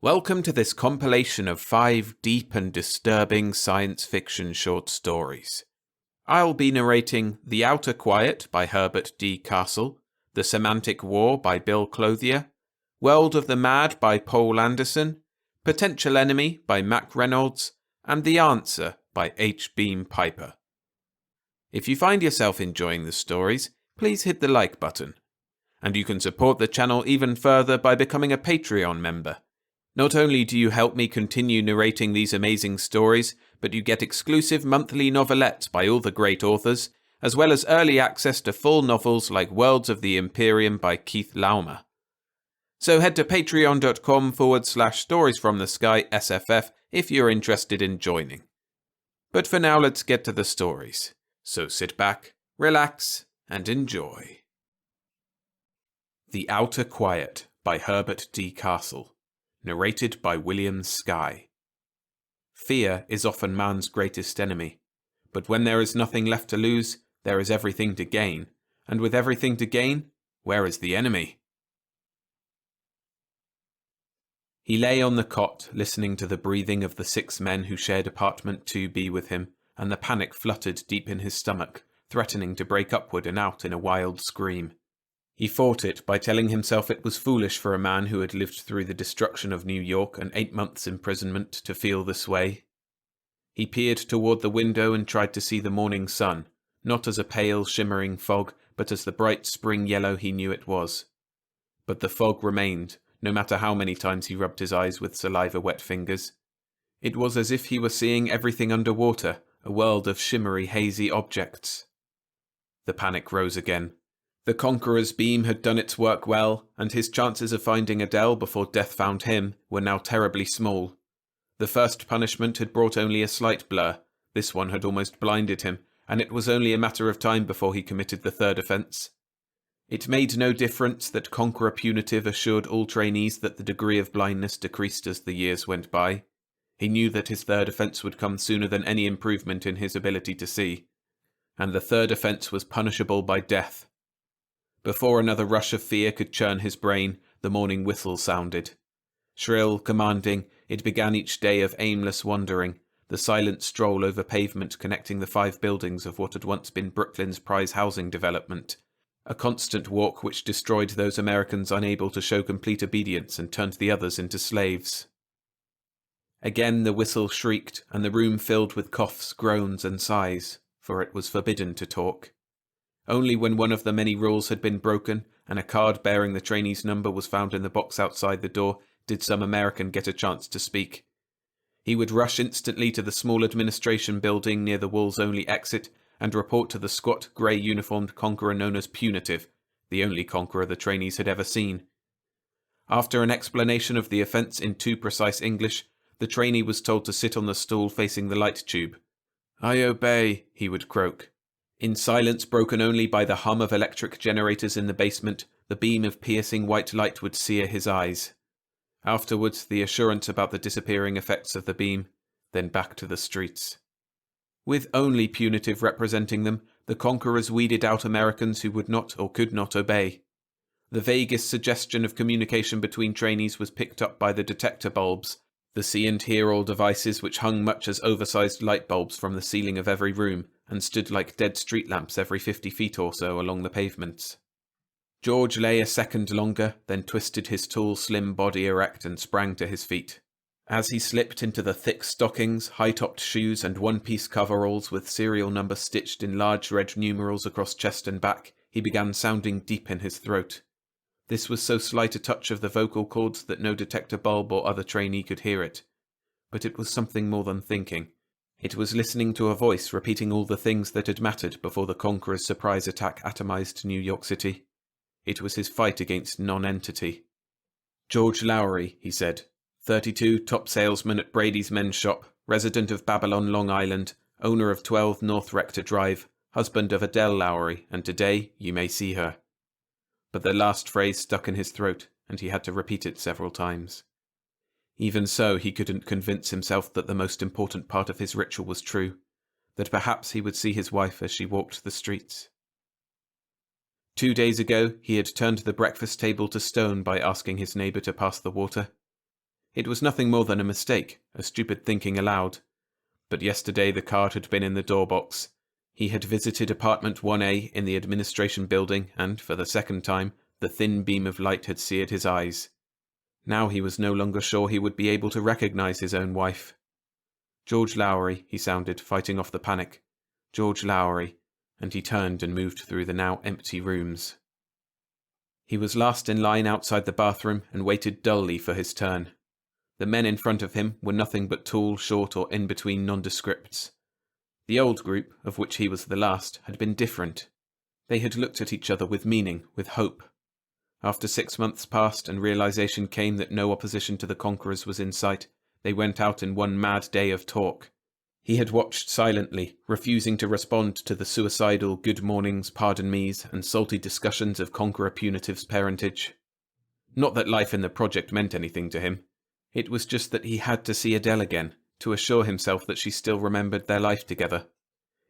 Welcome to this compilation of 5 deep and disturbing science fiction short stories. I'll be narrating The Outer Quiet by Herbert D. Kastle, The Semantic War by Bill Clothier, World of the Mad by Poul Anderson, Potential Enemy by Mack Reynolds, and The Answer by H. Beam Piper. If you find yourself enjoying the stories, please hit the like button. And you can support the channel even further by becoming a Patreon member. Not only do you help me continue narrating these amazing stories, but you get exclusive monthly novelettes by all the great authors, as well as early access to full novels like Worlds of the Imperium by Keith Laumer. So head to patreon.com/storiesfromthesky_SFF if you're interested in joining. But for now, let's get to the stories. So sit back, relax, and enjoy. The Outer Quiet by Herbert D. Kastle. Narrated by William Sky. Fear is often man's greatest enemy, but when there is nothing left to lose, there is everything to gain, and with everything to gain, where is the enemy? He lay on the cot, listening to the breathing of the 6 men who shared apartment 2B with him, and the panic fluttered deep in his stomach, threatening to break upward and out in a wild scream. He fought it by telling himself it was foolish for a man who had lived through the destruction of New York and 8 months' imprisonment to feel this way. He peered toward the window and tried to see the morning sun, not as a pale, shimmering fog, but as the bright spring yellow he knew it was. But the fog remained, no matter how many times he rubbed his eyes with saliva-wet fingers. It was as if he were seeing everything underwater, a world of shimmery, hazy objects. The panic rose again. The Conqueror's beam had done its work well, and his chances of finding Adele before death found him were now terribly small. The first punishment had brought only a slight blur, this one had almost blinded him, and it was only a matter of time before he committed the third offence. It made no difference that Conqueror Punitive assured all trainees that the degree of blindness decreased as the years went by. He knew that his third offence would come sooner than any improvement in his ability to see, and the third offence was punishable by death. Before another rush of fear could churn his brain, the morning whistle sounded. Shrill, commanding, it began each day of aimless wandering, the silent stroll over pavement connecting the 5 buildings of what had once been Brooklyn's prize housing development, a constant walk which destroyed those Americans unable to show complete obedience and turned the others into slaves. Again the whistle shrieked, and the room filled with coughs, groans, and sighs, for it was forbidden to talk. Only when one of the many rules had been broken, and a card bearing the trainee's number was found in the box outside the door, did some American get a chance to speak. He would rush instantly to the small administration building near the wall's only exit, and report to the squat, grey-uniformed conqueror known as Punitive, the only conqueror the trainees had ever seen. After an explanation of the offence in too precise English, the trainee was told to sit on the stool facing the light tube. "I obey," he would croak. In silence broken only by the hum of electric generators in the basement, the beam of piercing white light would sear his eyes. Afterwards, the assurance about the disappearing effects of the beam, then back to the streets. With only Punitive representing them, the conquerors weeded out Americans who would not or could not obey. The vaguest suggestion of communication between trainees was picked up by the detector bulbs, the see-and-hear-all devices which hung much as oversized light bulbs from the ceiling of every room, and stood like dead street lamps every 50 feet or so along the pavements. George lay a second longer, then twisted his tall, slim body erect and sprang to his feet. As he slipped into the thick stockings, high-topped shoes, and one-piece coveralls with serial number stitched in large red numerals across chest and back, he began sounding deep in his throat. This was so slight a touch of the vocal cords that no detector bulb or other trainee could hear it. But it was something more than thinking. It was listening to a voice repeating all the things that had mattered before the Conqueror's surprise attack atomized New York City. It was his fight against non-entity. "George Lowry," he said, 32, top salesman at Brady's Men's Shop, resident of Babylon, Long Island, owner of 12 North Rector Drive, husband of Adele Lowry, and today you may see her. But the last phrase stuck in his throat, and he had to repeat it several times. Even so, he couldn't convince himself that the most important part of his ritual was true, that perhaps he would see his wife as she walked the streets. 2 days ago, he had turned the breakfast table to stone by asking his neighbour to pass the water. It was nothing more than a mistake, a stupid thinking aloud. But yesterday the card had been in the door box. He had visited apartment 1A in the administration building, and, for the second time, the thin beam of light had seared his eyes. Now he was no longer sure he would be able to recognize his own wife. "George Lowry," he sounded, fighting off the panic. "George Lowry," and he turned and moved through the now empty rooms. He was last in line outside the bathroom and waited dully for his turn. The men in front of him were nothing but tall, short, or in-between nondescripts. The old group, of which he was the last, had been different. They had looked at each other with meaning, with hope. After 6 months passed and realization came that no opposition to the conquerors was in sight, they went out in one mad day of talk. He had watched silently, refusing to respond to the suicidal good mornings, pardon me's, and salty discussions of Conqueror Punitive's parentage. Not that life in the project meant anything to him. It was just that he had to see Adele again, to assure himself that she still remembered their life together.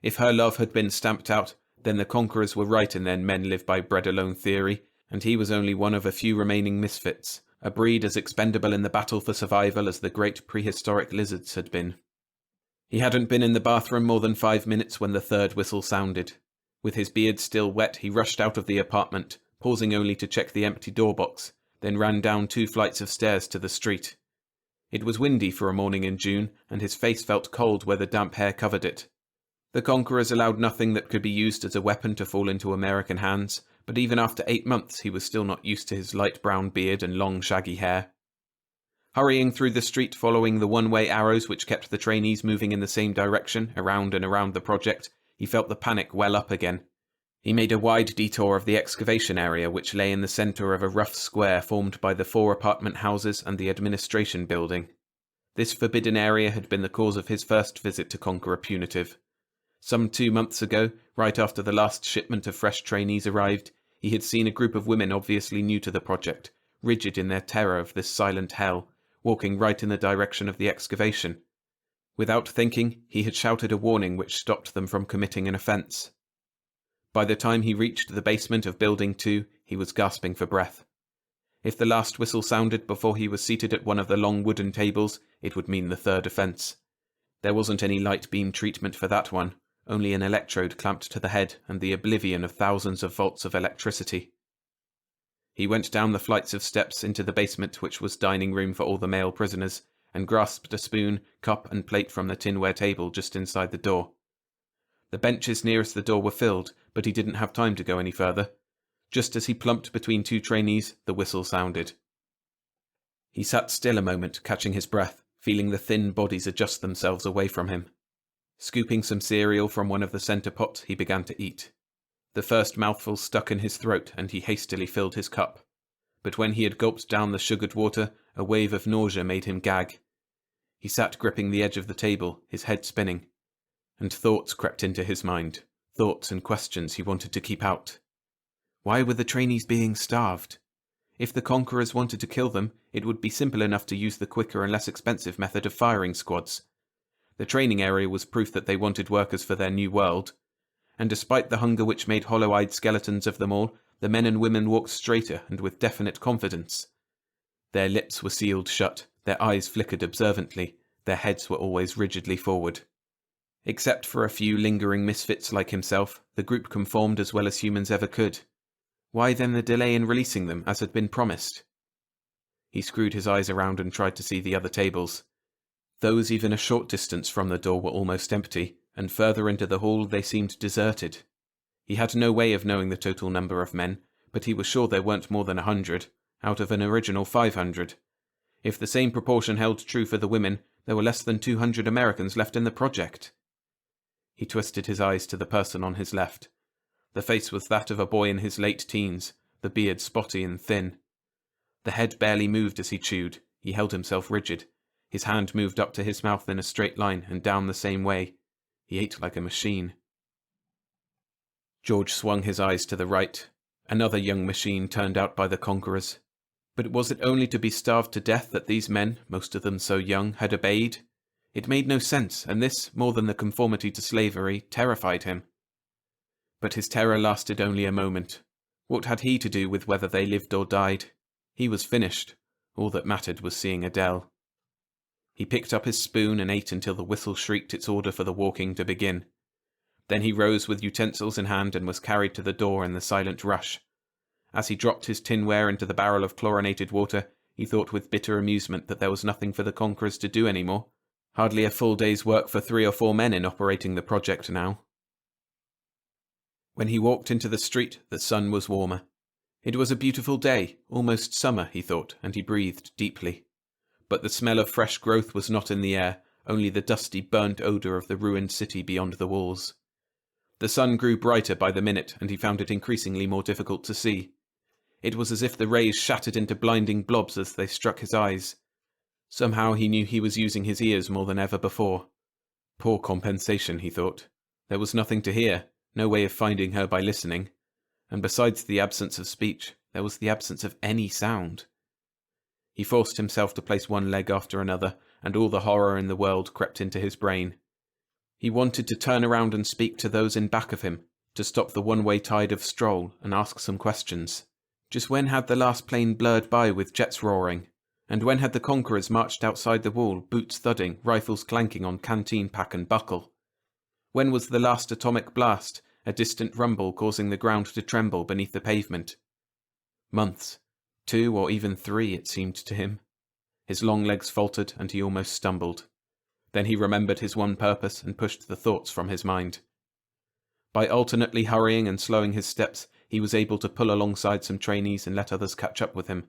If her love had been stamped out, then the conquerors were right in their men live by bread alone theory, and he was only one of a few remaining misfits, a breed as expendable in the battle for survival as the great prehistoric lizards had been. He hadn't been in the bathroom more than 5 minutes when the third whistle sounded. With his beard still wet, he rushed out of the apartment, pausing only to check the empty door box, then ran down 2 flights of stairs to the street. It was windy for a morning in June, and his face felt cold where the damp hair covered it. The conquerors allowed nothing that could be used as a weapon to fall into American hands, but even after 8 months he was still not used to his light brown beard and long shaggy hair. Hurrying through the street following the one-way arrows which kept the trainees moving in the same direction, around and around the project, he felt the panic well up again. He made a wide detour of the excavation area which lay in the centre of a rough square formed by the 4 apartment houses and the administration building. This forbidden area had been the cause of his first visit to Conqueror Punitive. Some 2 months ago, right after the last shipment of fresh trainees arrived, he had seen a group of women obviously new to the project, rigid in their terror of this silent hell, walking right in the direction of the excavation. Without thinking, he had shouted a warning which stopped them from committing an offence. By the time he reached the basement of Building 2, he was gasping for breath. If the last whistle sounded before he was seated at one of the long wooden tables, it would mean the third offence. There wasn't any light beam treatment for that one, only an electrode clamped to the head and the oblivion of thousands of volts of electricity. He went down the flights of steps into the basement, which was dining room for all the male prisoners, and grasped a spoon, cup and plate from the tinware table just inside the door. The benches nearest the door were filled, but he didn't have time to go any further. Just as he plumped between 2 trainees, the whistle sounded. He sat still a moment, catching his breath, feeling the thin bodies adjust themselves away from him. Scooping some cereal from one of the centre pots, he began to eat. The first mouthful stuck in his throat, and he hastily filled his cup. But when he had gulped down the sugared water, a wave of nausea made him gag. He sat gripping the edge of the table, his head spinning. And thoughts crept into his mind, thoughts and questions he wanted to keep out. Why were the trainees being starved? If the conquerors wanted to kill them, it would be simple enough to use the quicker and less expensive method of firing squads. The training area was proof that they wanted workers for their new world. And despite the hunger which made hollow-eyed skeletons of them all, the men and women walked straighter and with definite confidence. Their lips were sealed shut, their eyes flickered observantly, their heads were always rigidly forward. Except for a few lingering misfits like himself, the group conformed as well as humans ever could. Why then the delay in releasing them, as had been promised? He screwed his eyes around and tried to see the other tables. Those even a short distance from the door were almost empty, and further into the hall they seemed deserted. He had no way of knowing the total number of men, but he was sure there weren't more than 100, out of an original 500. If the same proportion held true for the women, there were less than 200 Americans left in the project. He twisted his eyes to the person on his left. The face was that of a boy in his late teens, the beard spotty and thin. The head barely moved as he chewed. He held himself rigid. His hand moved up to his mouth in a straight line and down the same way. He ate like a machine. George swung his eyes to the right. Another young machine turned out by the conquerors. But was it only to be starved to death that these men, most of them so young, had obeyed? It made no sense, and this, more than the conformity to slavery, terrified him. But his terror lasted only a moment. What had he to do with whether they lived or died? He was finished. All that mattered was seeing Adele. He picked up his spoon and ate until the whistle shrieked its order for the walking to begin. Then he rose with utensils in hand and was carried to the door in the silent rush. As he dropped his tinware into the barrel of chlorinated water, he thought with bitter amusement that there was nothing for the conquerors to do any more. Hardly a full day's work for 3 or 4 men in operating the project now. When he walked into the street, the sun was warmer. It was a beautiful day, almost summer, he thought, and he breathed deeply. But the smell of fresh growth was not in the air, only the dusty, burnt odour of the ruined city beyond the walls. The sun grew brighter by the minute, and he found it increasingly more difficult to see. It was as if the rays shattered into blinding blobs as they struck his eyes. Somehow he knew he was using his ears more than ever before. Poor compensation, he thought. There was nothing to hear, no way of finding her by listening. And besides the absence of speech, there was the absence of any sound. He forced himself to place one leg after another, and all the horror in the world crept into his brain. He wanted to turn around and speak to those in back of him, to stop the one-way tide of Stroll and ask some questions. Just when had the last plane blurred by with jets roaring? And when had the conquerors marched outside the wall, boots thudding, rifles clanking on canteen pack and buckle? When was the last atomic blast, a distant rumble causing the ground to tremble beneath the pavement? Months. 2 or even 3, it seemed to him. His long legs faltered, and he almost stumbled. Then he remembered his one purpose and pushed the thoughts from his mind. By alternately hurrying and slowing his steps, he was able to pull alongside some trainees and let others catch up with him.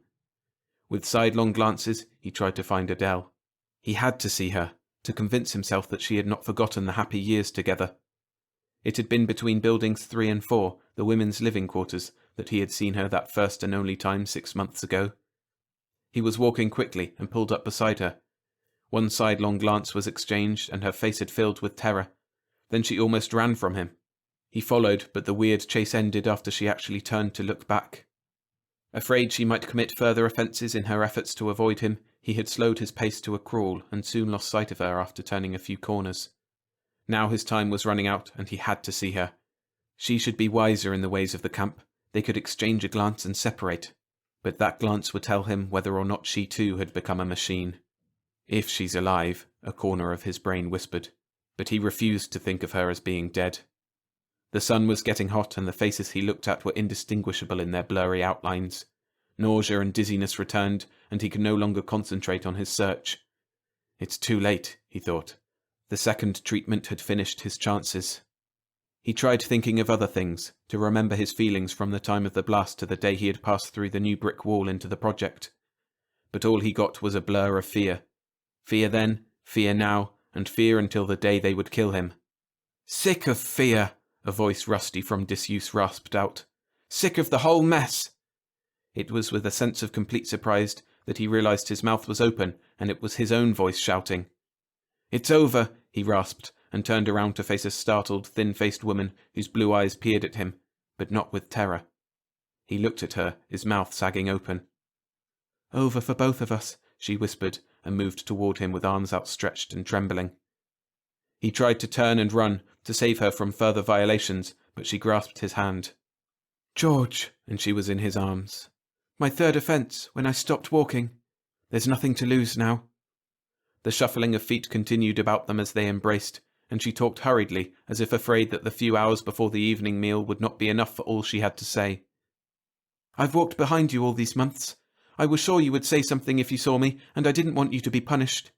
With sidelong glances, he tried to find Adele. He had to see her, to convince himself that she had not forgotten the happy years together. It had been between buildings 3 and 4, the women's living quarters, that he had seen her that first and only time 6 months ago. He was walking quickly and pulled up beside her. One sidelong glance was exchanged, and her face had filled with terror. Then she almost ran from him. He followed, but the weird chase ended after she actually turned to look back. Afraid she might commit further offences in her efforts to avoid him, he had slowed his pace to a crawl and soon lost sight of her after turning a few corners. Now his time was running out, and he had to see her. She should be wiser in the ways of the camp. They could exchange a glance and separate. But that glance would tell him whether or not she too had become a machine. If she's alive, a corner of his brain whispered, but he refused to think of her as being dead. The sun was getting hot, and the faces he looked at were indistinguishable in their blurry outlines. Nausea and dizziness returned, and he could no longer concentrate on his search. It's too late, he thought. The second treatment had finished his chances. He tried thinking of other things, to remember his feelings from the time of the blast to the day he had passed through the new brick wall into the project. But all he got was a blur of fear. Fear then, fear now, and fear until the day they would kill him. "Sick of fear!" a voice rusty from disuse rasped out. "Sick of the whole mess!" It was with a sense of complete surprise that he realized his mouth was open, and it was his own voice shouting. "It's over," he rasped, and turned around to face a startled, thin-faced woman whose blue eyes peered at him, but not with terror. He looked at her, his mouth sagging open. "Over for both of us," she whispered, and moved toward him with arms outstretched and trembling. He tried to turn and run, to save her from further violations, but she grasped his hand. "George," and she was in his arms. "My third offence, when I stopped walking. There's nothing to lose now." The shuffling of feet continued about them as they embraced, and she talked hurriedly, as if afraid that the few hours before the evening meal would not be enough for all she had to say. "I've walked behind you all these months. I was sure you would say something if you saw me, and I didn't want you to be punished.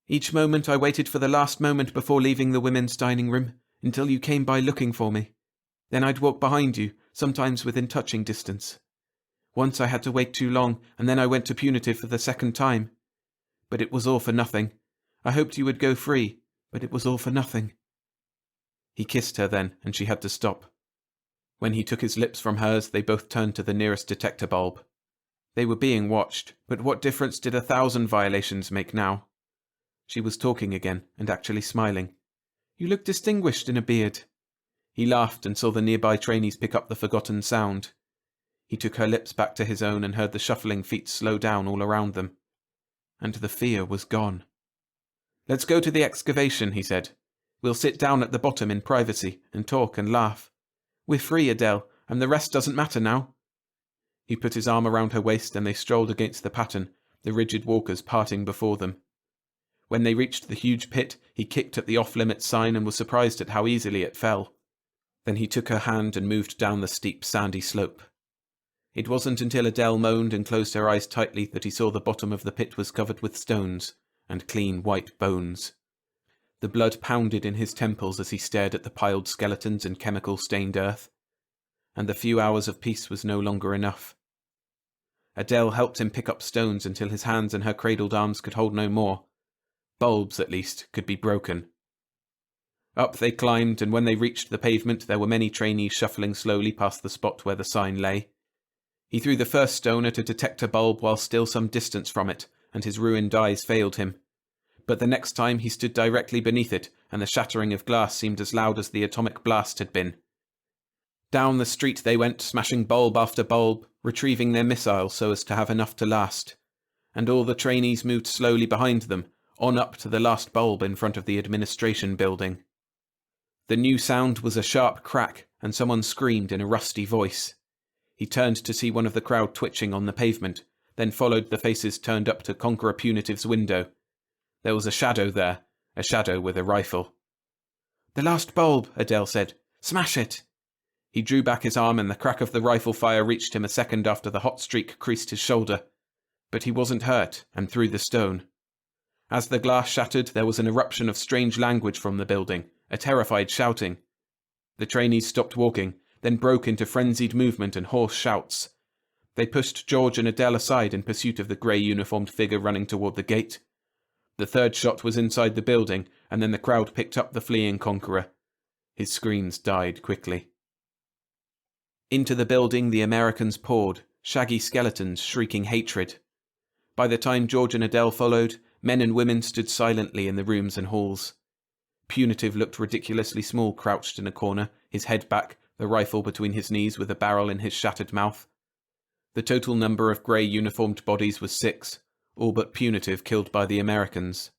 Each moment I waited for the last moment before leaving the women's dining room, until you came by looking for me. Then I'd walk behind you, sometimes within touching distance. Once I had to wait too long, and then I went to punitive for the second time. But it was all for nothing. I hoped you would go free, but it was all for nothing." He kissed her then, and she had to stop. When he took his lips from hers, they both turned to the nearest detector bulb. They were being watched, but what difference did 1,000 violations make now? She was talking again, and actually smiling. "You look distinguished in a beard." He laughed and saw the nearby trainees pick up the forgotten sound. He took her lips back to his own and heard the shuffling feet slow down all around them. And the fear was gone. "Let's go to the excavation," he said. "We'll sit down at the bottom in privacy and talk and laugh. We're free, Adele, and the rest doesn't matter now." He put his arm around her waist and they strolled against the pattern, the rigid walkers parting before them. When they reached the huge pit, he kicked at the off-limits sign and was surprised at how easily it fell. Then he took her hand and moved down the steep, sandy slope. It wasn't until Adele moaned and closed her eyes tightly that he saw the bottom of the pit was covered with stones and clean white bones. The blood pounded in his temples as he stared at the piled skeletons and chemical-stained earth, and the few hours of peace was no longer enough. Adele helped him pick up stones until his hands and her cradled arms could hold no more. Bulbs, at least, could be broken. Up they climbed, and when they reached the pavement there were many trainees shuffling slowly past the spot where the sign lay. He threw the first stone at a detector bulb while still some distance from it, and his ruined eyes failed him. But the next time he stood directly beneath it, and the shattering of glass seemed as loud as the atomic blast had been. Down the street they went, smashing bulb after bulb, retrieving their missiles so as to have enough to last. And all the trainees moved slowly behind them, on up to the last bulb in front of the administration building. The new sound was a sharp crack, and someone screamed in a rusty voice. He turned to see one of the crowd twitching on the pavement, then followed the faces turned up to Conqueror Punitive's window. There was a shadow there, a shadow with a rifle. "The last bulb," Adele said. "Smash it!" He drew back his arm and the crack of the rifle fire reached him a second after the hot streak creased his shoulder. But he wasn't hurt, and threw the stone. As the glass shattered, there was an eruption of strange language from the building, a terrified shouting. The trainees stopped walking, then broke into frenzied movement and hoarse shouts. They pushed George and Adele aside in pursuit of the grey uniformed figure running toward the gate. The third shot was inside the building, and then the crowd picked up the fleeing conqueror. His screams died quickly. Into the building the Americans poured, shaggy skeletons shrieking hatred. By the time George and Adele followed, men and women stood silently in the rooms and halls. Punitive looked ridiculously small crouched in a corner, his head back, the rifle between his knees with a barrel in his shattered mouth. The total number of grey uniformed bodies was 6, all but Punitive killed by the Americans.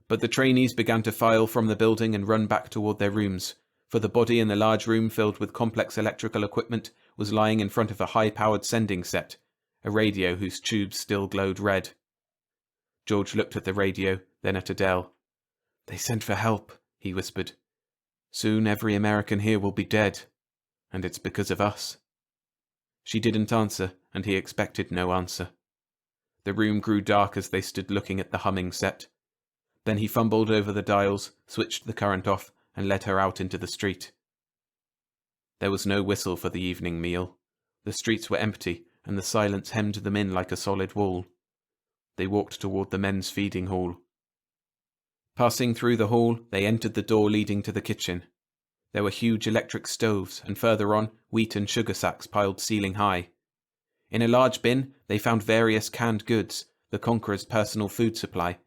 But the trainees began to file from the building and run back toward their rooms, for the body in the large room filled with complex electrical equipment was lying in front of a high-powered sending set, a radio whose tubes still glowed red. George looked at the radio, then at Adele. "They sent for help," he whispered. "Soon every American here will be dead, and it's because of us." She didn't answer, and he expected no answer. The room grew dark as they stood looking at the humming set. Then he fumbled over the dials, switched the current off, and led her out into the street. There was no whistle for the evening meal. The streets were empty, and the silence hemmed them in like a solid wall. They walked toward the men's feeding hall. Passing through the hall, they entered the door leading to the kitchen. There were huge electric stoves, and further on, wheat and sugar sacks piled ceiling high. In a large bin, they found various canned goods, the Conqueror's personal food supply.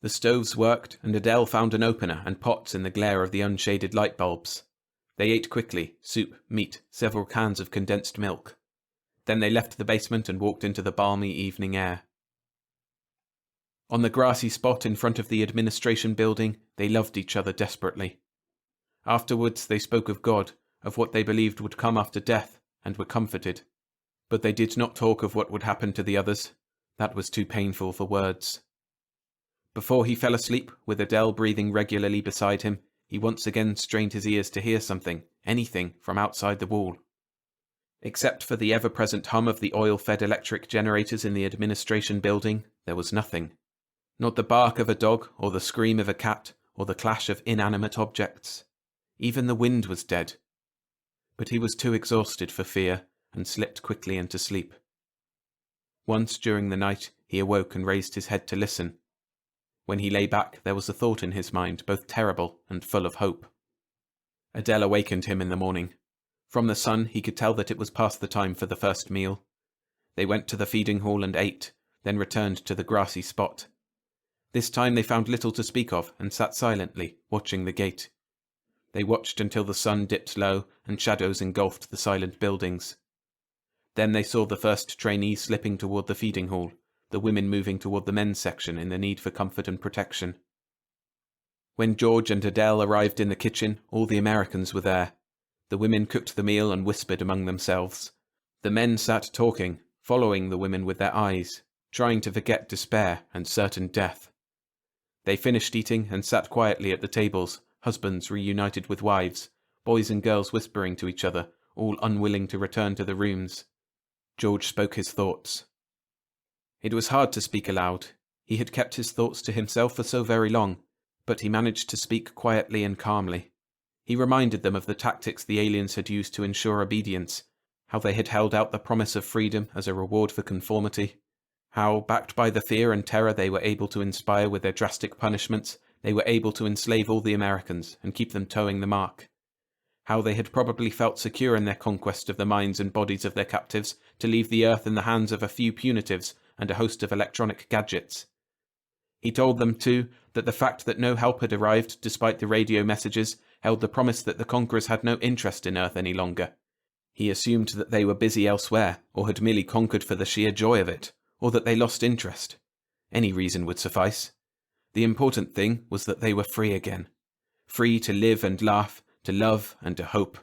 The stoves worked, and Adele found an opener and pots in the glare of the unshaded light bulbs. They ate quickly, soup, meat, several cans of condensed milk. Then they left the basement and walked into the balmy evening air. On the grassy spot in front of the administration building, they loved each other desperately. Afterwards they spoke of God, of what they believed would come after death, and were comforted. But they did not talk of what would happen to the others. That was too painful for words. Before he fell asleep, with Adele breathing regularly beside him, he once again strained his ears to hear something, anything, from outside the wall. Except for the ever-present hum of the oil-fed electric generators in the administration building, there was nothing. Not the bark of a dog, or the scream of a cat, or the clash of inanimate objects. Even the wind was dead. But he was too exhausted for fear, and slipped quickly into sleep. Once during the night, he awoke and raised his head to listen. When he lay back, there was a thought in his mind, both terrible and full of hope. Adele awakened him in the morning. From the sun, he could tell that it was past the time for the first meal. They went to the feeding hall and ate, then returned to the grassy spot. This time they found little to speak of, and sat silently, watching the gate. They watched until the sun dipped low, and shadows engulfed the silent buildings. Then they saw the first trainees slipping toward the feeding hall, the women moving toward the men's section in the need for comfort and protection. When George and Adele arrived in the kitchen, all the Americans were there. The women cooked the meal and whispered among themselves. The men sat talking, following the women with their eyes, trying to forget despair and certain death. They finished eating and sat quietly at the tables, husbands reunited with wives, boys and girls whispering to each other, all unwilling to return to the rooms. George spoke his thoughts. It was hard to speak aloud. He had kept his thoughts to himself for so very long, but he managed to speak quietly and calmly. He reminded them of the tactics the aliens had used to ensure obedience, how they had held out the promise of freedom as a reward for conformity, how, backed by the fear and terror they were able to inspire with their drastic punishments, they were able to enslave all the Americans and keep them towing the mark. How they had probably felt secure in their conquest of the minds and bodies of their captives to leave the earth in the hands of a few punitives and a host of electronic gadgets. He told them, too, that the fact that no help had arrived despite the radio messages held the promise that the conquerors had no interest in Earth any longer. He assumed that they were busy elsewhere, or had merely conquered for the sheer joy of it, or that they lost interest. Any reason would suffice. The important thing was that they were free again. Free to live and laugh, to love and to hope,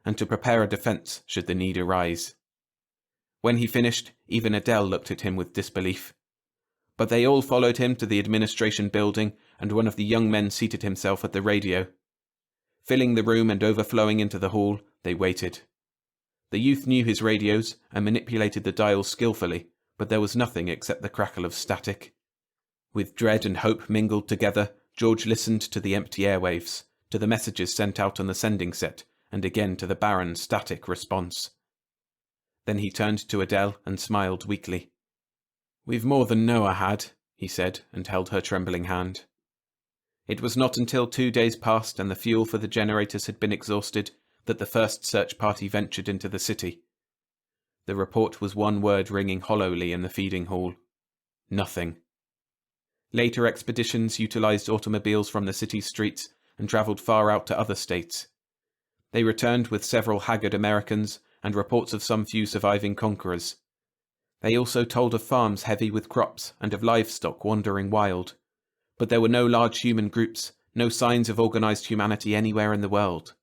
and to prepare a defense should the need arise. When he finished, even Adele looked at him with disbelief. But they all followed him to the administration building, and one of the young men seated himself at the radio. Filling the room and overflowing into the hall, they waited. The youth knew his radios and manipulated the dials skillfully, but there was nothing except the crackle of static. With dread and hope mingled together, George listened to the empty airwaves, to the messages sent out on the sending set, and again to the barren, static response. Then he turned to Adele and smiled weakly. "We've more than Noah had," he said, and held her trembling hand. It was not until 2 days passed and the fuel for the generators had been exhausted that the first search party ventured into the city. The report was one word ringing hollowly in the feeding hall: nothing. Later expeditions utilized automobiles from the city's streets and traveled far out to other states. They returned with several haggard Americans and reports of some few surviving conquerors. They also told of farms heavy with crops and of livestock wandering wild. But there were no large human groups, no signs of organized humanity anywhere in the world.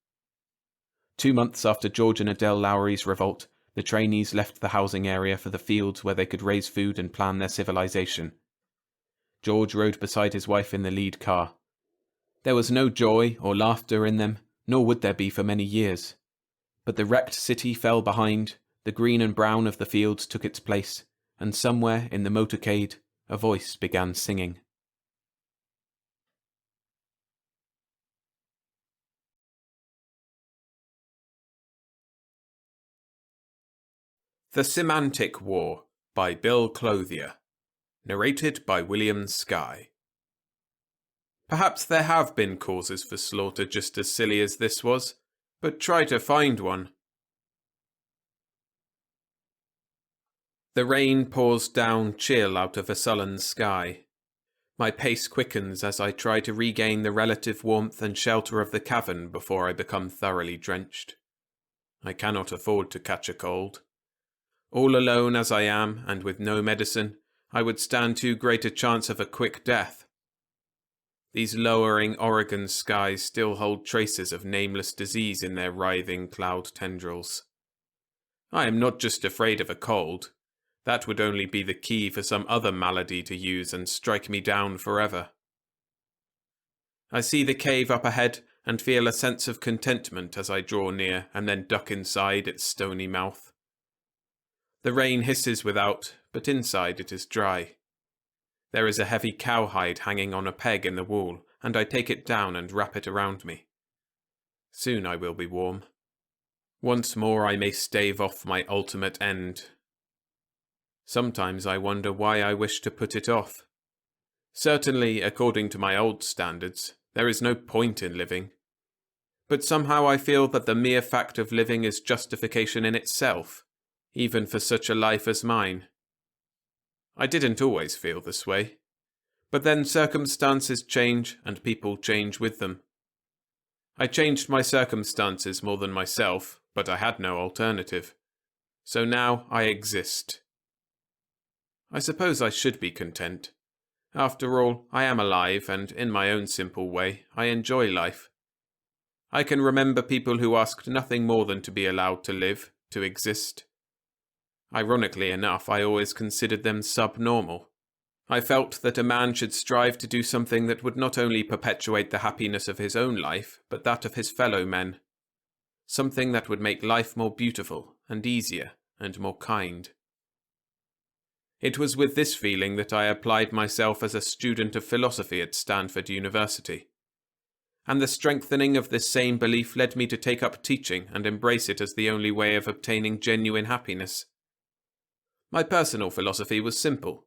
2 months after George and Adele Lowry's revolt, the trainees left the housing area for the fields where they could raise food and plan their civilization. George rode beside his wife in the lead car. There was no joy or laughter in them, nor would there be for many years. But the wrecked city fell behind, the green and brown of the fields took its place, and somewhere in the motorcade a voice began singing. The Semantic War by Bill Clothier. Narrated by William Skye. Perhaps there have been causes for slaughter just as silly as this was, but try to find one. The rain pours down chill out of a sullen sky. My pace quickens as I try to regain the relative warmth and shelter of the cavern before I become thoroughly drenched. I cannot afford to catch a cold. All alone as I am, and with no medicine, I would stand too great a chance of a quick death. These lowering Oregon skies still hold traces of nameless disease in their writhing cloud tendrils. I am not just afraid of a cold. That would only be the key for some other malady to use and strike me down forever. I see the cave up ahead and feel a sense of contentment as I draw near and then duck inside its stony mouth. The rain hisses without, but inside it is dry. There is a heavy cowhide hanging on a peg in the wall, and I take it down and wrap it around me. Soon I will be warm. Once more I may stave off my ultimate end. Sometimes I wonder why I wish to put it off. Certainly, according to my old standards, there is no point in living. But somehow I feel that the mere fact of living is justification in itself, even for such a life as mine. I didn't always feel this way, but then circumstances change and people change with them. I changed my circumstances more than myself, but I had no alternative. So now I exist. I suppose I should be content. After all, I am alive, and in my own simple way, I enjoy life. I can remember people who asked nothing more than to be allowed to live, to exist. Ironically enough, I always considered them subnormal. I felt that a man should strive to do something that would not only perpetuate the happiness of his own life, but that of his fellow men. Something that would make life more beautiful and easier and more kind. It was with this feeling that I applied myself as a student of philosophy at Stanford University. And the strengthening of this same belief led me to take up teaching and embrace it as the only way of obtaining genuine happiness. My personal philosophy was simple.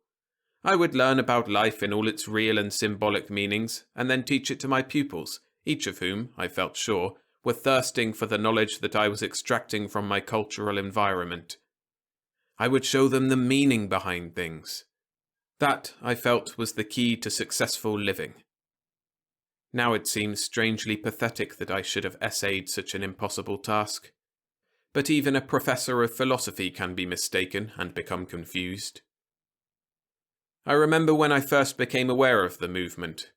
I would learn about life in all its real and symbolic meanings, and then teach it to my pupils, each of whom, I felt sure, were thirsting for the knowledge that I was extracting from my cultural environment. I would show them the meaning behind things. That, I felt, was the key to successful living. Now it seems strangely pathetic that I should have essayed such an impossible task. But even a professor of philosophy can be mistaken and become confused. I remember when I first became aware of the movement.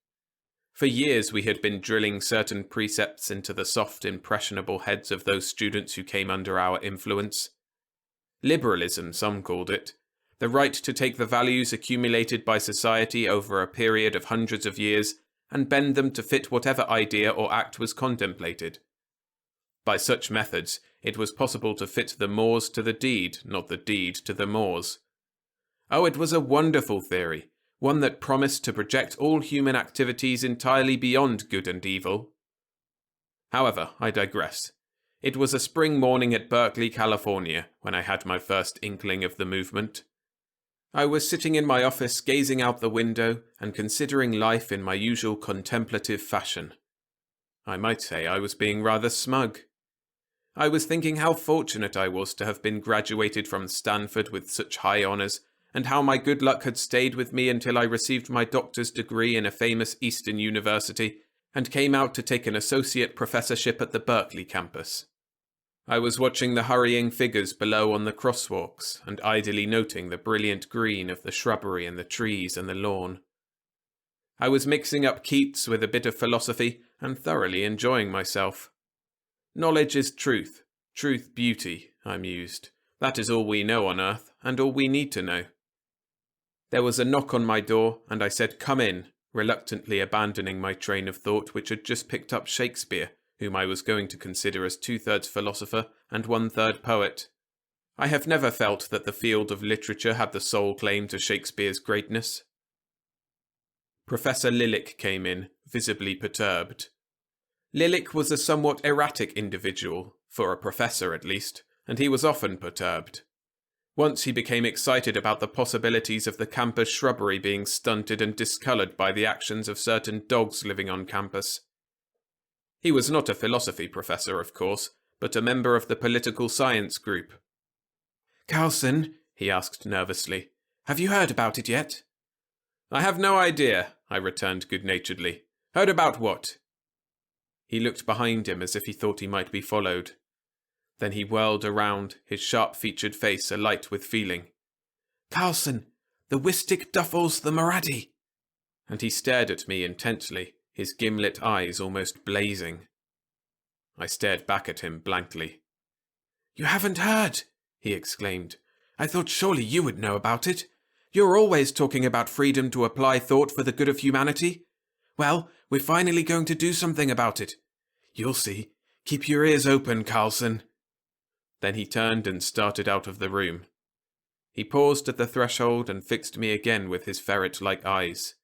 For years we had been drilling certain precepts into the soft, impressionable heads of those students who came under our influence. Liberalism, some called it. The right to take the values accumulated by society over a period of hundreds of years and bend them to fit whatever idea or act was contemplated. By such methods, it was possible to fit the mores to the deed, not the deed to the mores. Oh, it was a wonderful theory, one that promised to project all human activities entirely beyond good and evil. However, I digress. It was a spring morning at Berkeley, California, when I had my first inkling of the movement. I was sitting in my office gazing out the window and considering life in my usual contemplative fashion. I might say I was being rather smug. I was thinking how fortunate I was to have been graduated from Stanford with such high honours, and how my good luck had stayed with me until I received my doctor's degree in a famous Eastern university and came out to take an associate professorship at the Berkeley campus. I was watching the hurrying figures below on the crosswalks and idly noting the brilliant green of the shrubbery and the trees and the lawn. I was mixing up Keats with a bit of philosophy and thoroughly enjoying myself. Knowledge is truth, truth beauty, I mused. That is all we know on earth, and all we need to know. There was a knock on my door, and I said, "Come in," reluctantly abandoning my train of thought which had just picked up Shakespeare, whom I was going to consider as 2/3 philosopher and 1/3 poet. I have never felt that the field of literature had the sole claim to Shakespeare's greatness. Professor Lilik came in, visibly perturbed. Lilik was a somewhat erratic individual, for a professor at least, and he was often perturbed. Once he became excited about the possibilities of the campus shrubbery being stunted and discoloured by the actions of certain dogs living on campus. He was not a philosophy professor, of course, but a member of the political science group. "Carlson," he asked nervously, "have you heard about it yet?" "I have no idea," I returned good-naturedly. "Heard about what?" He looked behind him as if he thought he might be followed. Then he whirled around, his sharp-featured face alight with feeling. "Carlson, the Wistic Duffels the Maradi!" And he stared at me intently, his gimlet eyes almost blazing. I stared back at him blankly. "You haven't heard?" he exclaimed. "I thought surely you would know about it. You're always talking about freedom to apply thought for the good of humanity. Well, we're finally going to do something about it. You'll see. Keep your ears open, Carlson." Then he turned and started out of the room. He paused at the threshold and fixed me again with his ferret-like eyes.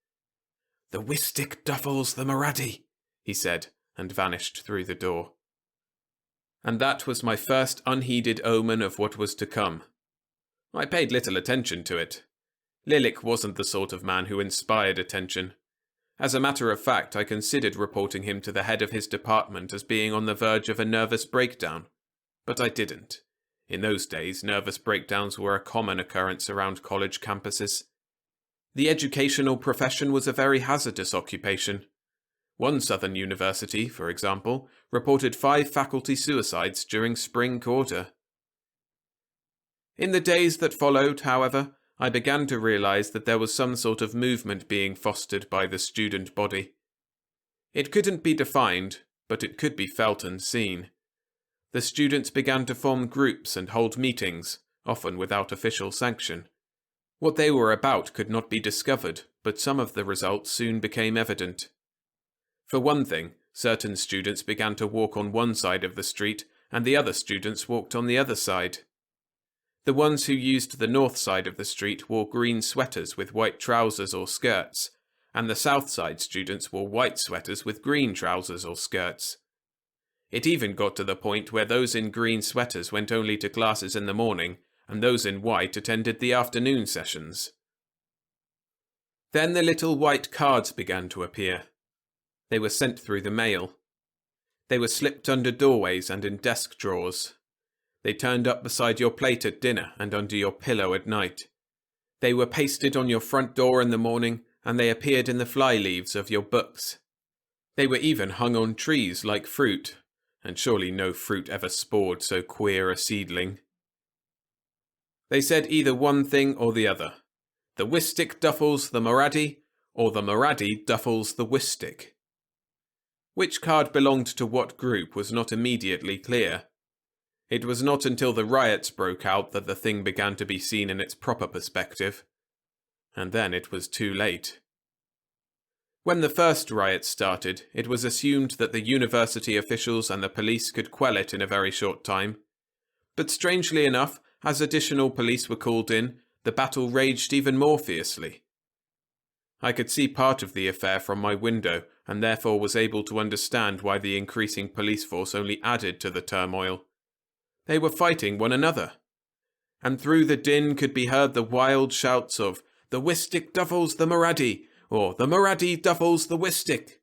"The Wistic Duffels the Maradi," he said, and vanished through the door. And that was my first unheeded omen of what was to come. I paid little attention to it. Lilik wasn't the sort of man who inspired attention. As a matter of fact, I considered reporting him to the head of his department as being on the verge of a nervous breakdown. But I didn't. In those days, nervous breakdowns were a common occurrence around college campuses. The educational profession was a very hazardous occupation. One southern university, for example, reported 5 faculty suicides during spring quarter. In the days that followed, however, I began to realize that there was some sort of movement being fostered by the student body. It couldn't be defined, but it could be felt and seen. The students began to form groups and hold meetings, often without official sanction. What they were about could not be discovered, but some of the results soon became evident. For one thing, certain students began to walk on one side of the street, and the other students walked on the other side. The ones who used the north side of the street wore green sweaters with white trousers or skirts, and the south side students wore white sweaters with green trousers or skirts. It even got to the point where those in green sweaters went only to classes in the morning, and those in white attended the afternoon sessions. Then the little white cards began to appear. They were sent through the mail. They were slipped under doorways and in desk drawers. They turned up beside your plate at dinner and under your pillow at night. They were pasted on your front door in the morning, and they appeared in the fly leaves of your books. They were even hung on trees like fruit, and surely no fruit ever spored so queer a seedling. They said either one thing or the other. The Wistic duffles the Moradi, or the Moradi duffles the Wistic. Which card belonged to what group was not immediately clear. It was not until the riots broke out that the thing began to be seen in its proper perspective. And then it was too late. When the first riots started, it was assumed that the university officials and the police could quell it in a very short time. But strangely enough, as additional police were called in, the battle raged even more fiercely. I could see part of the affair from my window, and therefore was able to understand why the increasing police force only added to the turmoil. They were fighting one another, and through the din could be heard the wild shouts of, "The Wistic duffles the Moradi," or "The Moradi duffles the Wistic."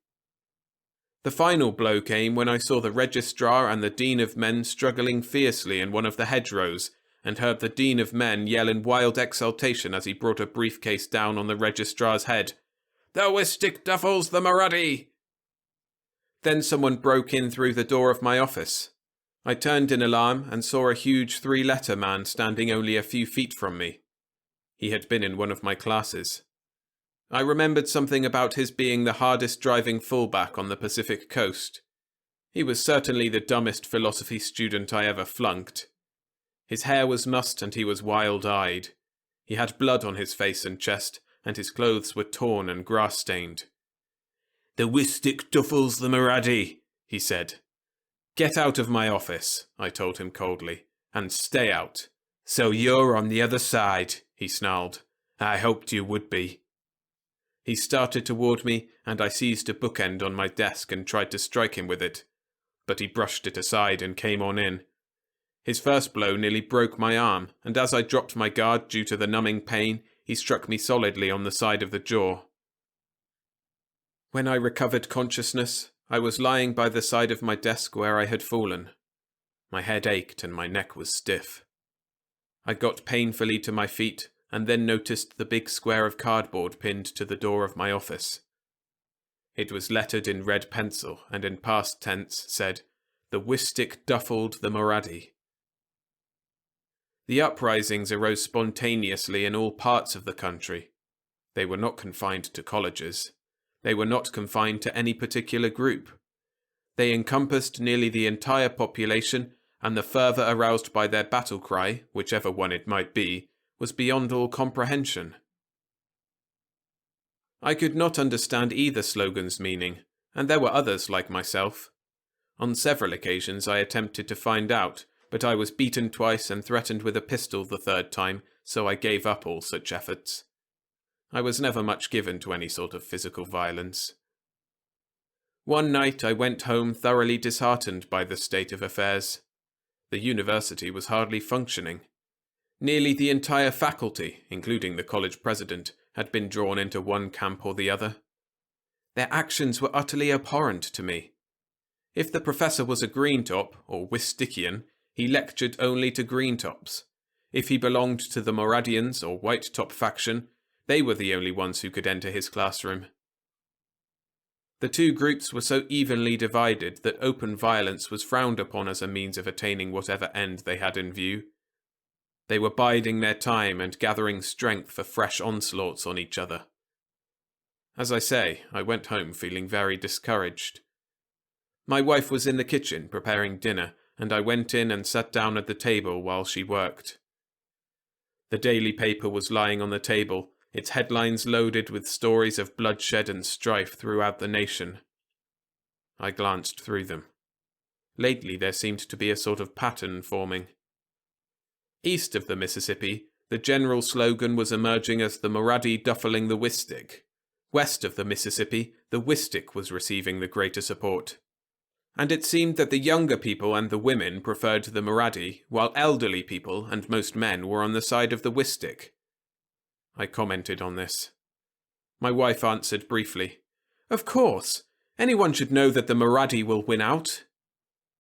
The final blow came when I saw the registrar and the dean of men struggling fiercely in one of the hedgerows, and heard the dean of men yell in wild exultation as he brought a briefcase down on the registrar's head, "The Wistic duffles the Moradi!" Then someone broke in through the door of my office. I turned in alarm and saw a huge 3-letter man standing only a few feet from me. He had been in one of my classes. I remembered something about his being the hardest driving fullback on the Pacific coast. He was certainly the dumbest philosophy student I ever flunked. His hair was mussed and he was wild-eyed. He had blood on his face and chest, and his clothes were torn and grass-stained. "The Wistic duffles the Moradi," he said. "Get out of my office," I told him coldly, "and stay out." "So you're on the other side," he snarled. "I hoped you would be." He started toward me, and I seized a bookend on my desk and tried to strike him with it, but he brushed it aside and came on in. His first blow nearly broke my arm, and as I dropped my guard due to the numbing pain, he struck me solidly on the side of the jaw. When I recovered consciousness, I was lying by the side of my desk where I had fallen. My head ached and my neck was stiff. I got painfully to my feet and then noticed the big square of cardboard pinned to the door of my office. It was lettered in red pencil and in past tense said, "The Wistic duffled the Moradi." The uprisings arose spontaneously in all parts of the country. They were not confined to colleges. They were not confined to any particular group. They encompassed nearly the entire population, and the fervour aroused by their battle cry, whichever one it might be, was beyond all comprehension. I could not understand either slogan's meaning, and there were others like myself. On several occasions I attempted to find out, but I was beaten twice and threatened with a pistol the third time, so I gave up all such efforts. I was never much given to any sort of physical violence. One night I went home thoroughly disheartened by the state of affairs. The university was hardly functioning. Nearly the entire faculty, including the college president, had been drawn into one camp or the other. Their actions were utterly abhorrent to me. If the professor was a Greentop, or Wistician, he lectured only to Greentops. If he belonged to the Moradians or White Top faction, they were the only ones who could enter his classroom. The two groups were so evenly divided that open violence was frowned upon as a means of attaining whatever end they had in view. They were biding their time and gathering strength for fresh onslaughts on each other. As I say, I went home feeling very discouraged. My wife was in the kitchen preparing dinner, and I went in and sat down at the table while she worked. The daily paper was lying on the table, its headlines loaded with stories of bloodshed and strife throughout the nation. I glanced through them. Lately there seemed to be a sort of pattern forming. East of the Mississippi, the general slogan was emerging as the Maradi duffeling the Wistic. West of the Mississippi, the Wistic was receiving the greater support. And it seemed that the younger people and the women preferred the Maradi, while elderly people and most men were on the side of the Wistic. I commented on this. My wife answered briefly, "Of course, anyone should know that the Maradi will win out."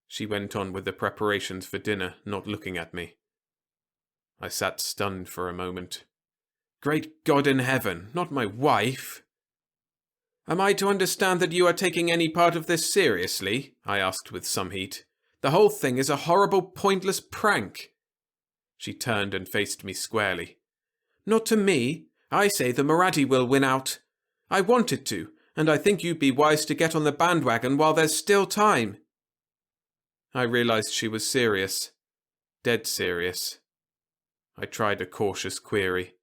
She went on with the preparations for dinner, not looking at me. I sat stunned for a moment. Great God in heaven, not my wife! "Am I to understand that you are taking any part of this seriously?" I asked with some heat. "The whole thing is a horrible, pointless prank." She turned and faced me squarely. "Not to me. I say the Maradi will win out. I want it to, and I think you'd be wise to get on the bandwagon while there's still time." I realized she was serious. Dead serious. I tried a cautious query.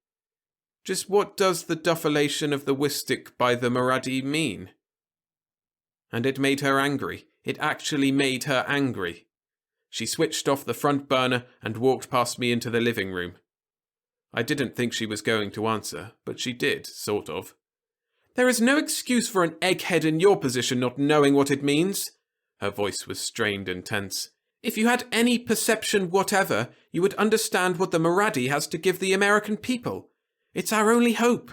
"Just what does the duffellation of the Wistic by the Maradi mean?" And it made her angry. It actually made her angry. She switched off the front burner and walked past me into the living room. I didn't think she was going to answer, but she did, sort of. "There is no excuse for an egghead in your position not knowing what it means." Her voice was strained and tense. "If you had any perception whatever, you would understand what the Maradi has to give the American people. It's our only hope.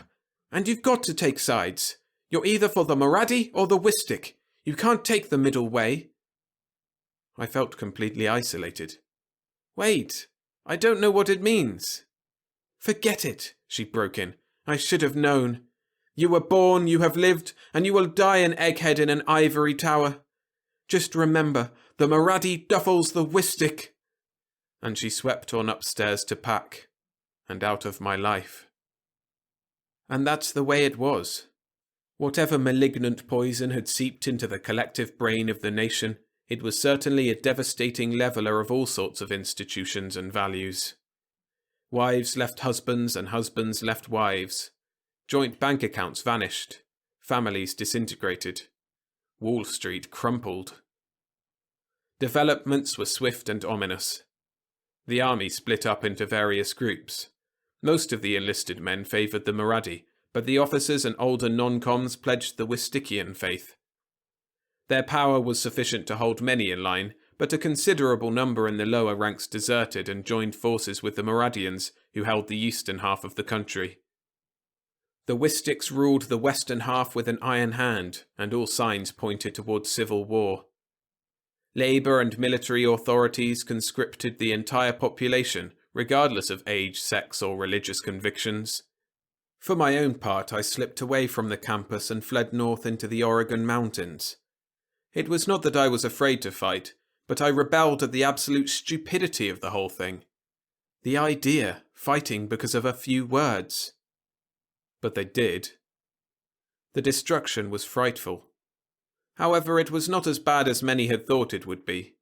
And you've got to take sides. You're either for the Maradi or the Wistic. You can't take the middle way." I felt completely isolated. "Wait, I don't know what it means." "Forget it," she broke in. "I should have known. You were born, you have lived, and you will die an egghead in an ivory tower. Just remember, the Maradi duffels the Wistic." And she swept on upstairs to pack, and out of my life. And that's the way it was. Whatever malignant poison had seeped into the collective brain of the nation, it was certainly a devastating leveller of all sorts of institutions and values. Wives left husbands and husbands left wives. Joint bank accounts vanished. Families disintegrated. Wall Street crumpled. Developments were swift and ominous. The army split up into various groups. Most of the enlisted men favoured the Maradi, but the officers and older non-coms pledged the Wistician faith. Their power was sufficient to hold many in line, but a considerable number in the lower ranks deserted and joined forces with the Maradians, who held the eastern half of the country. The Wistics ruled the western half with an iron hand, and all signs pointed towards civil war. Labour and military authorities conscripted the entire population, regardless of age, sex, or religious convictions. For my own part, I slipped away from the campus and fled north into the Oregon mountains. It was not that I was afraid to fight, but I rebelled at the absolute stupidity of the whole thing. The idea, fighting because of a few words. But they did. The destruction was frightful. However, it was not as bad as many had thought it would be.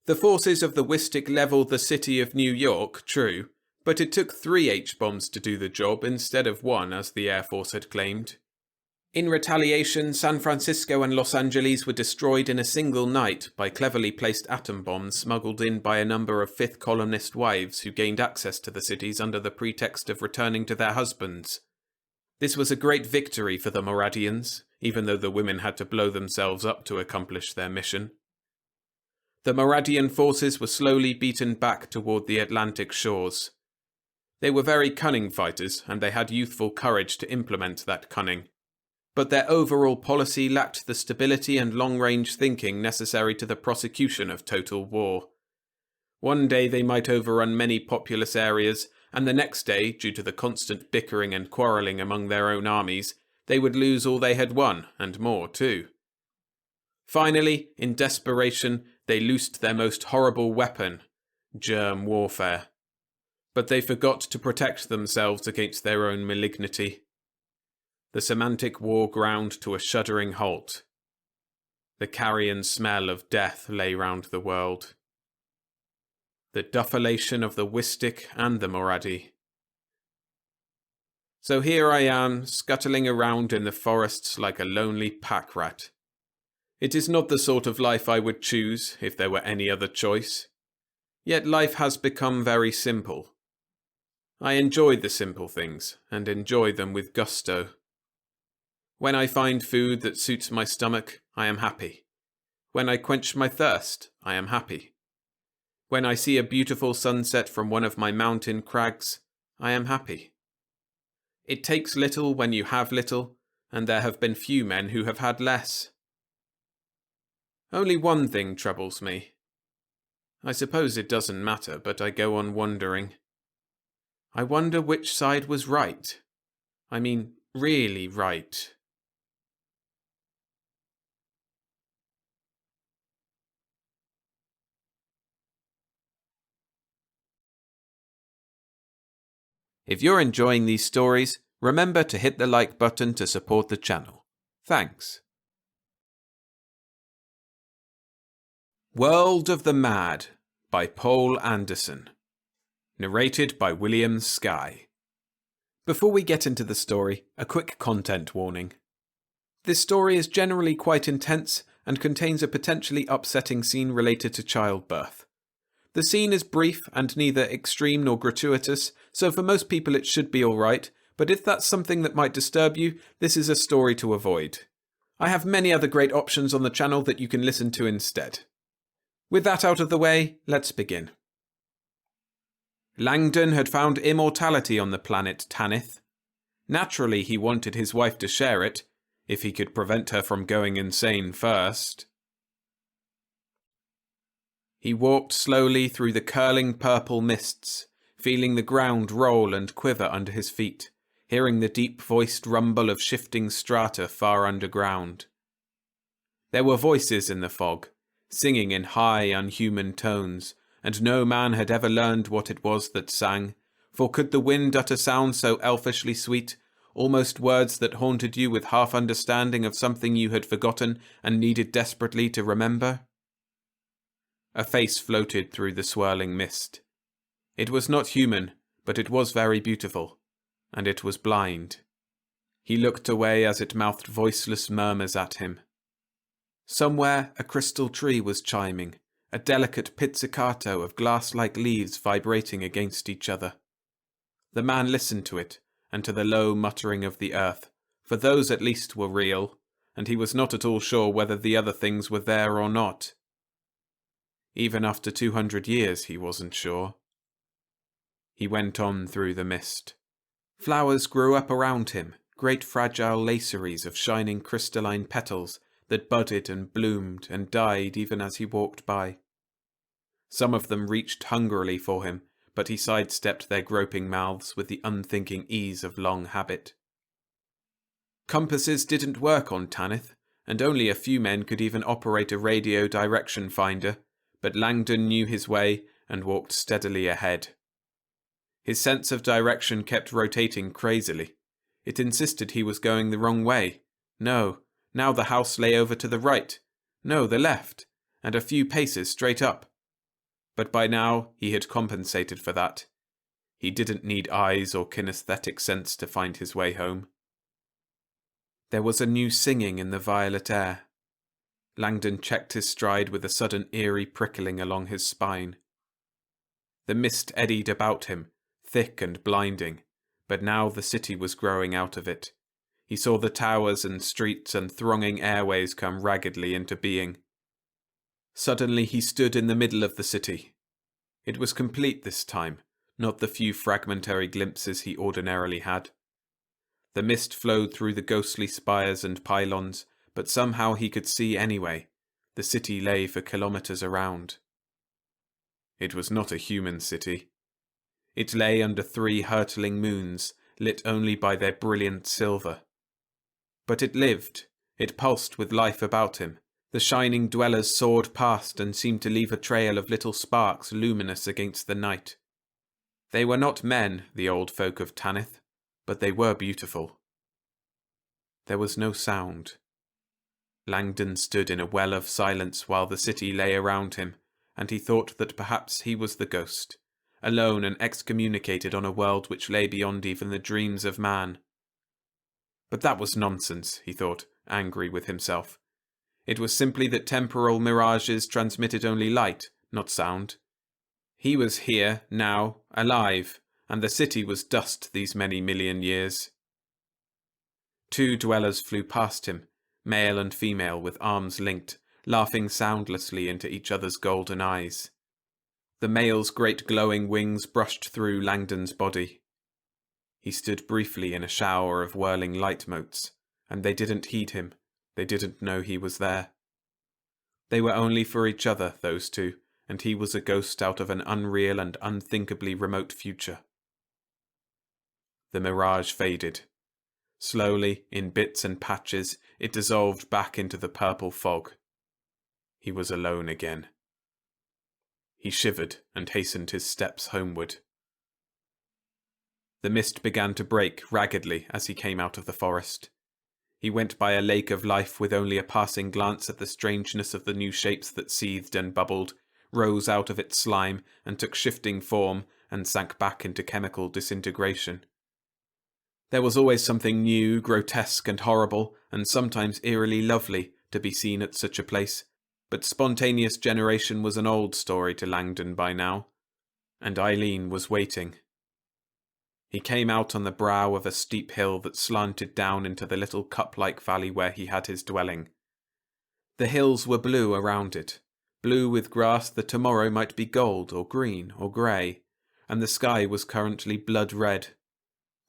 The forces of the Wistic levelled the city of New York, true, but it took 3 H-bombs to do the job instead of 1, as the Air Force had claimed. In retaliation, San Francisco and Los Angeles were destroyed in a single night by cleverly placed atom bombs smuggled in by a number of fifth columnist wives who gained access to the cities under the pretext of returning to their husbands. This was a great victory for the Maradians, even though the women had to blow themselves up to accomplish their mission. The Maradian forces were slowly beaten back toward the Atlantic shores. They were very cunning fighters, and they had youthful courage to implement that cunning. But their overall policy lacked the stability and long-range thinking necessary to the prosecution of total war. One day they might overrun many populous areas, and the next day, due to the constant bickering and quarrelling among their own armies, they would lose all they had won, and more too. Finally, in desperation, they loosed their most horrible weapon, germ warfare. But they forgot to protect themselves against their own malignity. The Semantic war ground to a shuddering halt. The carrion smell of death lay round the world. The duffellation of the Wistic and the Maradi. So here I am, scuttling around in the forests like a lonely pack rat. It is not the sort of life I would choose if there were any other choice. Yet life has become very simple. I enjoy the simple things, and enjoy them with gusto. When I find food that suits my stomach, I am happy. When I quench my thirst, I am happy. When I see a beautiful sunset from one of my mountain crags, I am happy. It takes little when you have little, and there have been few men who have had less. Only one thing troubles me. I suppose it doesn't matter, but I go on wondering. I wonder which side was right. I mean, really right. If you're enjoying these stories, remember to hit the like button to support the channel. Thanks. World of the Mad by Poul Anderson. Narrated by William Skye. Before we get into the story, a quick content warning. This story is generally quite intense and contains a potentially upsetting scene related to childbirth. The scene is brief and neither extreme nor gratuitous, so for most people it should be alright, but if that's something that might disturb you, this is a story to avoid. I have many other great options on the channel that you can listen to instead. With that out of the way, let's begin. Langdon had found immortality on the planet Tanith. Naturally, he wanted his wife to share it, if he could prevent her from going insane first. He walked slowly through the curling purple mists, feeling the ground roll and quiver under his feet, hearing the deep-voiced rumble of shifting strata far underground. There were voices in the fog, singing in high, unhuman tones, and no man had ever learned what it was that sang, for could the wind utter sounds so elfishly sweet, almost words that haunted you with half-understanding of something you had forgotten and needed desperately to remember? A face floated through the swirling mist. It was not human, but it was very beautiful, and it was blind. He looked away as it mouthed voiceless murmurs at him. Somewhere a crystal tree was chiming, a delicate pizzicato of glass-like leaves vibrating against each other. The man listened to it, and to the low muttering of the earth, for those at least were real, and he was not at all sure whether the other things were there or not. Even after 200 years, he wasn't sure. He went on through the mist. Flowers grew up around him, great fragile laceries of shining crystalline petals that budded and bloomed and died even as he walked by. Some of them reached hungrily for him, but he sidestepped their groping mouths with the unthinking ease of long habit. Compasses didn't work on Tanith, and only a few men could even operate a radio direction finder, but Langdon knew his way and walked steadily ahead. His sense of direction kept rotating crazily. It insisted he was going the wrong way. No, now the house lay over to the right. No, the left, and a few paces straight up. But by now he had compensated for that. He didn't need eyes or kinesthetic sense to find his way home. There was a new singing in the violet air. Langdon checked his stride with a sudden eerie prickling along his spine. The mist eddied about him, thick and blinding, but now the city was growing out of it. He saw the towers and streets and thronging airways come raggedly into being. Suddenly he stood in the middle of the city. It was complete this time, not the few fragmentary glimpses he ordinarily had. The mist flowed through the ghostly spires and pylons, but somehow he could see anyway. The city lay for kilometers around. It was not a human city. It lay under 3 hurtling moons, lit only by their brilliant silver. But it lived. It pulsed with life about him. The shining dwellers soared past and seemed to leave a trail of little sparks luminous against the night. They were not men, the old folk of Tanith, but they were beautiful. There was no sound. Langdon stood in a well of silence while the city lay around him, and he thought that perhaps he was the ghost, alone and excommunicated on a world which lay beyond even the dreams of man. But that was nonsense, he thought, angry with himself. It was simply that temporal mirages transmitted only light, not sound. He was here, now, alive, and the city was dust these many million years. 2 dwellers flew past him, male and female with arms linked, laughing soundlessly into each other's golden eyes. The male's great glowing wings brushed through Langdon's body. He stood briefly in a shower of whirling light motes, and they didn't heed him. They didn't know he was there. They were only for each other, those two, and he was a ghost out of an unreal and unthinkably remote future. The mirage faded. Slowly, in bits and patches, it dissolved back into the purple fog. He was alone again. He shivered and hastened his steps homeward. The mist began to break raggedly as he came out of the forest. He went by a lake of life with only a passing glance at the strangeness of the new shapes that seethed and bubbled, rose out of its slime and took shifting form and sank back into chemical disintegration. There was always something new, grotesque and horrible, and sometimes eerily lovely, to be seen at such a place, but spontaneous generation was an old story to Langdon by now, and Eileen was waiting. He came out on the brow of a steep hill that slanted down into the little cup-like valley where he had his dwelling. The hills were blue around it, blue with grass that tomorrow might be gold or green or grey, and the sky was currently blood-red.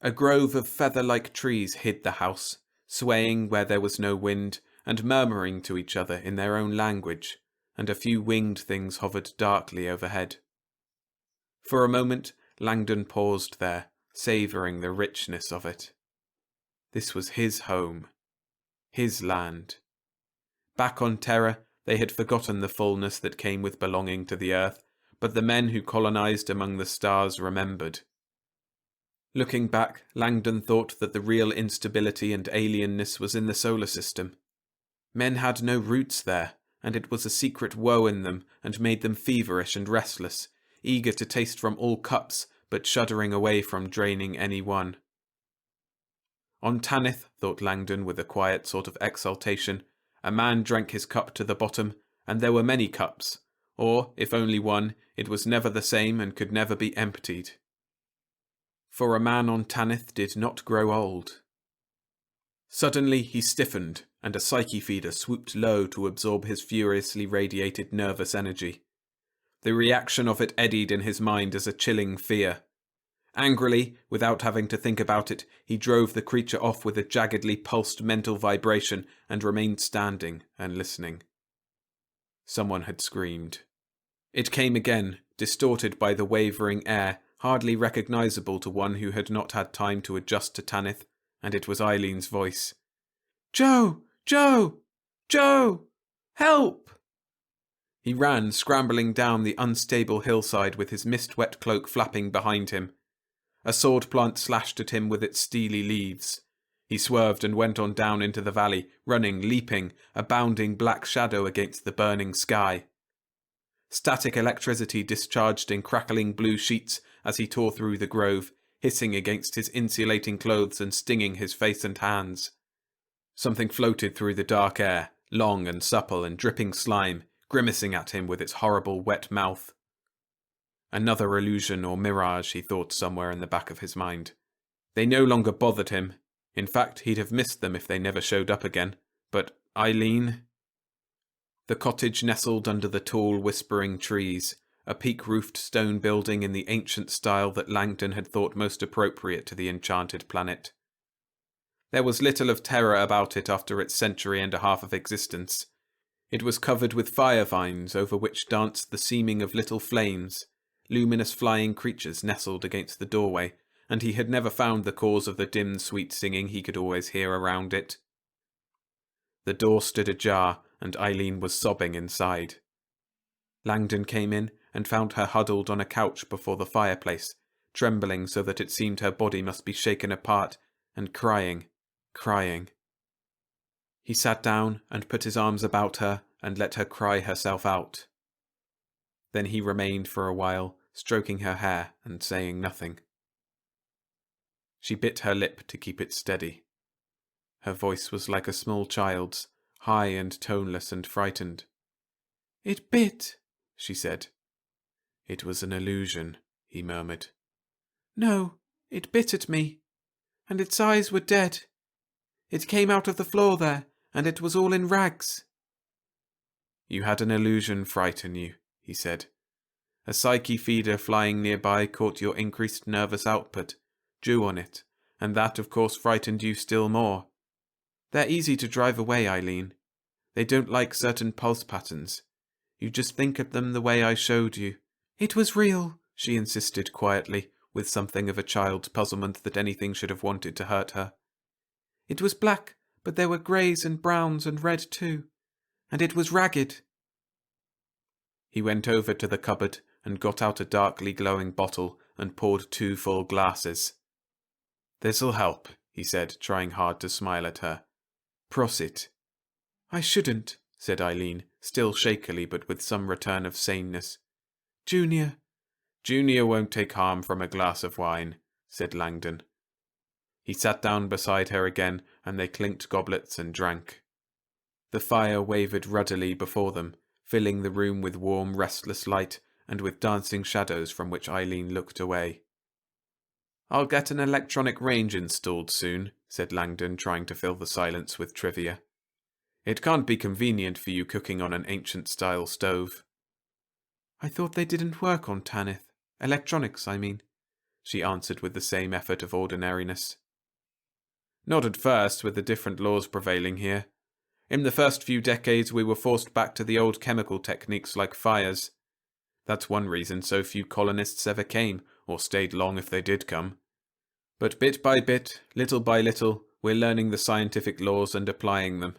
A grove of feather-like trees hid the house, swaying where there was no wind, and murmuring to each other in their own language, and a few winged things hovered darkly overhead. For a moment, Langdon paused there, savouring the richness of it. This was his home, his land. Back on Terra, they had forgotten the fullness that came with belonging to the earth, but the men who colonised among the stars remembered. Looking back, Langdon thought that the real instability and alienness was in the solar system. Men had no roots there, and it was a secret woe in them and made them feverish and restless, eager to taste from all cups, but shuddering away from draining any one. On Tanith, thought Langdon with a quiet sort of exultation, a man drank his cup to the bottom, and there were many cups, or, if only one, it was never the same and could never be emptied. For a man on Tanith did not grow old. Suddenly he stiffened, and a psyche feeder swooped low to absorb his furiously radiated nervous energy. The reaction of it eddied in his mind as a chilling fear. Angrily, without having to think about it, he drove the creature off with a jaggedly pulsed mental vibration and remained standing and listening. Someone had screamed. It came again, distorted by the wavering air, hardly recognisable to one who had not had time to adjust to Tanith, and it was Eileen's voice. "Joe! Joe! Joe! Help!" He ran, scrambling down the unstable hillside with his mist-wet cloak flapping behind him. A sword plant slashed at him with its steely leaves. He swerved and went on down into the valley, running, leaping, a bounding black shadow against the burning sky. Static electricity discharged in crackling blue sheets as he tore through the grove, hissing against his insulating clothes and stinging his face and hands. Something floated through the dark air, long and supple and dripping slime, grimacing at him with its horrible wet mouth. Another illusion or mirage, he thought somewhere in the back of his mind. They no longer bothered him. In fact, he'd have missed them if they never showed up again. But Eileen? The cottage nestled under the tall, whispering trees, a peak-roofed stone building in the ancient style that Langdon had thought most appropriate to the enchanted planet. There was little of terror about it after its century and a half of existence. It was covered with fire vines over which danced the seeming of little flames. Luminous flying creatures nestled against the doorway, and he had never found the cause of the dim, sweet singing he could always hear around it. The door stood ajar, and Eileen was sobbing inside. Langdon came in and found her huddled on a couch before the fireplace, trembling so that it seemed her body must be shaken apart, and crying. He sat down and put his arms about her and let her cry herself out. Then he remained for a while, stroking her hair and saying nothing. She bit her lip to keep it steady. Her voice was like a small child's, high and toneless and frightened. "It bit," she said. "It was an illusion," he murmured. "No, it bit at me. And its eyes were dead. It came out of the floor there, and it was all in rags." "You had an illusion frighten you," he said. "A psyche feeder flying nearby caught your increased nervous output, drew on it, and that of course frightened you still more. They're easy to drive away, Eileen. They don't like certain pulse patterns. You just think of them the way I showed you." "It was real," she insisted quietly, with something of a child's puzzlement that anything should have wanted to hurt her. "It was black, but there were greys and browns and red too. And it was ragged." He went over to the cupboard and got out a darkly glowing bottle and poured 2 full glasses. "This'll help," he said, trying hard to smile at her. "Prosit." "I shouldn't," said Eileen, still shakily but with some return of saneness. "Junior." "Junior won't take harm from a glass of wine," said Langdon. He sat down beside her again, and they clinked goblets and drank. The fire wavered ruddily before them, filling the room with warm, restless light and with dancing shadows from which Eileen looked away. "I'll get an electronic range installed soon," said Langdon, trying to fill the silence with trivia. "It can't be convenient for you cooking on an ancient-style stove." "I thought they didn't work on Tanith. Electronics, I mean," she answered with the same effort of ordinariness. "Not at first, with the different laws prevailing here. In the first few decades we were forced back to the old chemical techniques like fires. That's one reason so few colonists ever came, or stayed long if they did come. But bit by bit, little by little, we're learning the scientific laws and applying them.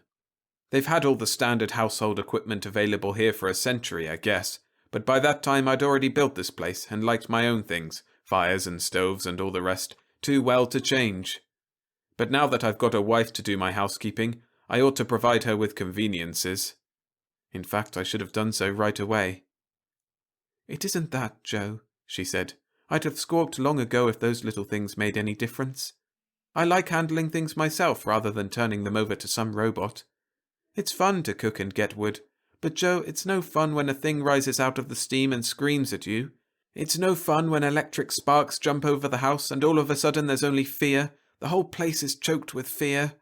They've had all the standard household equipment available here for a century, I guess, but by that time I'd already built this place and liked my own things, fires and stoves and all the rest, too well to change. But now that I've got a wife to do my housekeeping, I ought to provide her with conveniences. In fact, I should have done so right away." "It isn't that, Joe," she said. "I'd have squawked long ago if those little things made any difference. I like handling things myself rather than turning them over to some robot. It's fun to cook and get wood, but Joe, it's no fun when a thing rises out of the steam and screams at you. It's no fun when electric sparks jump over the house and all of a sudden there's only fear. The whole place is choked with fear."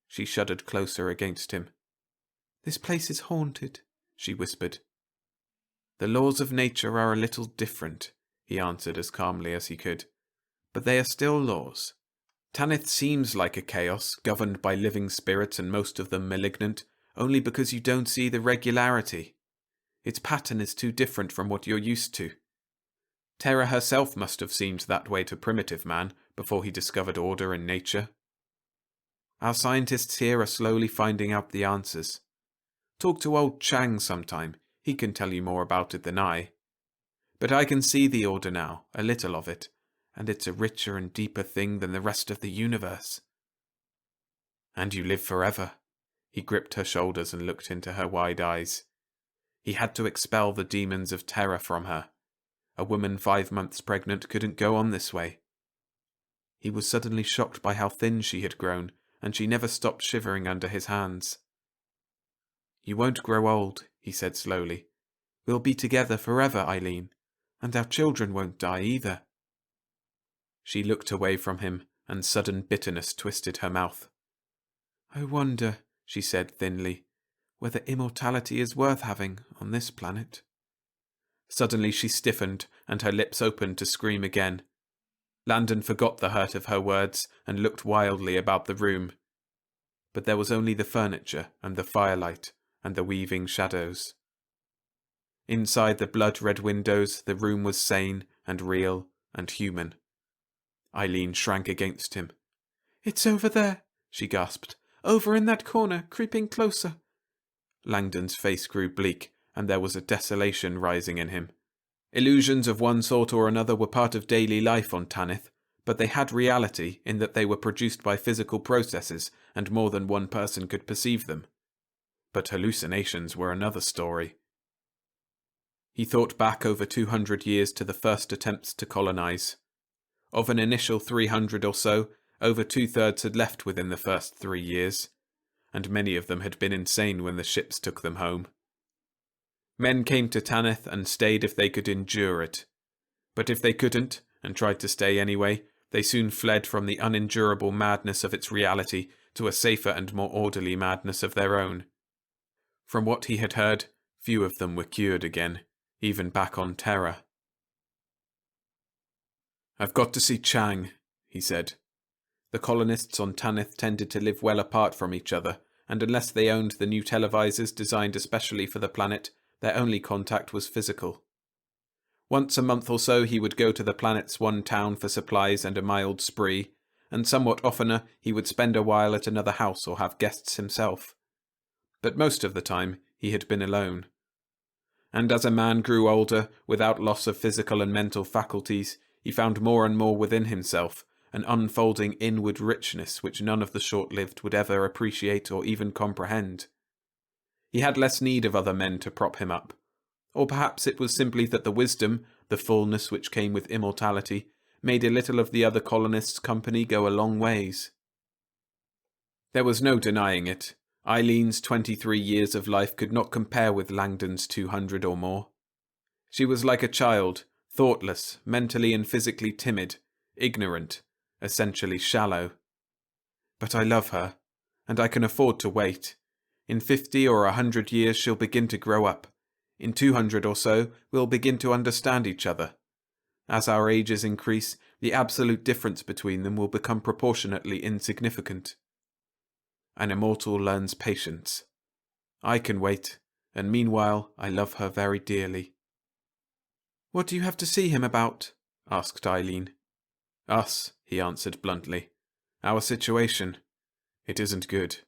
She shuddered closer against him. "This place is haunted," she whispered. "The laws of nature are a little different," he answered as calmly as he could. "But they are still laws. Tanith seems like a chaos, governed by living spirits and most of them malignant, only because you don't see the regularity. Its pattern is too different from what you're used to. Terra herself must have seemed that way to primitive man before he discovered order in nature. Our scientists here are slowly finding out the answers. Talk to old Chang sometime, he can tell you more about it than I. But I can see the order now, a little of it, and it's a richer and deeper thing than the rest of the universe." "And you live forever." He gripped her shoulders and looked into her wide eyes. He had to expel the demons of terror from her. A woman 5 months pregnant couldn't go on this way. He was suddenly shocked by how thin she had grown, and she never stopped shivering under his hands. "You won't grow old," he said slowly. "We'll be together forever, Eileen, and our children won't die either." She looked away from him, and sudden bitterness twisted her mouth. "I wonder," she said thinly, "whether immortality is worth having on this planet." Suddenly she stiffened, and her lips opened to scream again. Landon forgot the hurt of her words and looked wildly about the room. But there was only the furniture and the firelight and the weaving shadows. Inside the blood-red windows the room was sane and real and human. Eileen shrank against him. "It's over there," she gasped. "Over in that corner, creeping closer." Langdon's face grew bleak, and there was a desolation rising in him. Illusions of one sort or another were part of daily life on Tanith, but they had reality in that they were produced by physical processes and more than one person could perceive them. But hallucinations were another story. He thought back over 200 years to the first attempts to colonize. Of an initial 300 or so, over 2/3 had left within the first 3 years, and many of them had been insane when the ships took them home. Men came to Tanith and stayed if they could endure it. But if they couldn't, and tried to stay anyway, they soon fled from the unendurable madness of its reality to a safer and more orderly madness of their own. From what he had heard, few of them were cured again, even back on Terra. "I've got to see Chang," he said. The colonists on Tanith tended to live well apart from each other, and unless they owned the new televisors designed especially for the planet, their only contact was physical. Once a month or so he would go to the planet's one town for supplies and a mild spree, and somewhat oftener he would spend a while at another house or have guests himself. But most of the time he had been alone. And as a man grew older, without loss of physical and mental faculties, he found more and more within himself an unfolding inward richness which none of the short-lived would ever appreciate or even comprehend. He had less need of other men to prop him up. Or perhaps it was simply that the wisdom, the fullness which came with immortality, made a little of the other colonists' company go a long ways. There was no denying it. Eileen's 23 years of life could not compare with Langdon's 200 or more. She was like a child, thoughtless, mentally and physically timid, ignorant, essentially shallow. But I love her, and I can afford to wait. In 50 or 100 years she'll begin to grow up. In 200 or so, we'll begin to understand each other. As our ages increase, the absolute difference between them will become proportionately insignificant. An immortal learns patience. I can wait, and meanwhile I love her very dearly." "What do you have to see him about?" asked Eileen. "Us," he answered bluntly. "Our situation. It isn't good."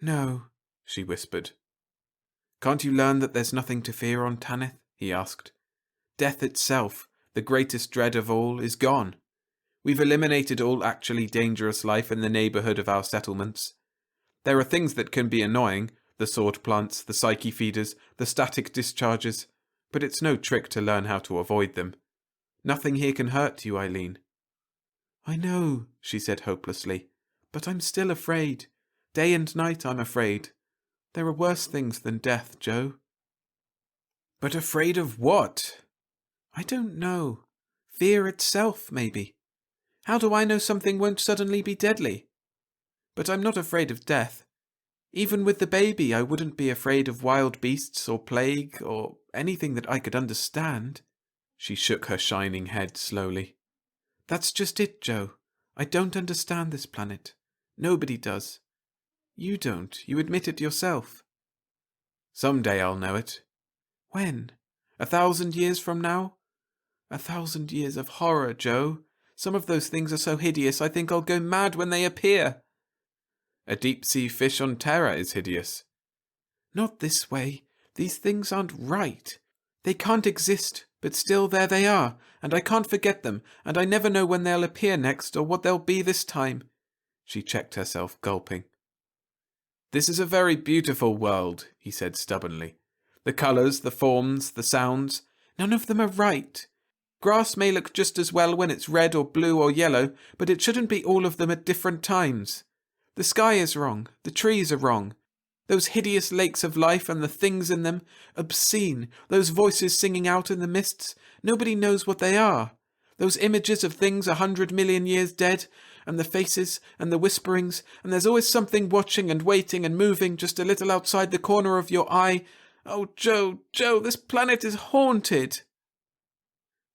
"No," she whispered. "Can't you learn that there's nothing to fear on Tanith?" he asked. "Death itself, the greatest dread of all, is gone. We've eliminated all actually dangerous life in the neighbourhood of our settlements. There are things that can be annoying, the sword plants, the psyche feeders, the static discharges, but it's no trick to learn how to avoid them. Nothing here can hurt you, Eileen." "I know," she said hopelessly, "but I'm still afraid. Day and night I'm afraid. There are worse things than death, Joe." "But afraid of what?" "I don't know. Fear itself, maybe. How do I know something won't suddenly be deadly? But I'm not afraid of death. Even with the baby, I wouldn't be afraid of wild beasts or plague or anything that I could understand." She shook her shining head slowly. "That's just it, Joe. I don't understand this planet. Nobody does. You don't. You admit it yourself." "Someday I'll know it." "When? 1,000 years from now?" "1,000 years of horror, Joe. Some of those things are so hideous I think I'll go mad when they appear." "A deep-sea fish on Terra is hideous." "Not this way. These things aren't right. They can't exist, but still there they are, and I can't forget them, and I never know when they'll appear next or what they'll be this time." She checked herself, gulping. "This is a very beautiful world," he said stubbornly. "The colours, the forms, the sounds, none of them are right. Grass may look just as well when it's red or blue or yellow, but it shouldn't be all of them at different times. The sky is wrong, the trees are wrong. Those hideous lakes of life and the things in them, obscene. Those voices singing out in the mists, nobody knows what they are. Those images of things 100 million years dead, and the faces and the whisperings, and there's always something watching and waiting and moving just a little outside the corner of your eye. Oh, Joe, Joe, this planet is haunted."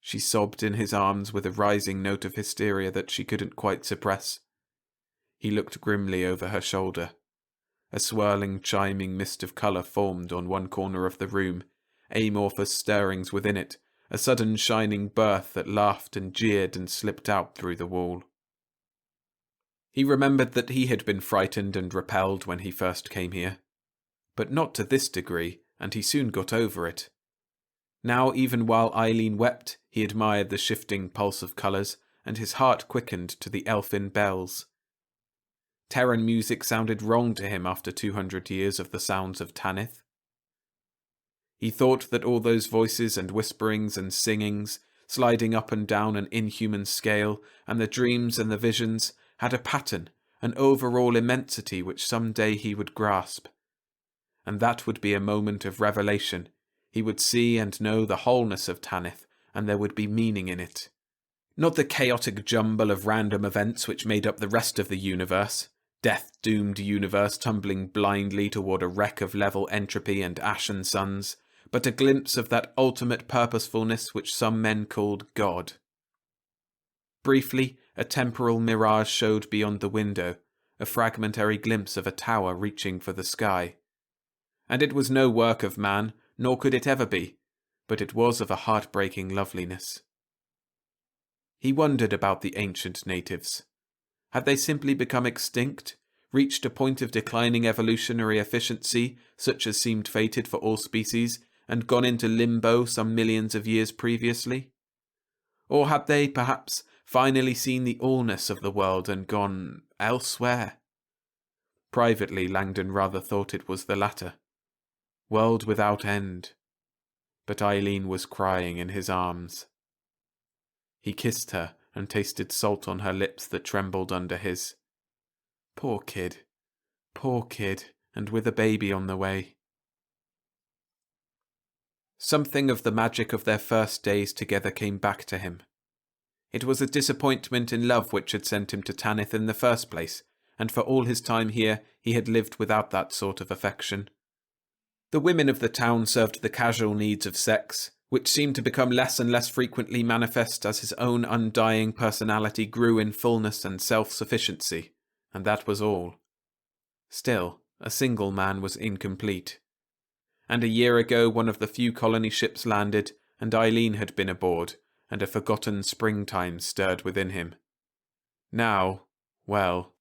She sobbed in his arms with a rising note of hysteria that she couldn't quite suppress. He looked grimly over her shoulder. A swirling, chiming mist of colour formed on one corner of the room, amorphous stirrings within it, a sudden shining birth that laughed and jeered and slipped out through the wall. He remembered that he had been frightened and repelled when he first came here. But not to this degree, and he soon got over it. Now, even while Eileen wept, he admired the shifting pulse of colours, and his heart quickened to the elfin bells. Terran music sounded wrong to him after 200 years of the sounds of Tanith. He thought that all those voices and whisperings and singings, sliding up and down an inhuman scale, and the dreams and the visions, had a pattern, an overall immensity which some day he would grasp. And that would be a moment of revelation. He would see and know the wholeness of Tanith, and there would be meaning in it. Not the chaotic jumble of random events which made up the rest of the universe, death-doomed universe tumbling blindly toward a wreck of level entropy and ashen suns, but a glimpse of that ultimate purposefulness which some men called God. Briefly, a temporal mirage showed beyond the window, a fragmentary glimpse of a tower reaching for the sky. And it was no work of man, nor could it ever be, but it was of a heartbreaking loveliness. He wondered about the ancient natives. Had they simply become extinct, reached a point of declining evolutionary efficiency, such as seemed fated for all species, and gone into limbo some millions of years previously? Or had they, perhaps, finally seen the allness of the world and gone elsewhere? Privately, Langdon rather thought it was the latter. World without end. But Eileen was crying in his arms. He kissed her and tasted salt on her lips that trembled under his. Poor kid, and with a baby on the way. Something of the magic of their first days together came back to him. It was a disappointment in love which had sent him to Tanith in the first place, and for all his time here he had lived without that sort of affection. The women of the town served the casual needs of sex, which seemed to become less and less frequently manifest as his own undying personality grew in fullness and self-sufficiency, and that was all. Still, a single man was incomplete. And a year ago one of the few colony ships landed, and Eileen had been aboard, and a forgotten springtime stirred within him. Now, well.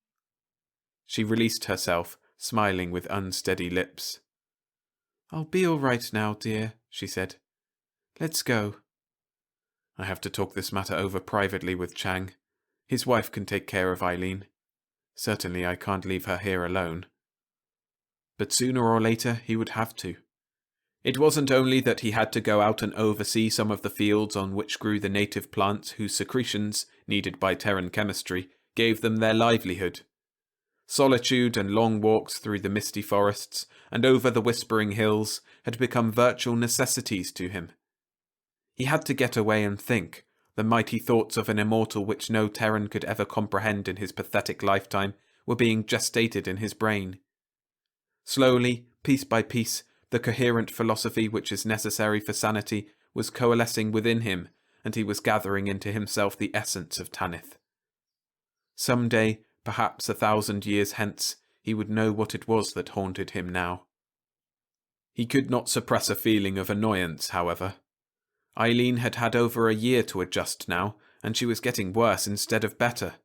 She released herself, smiling with unsteady lips. "I'll be all right now, dear," she said. "Let's go." "I have to talk this matter over privately with Chang. His wife can take care of Eileen. Certainly I can't leave her here alone." But sooner or later he would have to. It wasn't only that he had to go out and oversee some of the fields on which grew the native plants whose secretions, needed by Terran chemistry, gave them their livelihood. Solitude and long walks through the misty forests and over the whispering hills had become virtual necessities to him. He had to get away and think, the mighty thoughts of an immortal which no Terran could ever comprehend in his pathetic lifetime were being gestated in his brain. Slowly, piece by piece, the coherent philosophy which is necessary for sanity was coalescing within him, and he was gathering into himself the essence of Tanith. Some day, perhaps 1,000 years hence, he would know what it was that haunted him now. He could not suppress a feeling of annoyance, however. Eileen had had over a year to adjust now, and she was getting worse instead of better.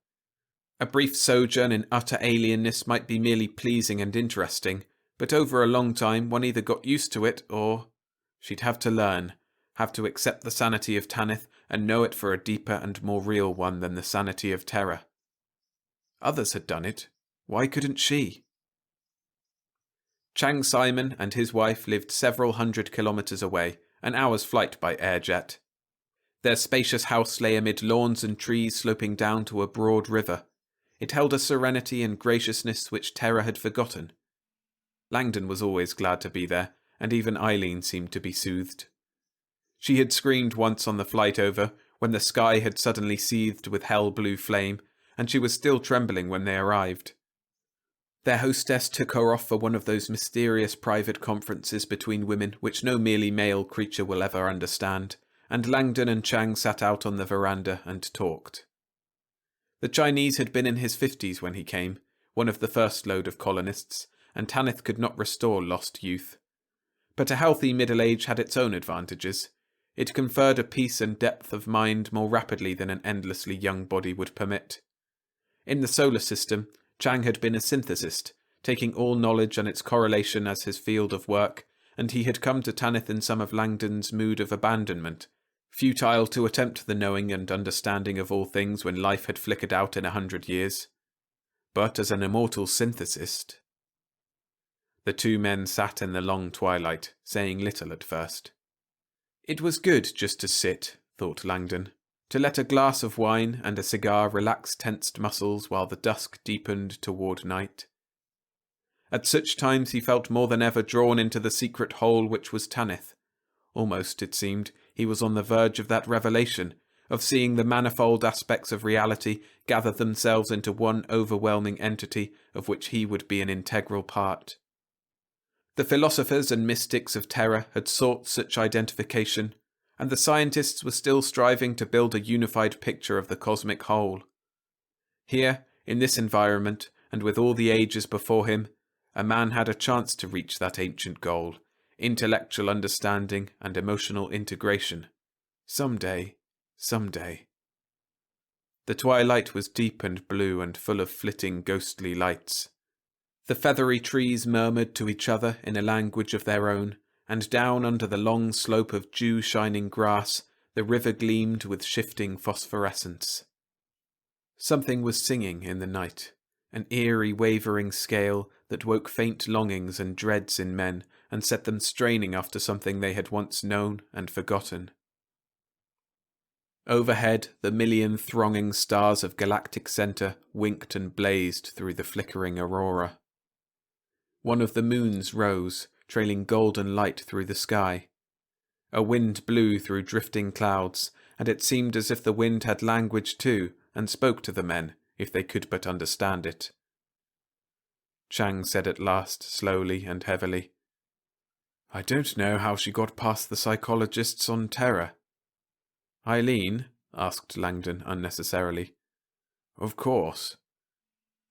A brief sojourn in utter alienness might be merely pleasing and interesting, but over a long time one either got used to it or... She'd have to learn, have to accept the sanity of Tanith and know it for a deeper and more real one than the sanity of terror. Others had done it. Why couldn't she? Chang Simon and his wife lived several 100 kilometers away, an hour's flight by air jet. Their spacious house lay amid lawns and trees sloping down to a broad river. It held a serenity and graciousness which terror had forgotten. Langdon was always glad to be there, and even Eileen seemed to be soothed. She had screamed once on the flight over, when the sky had suddenly seethed with hell-blue flame, and she was still trembling when they arrived. Their hostess took her off for one of those mysterious private conferences between women which no merely male creature will ever understand, and Langdon and Chang sat out on the veranda and talked. The Chinese had been in his 50s when he came, one of the first load of colonists, and Tanith could not restore lost youth. But a healthy middle age had its own advantages. It conferred a peace and depth of mind more rapidly than an endlessly young body would permit. In the solar system, Chang had been a synthesist, taking all knowledge and its correlation as his field of work, and he had come to Tanith in some of Langdon's mood of abandonment, futile to attempt the knowing and understanding of all things when life had flickered out in 100 years. But as an immortal synthesist... The two men sat in the long twilight, saying little at first. It was good just to sit, thought Langdon, to let a glass of wine and a cigar relax tensed muscles while the dusk deepened toward night. At such times he felt more than ever drawn into the secret whole which was Tanith. Almost, it seemed, he was on the verge of that revelation, of seeing the manifold aspects of reality gather themselves into one overwhelming entity of which he would be an integral part. The philosophers and mystics of terror had sought such identification, and the scientists were still striving to build a unified picture of the cosmic whole. Here, in this environment, and with all the ages before him, a man had a chance to reach that ancient goal, intellectual understanding and emotional integration. Someday. The twilight was deep and blue and full of flitting ghostly lights. The feathery trees murmured to each other in a language of their own, and down under the long slope of dew-shining grass the river gleamed with shifting phosphorescence. Something was singing in the night, an eerie wavering scale that woke faint longings and dreads in men and set them straining after something they had once known and forgotten. Overhead, the million thronging stars of galactic centre winked and blazed through the flickering aurora. One of the moons rose, trailing golden light through the sky. A wind blew through drifting clouds, and it seemed as if the wind had language too, and spoke to the men, if they could but understand it. Chang said at last, slowly and heavily, "I don't know how she got past the psychologists on terror." "Eileen?" asked Langdon unnecessarily. "Of course."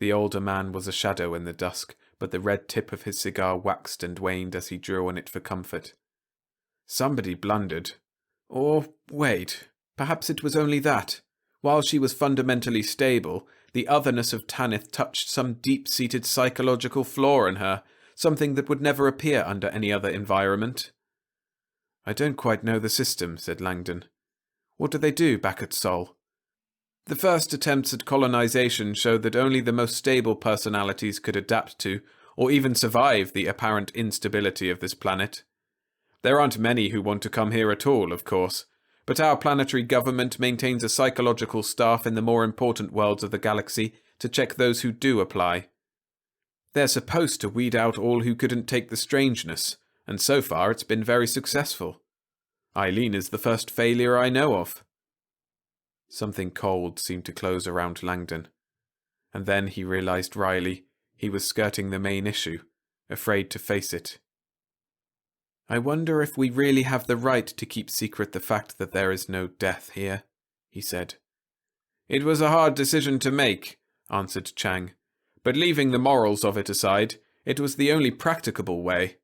The older man was a shadow in the dusk, but the red tip of his cigar waxed and waned as he drew on it for comfort. "Somebody blundered. Or, wait, perhaps it was only that. While she was fundamentally stable, the otherness of Tanith touched some deep-seated psychological flaw in her, something that would never appear under any other environment." "I don't quite know the system," said Langdon. "What do they do back at Sol?" "The first attempts at colonization showed that only the most stable personalities could adapt to, or even survive, the apparent instability of this planet. There aren't many who want to come here at all, of course, but our planetary government maintains a psychological staff in the more important worlds of the galaxy to check those who do apply. They're supposed to weed out all who couldn't take the strangeness, and so far it's been very successful. Eileen is the first failure I know of." Something cold seemed to close around Langdon, and then he realized wryly he was skirting the main issue, afraid to face it. "I wonder if we really have the right to keep secret the fact that there is no death here," he said. "It was a hard decision to make," answered Chang, "but leaving the morals of it aside, it was the only practicable way.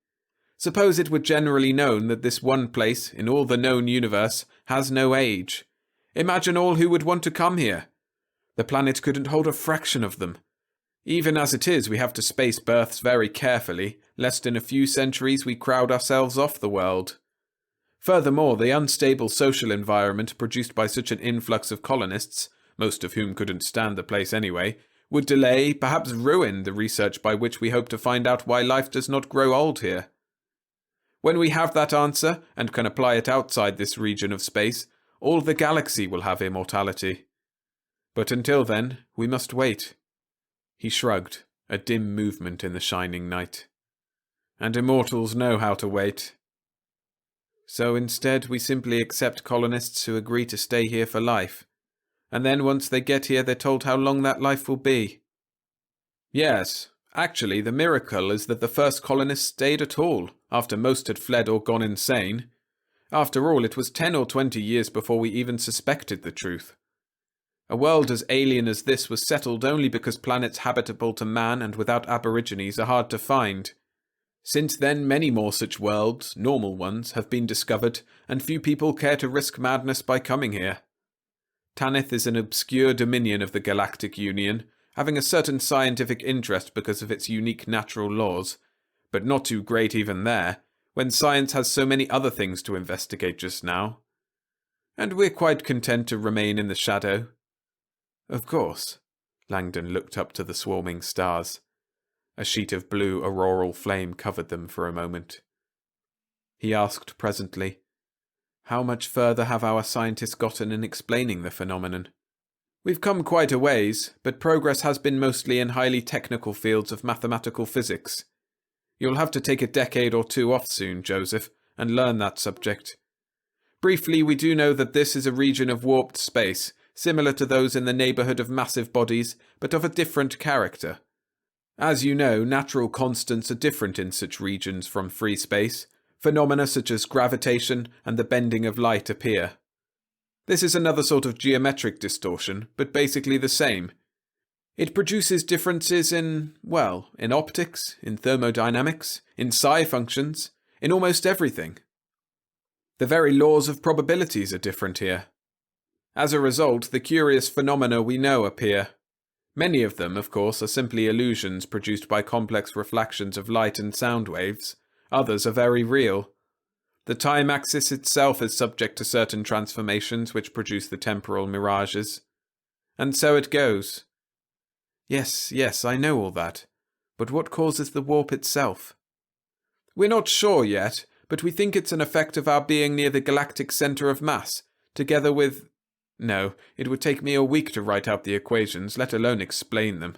Suppose it were generally known that this one place, in all the known universe, has no age. Imagine all who would want to come here. The planet couldn't hold a fraction of them. Even as it is, we have to space births very carefully, lest in a few centuries we crowd ourselves off the world. Furthermore, the unstable social environment produced by such an influx of colonists, most of whom couldn't stand the place anyway, would delay, perhaps ruin, the research by which we hope to find out why life does not grow old here. When we have that answer, and can apply it outside this region of space, all the galaxy will have immortality. But until then, we must wait." He shrugged, a dim movement in the shining night. "And immortals know how to wait. So instead we simply accept colonists who agree to stay here for life, and then once they get here they're told how long that life will be." "Yes. Actually, the miracle is that the first colonists stayed at all, after most had fled or gone insane. After all, it was 10 or 20 years before we even suspected the truth. A world as alien as this was settled only because planets habitable to man and without aborigines are hard to find. Since then, many more such worlds, normal ones, have been discovered, and few people care to risk madness by coming here. Tanith is an obscure dominion of the Galactic Union, having a certain scientific interest because of its unique natural laws, but not too great even there, when science has so many other things to investigate just now. And we're quite content to remain in the shadow." "Of course." Langdon looked up to the swarming stars. A sheet of blue auroral flame covered them for a moment. He asked presently, "How much further have our scientists gotten in explaining the phenomenon?" "We've come quite a ways, but progress has been mostly in highly technical fields of mathematical physics. You'll have to take a decade or two off soon, Joseph, and learn that subject. Briefly, we do know that this is a region of warped space, similar to those in the neighborhood of massive bodies, but of a different character. As you know, natural constants are different in such regions from free space. Phenomena such as gravitation and the bending of light appear. This is another sort of geometric distortion, but basically the same. It produces differences in optics, in thermodynamics, in psi functions, in almost everything. The very laws of probabilities are different here. As a result, the curious phenomena we know appear. Many of them, of course, are simply illusions produced by complex refractions of light and sound waves. Others are very real. The time axis itself is subject to certain transformations which produce the temporal mirages. And so it goes. Yes, I know all that. But what causes the warp itself? We're not sure yet, but we think it's an effect of our being near the galactic center of mass, together with... No, it would take me a week to write out the equations, let alone explain them.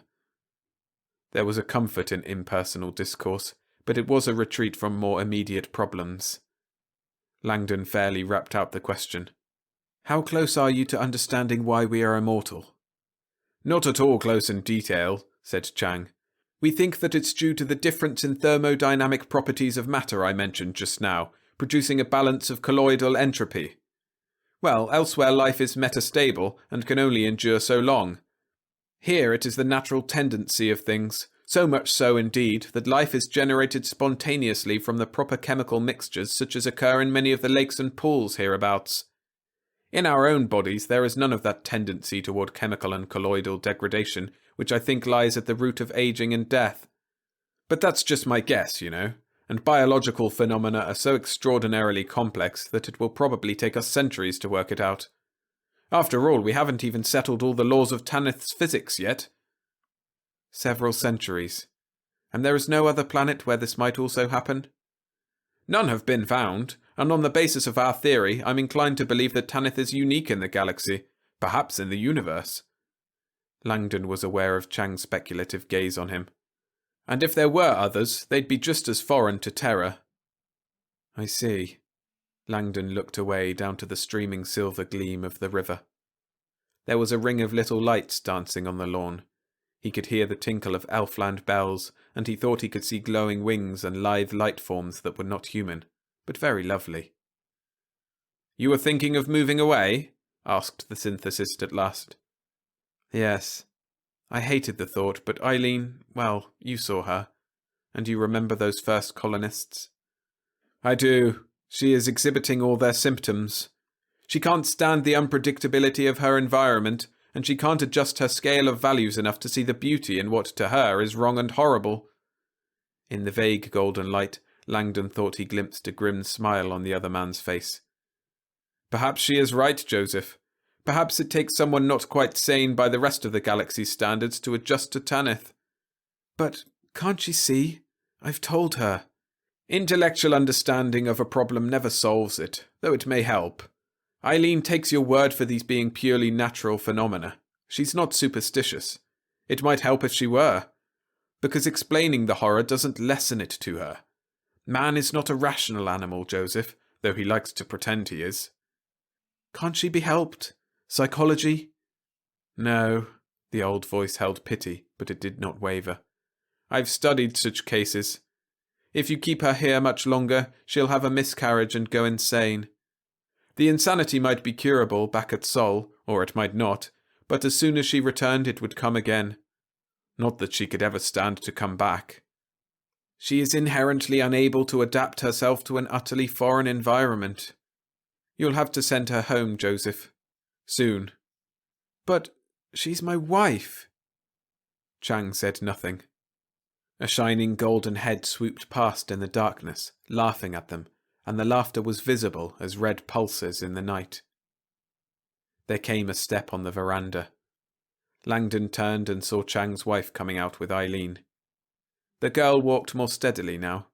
There was a comfort in impersonal discourse, but it was a retreat from more immediate problems. Langdon fairly rapped out the question. "How close are you to understanding why we are immortal?" "Not at all close in detail," said Chang. "We think that it's due to the difference in thermodynamic properties of matter I mentioned just now, producing a balance of colloidal entropy. Well, elsewhere life is metastable and can only endure so long. Here it is the natural tendency of things, so much so indeed that life is generated spontaneously from the proper chemical mixtures such as occur in many of the lakes and pools hereabouts. In our own bodies there is none of that tendency toward chemical and colloidal degradation, which I think lies at the root of aging and death. But that's just my guess, you know, and biological phenomena are so extraordinarily complex that it will probably take us centuries to work it out. After all, we haven't even settled all the laws of Tanith's physics yet." "Several centuries. And there is no other planet where this might also happen?" "None have been found, and on the basis of our theory, I'm inclined to believe that Tanith is unique in the galaxy, perhaps in the universe." Langdon was aware of Chang's speculative gaze on him. "And if there were others, they'd be just as foreign to Terra." "I see." Langdon looked away down to the streaming silver gleam of the river. There was a ring of little lights dancing on the lawn. He could hear the tinkle of elfland bells, and he thought he could see glowing wings and lithe light forms that were not human, but very lovely. "You were thinking of moving away?" asked the synthesist at last. "Yes. I hated the thought, but Eileen, well, you saw her. And you remember those first colonists?" "I do. She is exhibiting all their symptoms. She can't stand the unpredictability of her environment, and she can't adjust her scale of values enough to see the beauty in what to her is wrong and horrible." In the vague golden light, Langdon thought he glimpsed a grim smile on the other man's face. "Perhaps she is right, Joseph. Perhaps it takes someone not quite sane by the rest of the galaxy's standards to adjust to Tanith." "But can't she see? I've told her." "Intellectual understanding of a problem never solves it, though it may help. Eileen takes your word for these being purely natural phenomena. She's not superstitious. It might help if she were, because explaining the horror doesn't lessen it to her. Man is not a rational animal, Joseph, though he likes to pretend he is." "Can't she be helped? Psychology?" "No." The old voice held pity, but it did not waver. "I've studied such cases. If you keep her here much longer, she'll have a miscarriage and go insane. The insanity might be curable back at Sol, or it might not, but as soon as she returned it would come again. Not that she could ever stand to come back. She is inherently unable to adapt herself to an utterly foreign environment. You'll have to send her home, Joseph. Soon." "But she's my wife." Chang said nothing. A shining golden head swooped past in the darkness, laughing at them, and the laughter was visible as red pulses in the night. There came a step on the veranda. Langdon turned and saw Chang's wife coming out with Eileen. The girl walked more steadily now.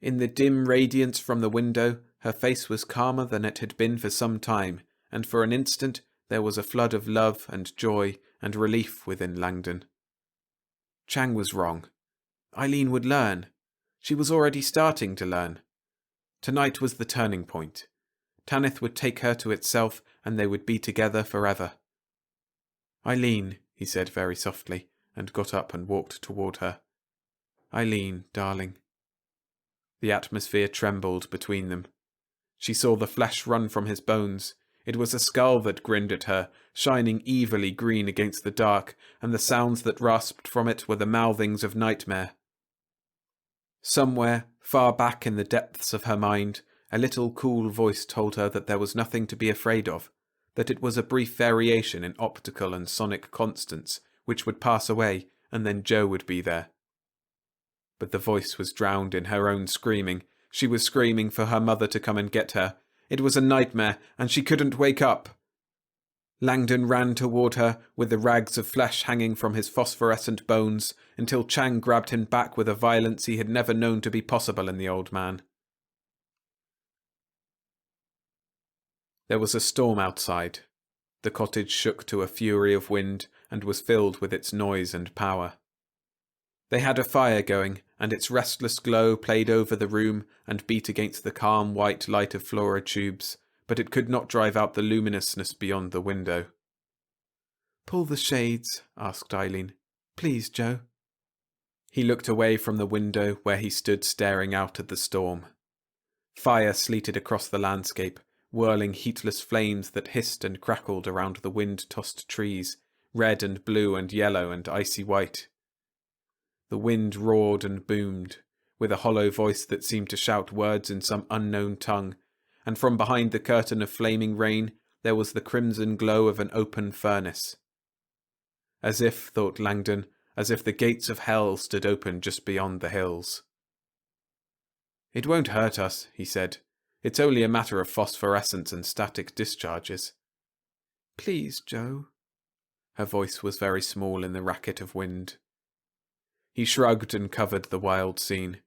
In the dim radiance from the window, her face was calmer than it had been for some time, and for an instant there was a flood of love and joy and relief within Langdon. Chang was wrong. Eileen would learn. She was already starting to learn. Tonight was the turning point. Tanith would take her to itself, and they would be together forever. "Eileen," he said very softly, and got up and walked toward her. "Eileen, darling." The atmosphere trembled between them. She saw the flesh run from his bones. It was a skull that grinned at her, shining evilly green against the dark, and the sounds that rasped from it were the mouthings of nightmare. Somewhere, far back in the depths of her mind, a little cool voice told her that there was nothing to be afraid of, that it was a brief variation in optical and sonic constants, which would pass away, and then Joe would be there. But the voice was drowned in her own screaming. She was screaming for her mother to come and get her. It was a nightmare, and she couldn't wake up. Langdon ran toward her, with the rags of flesh hanging from his phosphorescent bones, until Chang grabbed him back with a violence he had never known to be possible in the old man. There was a storm outside. The cottage shook to a fury of wind, and was filled with its noise and power. They had a fire going, and its restless glow played over the room and beat against the calm white light of Flora tubes, but it could not drive out the luminousness beyond the window. "Pull the shades," asked Eileen. "Please, Joe." He looked away from the window where he stood staring out at the storm. Fire sleeted across the landscape, whirling heatless flames that hissed and crackled around the wind-tossed trees, red and blue and yellow and icy white. The wind roared and boomed, with a hollow voice that seemed to shout words in some unknown tongue, and from behind the curtain of flaming rain there was the crimson glow of an open furnace. As if, thought Langdon, as if the gates of hell stood open just beyond the hills. "It won't hurt us," he said. "It's only a matter of phosphorescence and static discharges." "Please, Joe." Her voice was very small in the racket of wind. He shrugged and covered the wild scene.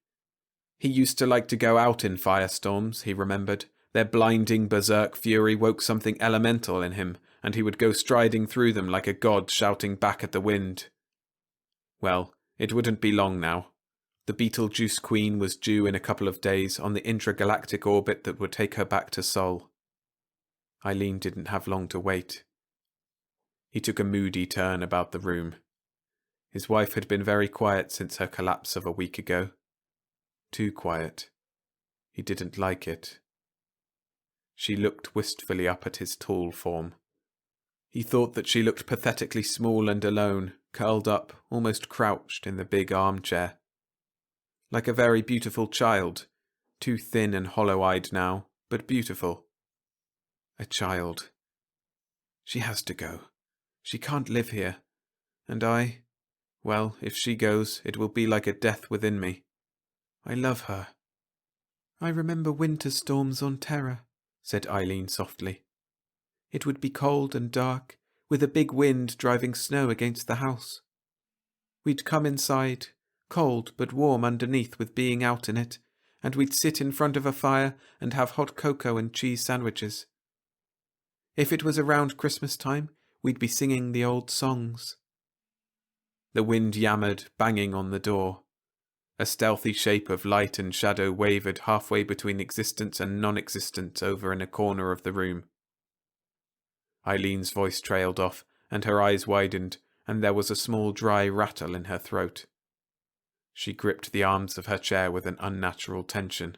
He used to like to go out in firestorms, he remembered. Their blinding berserk fury woke something elemental in him, and he would go striding through them like a god shouting back at the wind. Well, it wouldn't be long now. The Betelgeuse Queen was due in a couple of days on the intragalactic orbit that would take her back to Sol. Eileen didn't have long to wait. He took a moody turn about the room. His wife had been very quiet since her collapse of a week ago. Too quiet. He didn't like it. She looked wistfully up at his tall form. He thought that she looked pathetically small and alone, curled up, almost crouched in the big armchair. Like a very beautiful child, too thin and hollow-eyed now, but beautiful. A child. She has to go. She can't live here. And well, if she goes, it will be like a death within me. I love her. "I remember winter storms on Terra," said Eileen softly. "It would be cold and dark, with a big wind driving snow against the house. We'd come inside, cold but warm underneath with being out in it, and we'd sit in front of a fire and have hot cocoa and cheese sandwiches. If it was around Christmas time, we'd be singing the old songs." The wind yammered, banging on the door. A stealthy shape of light and shadow wavered halfway between existence and non-existence over in a corner of the room. Eileen's voice trailed off, and her eyes widened, and there was a small dry rattle in her throat. She gripped the arms of her chair with an unnatural tension.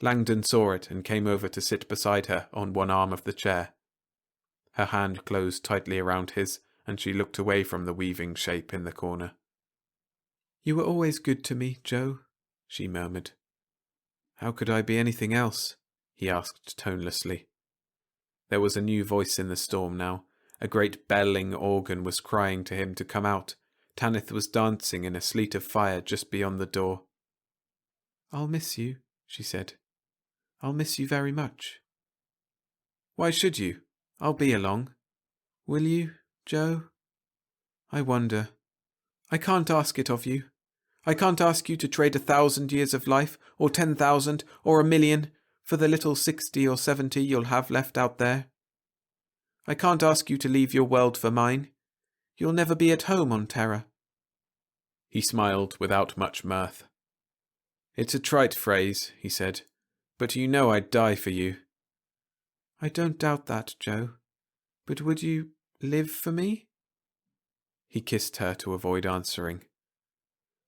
Langdon saw it and came over to sit beside her on one arm of the chair. Her hand closed tightly around his, and she looked away from the weaving shape in the corner. "You were always good to me, Joe," she murmured. "How could I be anything else?" he asked tonelessly. There was a new voice in the storm now. A great belling organ was crying to him to come out. Tanith was dancing in a sleet of fire just beyond the door. "I'll miss you," she said. "I'll miss you very much." "Why should you? I'll be along." "Will you, Joe?" "I wonder. I can't ask it of you. I can't ask you to trade 1,000 years of life, or 10,000, or 1,000,000, for the little 60 or 70 you'll have left out there. I can't ask you to leave your world for mine. You'll never be at home on Terra." He smiled without much mirth. "It's a trite phrase," he said, "but you know I'd die for you." "I don't doubt that, Joe. But would you live for me?" He kissed her to avoid answering.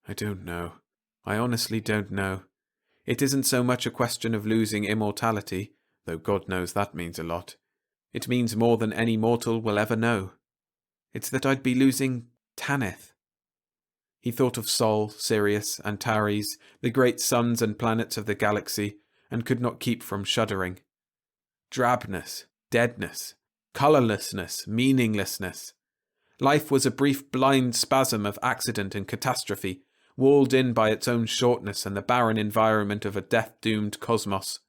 "I don't know. I honestly don't know. It isn't so much a question of losing immortality, though God knows that means a lot. It means more than any mortal will ever know. It's that I'd be losing Tanith." He thought of Sol, Sirius, Antares, the great suns and planets of the galaxy, and could not keep from shuddering. Drabness, deadness, colourlessness, meaninglessness. Life was a brief blind spasm of accident and catastrophe, walled in by its own shortness and the barren environment of a death-doomed cosmos.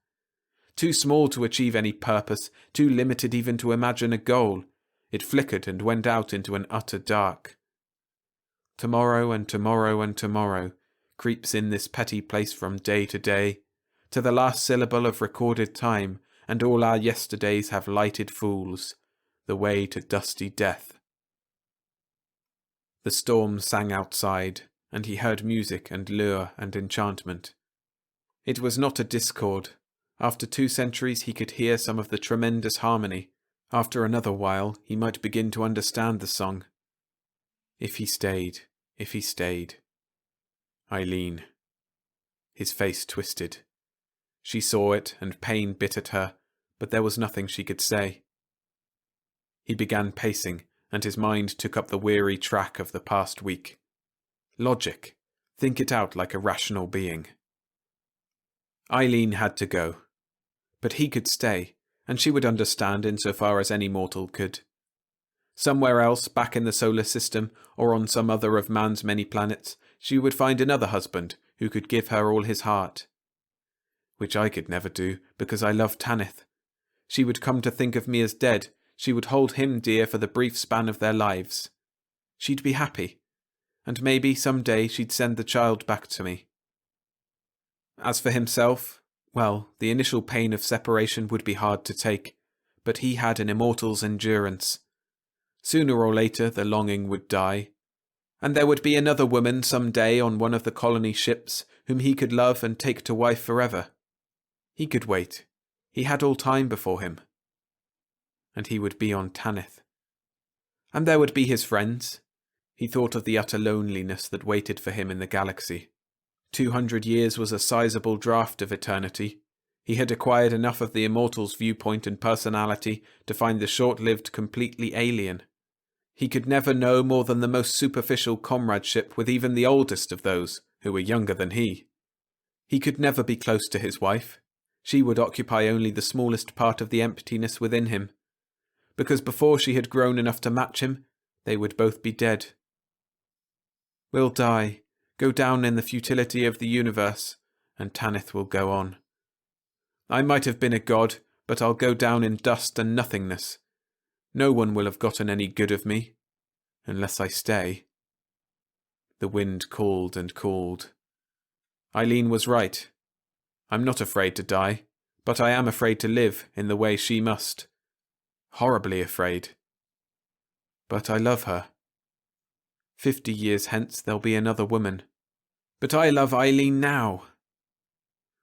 Too small to achieve any purpose, too limited even to imagine a goal, it flickered and went out into an utter dark. Tomorrow and tomorrow and tomorrow creeps in this petty place from day to day, to the last syllable of recorded time, and all our yesterdays have lighted fools, the way to dusty death. The storm sang outside, and he heard music and lure and enchantment. It was not a discord. After 2 centuries he could hear some of the tremendous harmony. After another while he might begin to understand the song. If he stayed, if he stayed. Eileen. His face twisted. She saw it, and pain bit at her, but there was nothing she could say. He began pacing, and his mind took up the weary track of the past week. Logic. Think it out like a rational being. Eileen had to go. But he could stay, and she would understand insofar as any mortal could. Somewhere else, back in the solar system, or on some other of man's many planets, she would find another husband who could give her all his heart. Which I could never do, because I love Tanith. She would come to think of me as dead. She would hold him dear for the brief span of their lives. She'd be happy. And maybe some day she'd send the child back to me. As for himself, well, the initial pain of separation would be hard to take, but he had an immortal's endurance. Sooner or later the longing would die, and there would be another woman some day on one of the colony ships whom he could love and take to wife forever. He could wait. He had all time before him. And he would be on Tanith. And there would be his friends. He thought of the utter loneliness that waited for him in the galaxy. 200 years was a sizable draught of eternity. He had acquired enough of the immortal's viewpoint and personality to find the short-lived completely alien. He could never know more than the most superficial comradeship with even the oldest of those who were younger than he. He could never be close to his wife. She would occupy only the smallest part of the emptiness within him, because before she had grown enough to match him, they would both be dead. We'll die, go down in the futility of the universe, and Tanith will go on. I might have been a god, but I'll go down in dust and nothingness. No one will have gotten any good of me, unless I stay. The wind called and called. Eileen was right. I'm not afraid to die, but I am afraid to live in the way she must. Horribly afraid. But I love her. 50 years hence there'll be another woman. But I love Eileen now.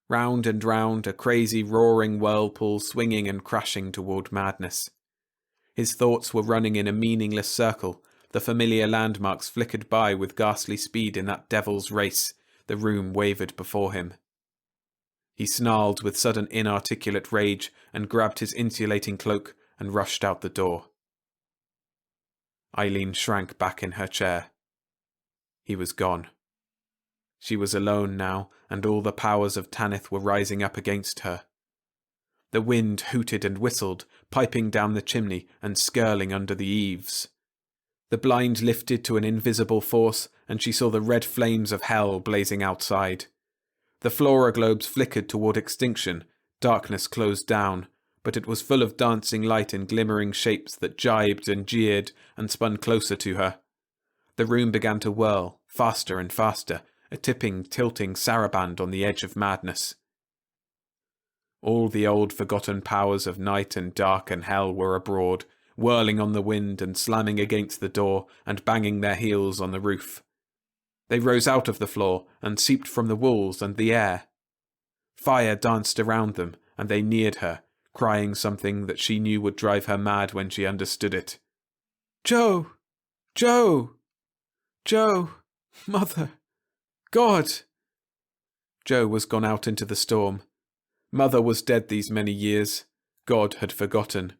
Round and round, a crazy roaring whirlpool swinging and crashing toward madness. His thoughts were running in a meaningless circle. The familiar landmarks flickered by with ghastly speed in that devil's race. The room wavered before him. He snarled with sudden inarticulate rage and grabbed his insulating cloak and rushed out the door. Eileen shrank back in her chair. He was gone. She was alone now, and all the powers of Tanith were rising up against her. The wind hooted and whistled, piping down the chimney and skirling under the eaves. The blind lifted to an invisible force, and she saw the red flames of hell blazing outside. The flora globes flickered toward extinction, darkness closed down, but it was full of dancing light and glimmering shapes that jibed and jeered and spun closer to her. The room began to whirl, faster and faster, a tipping, tilting saraband on the edge of madness. All the old forgotten powers of night and dark and hell were abroad, whirling on the wind and slamming against the door and banging their heels on the roof. They rose out of the floor and seeped from the walls and the air. Fire danced around them, and they neared her, crying something that she knew would drive her mad when she understood it. "Joe! Joe! Joe! Mother! God!" Joe was gone out into the storm. Mother was dead these many years. God had forgotten.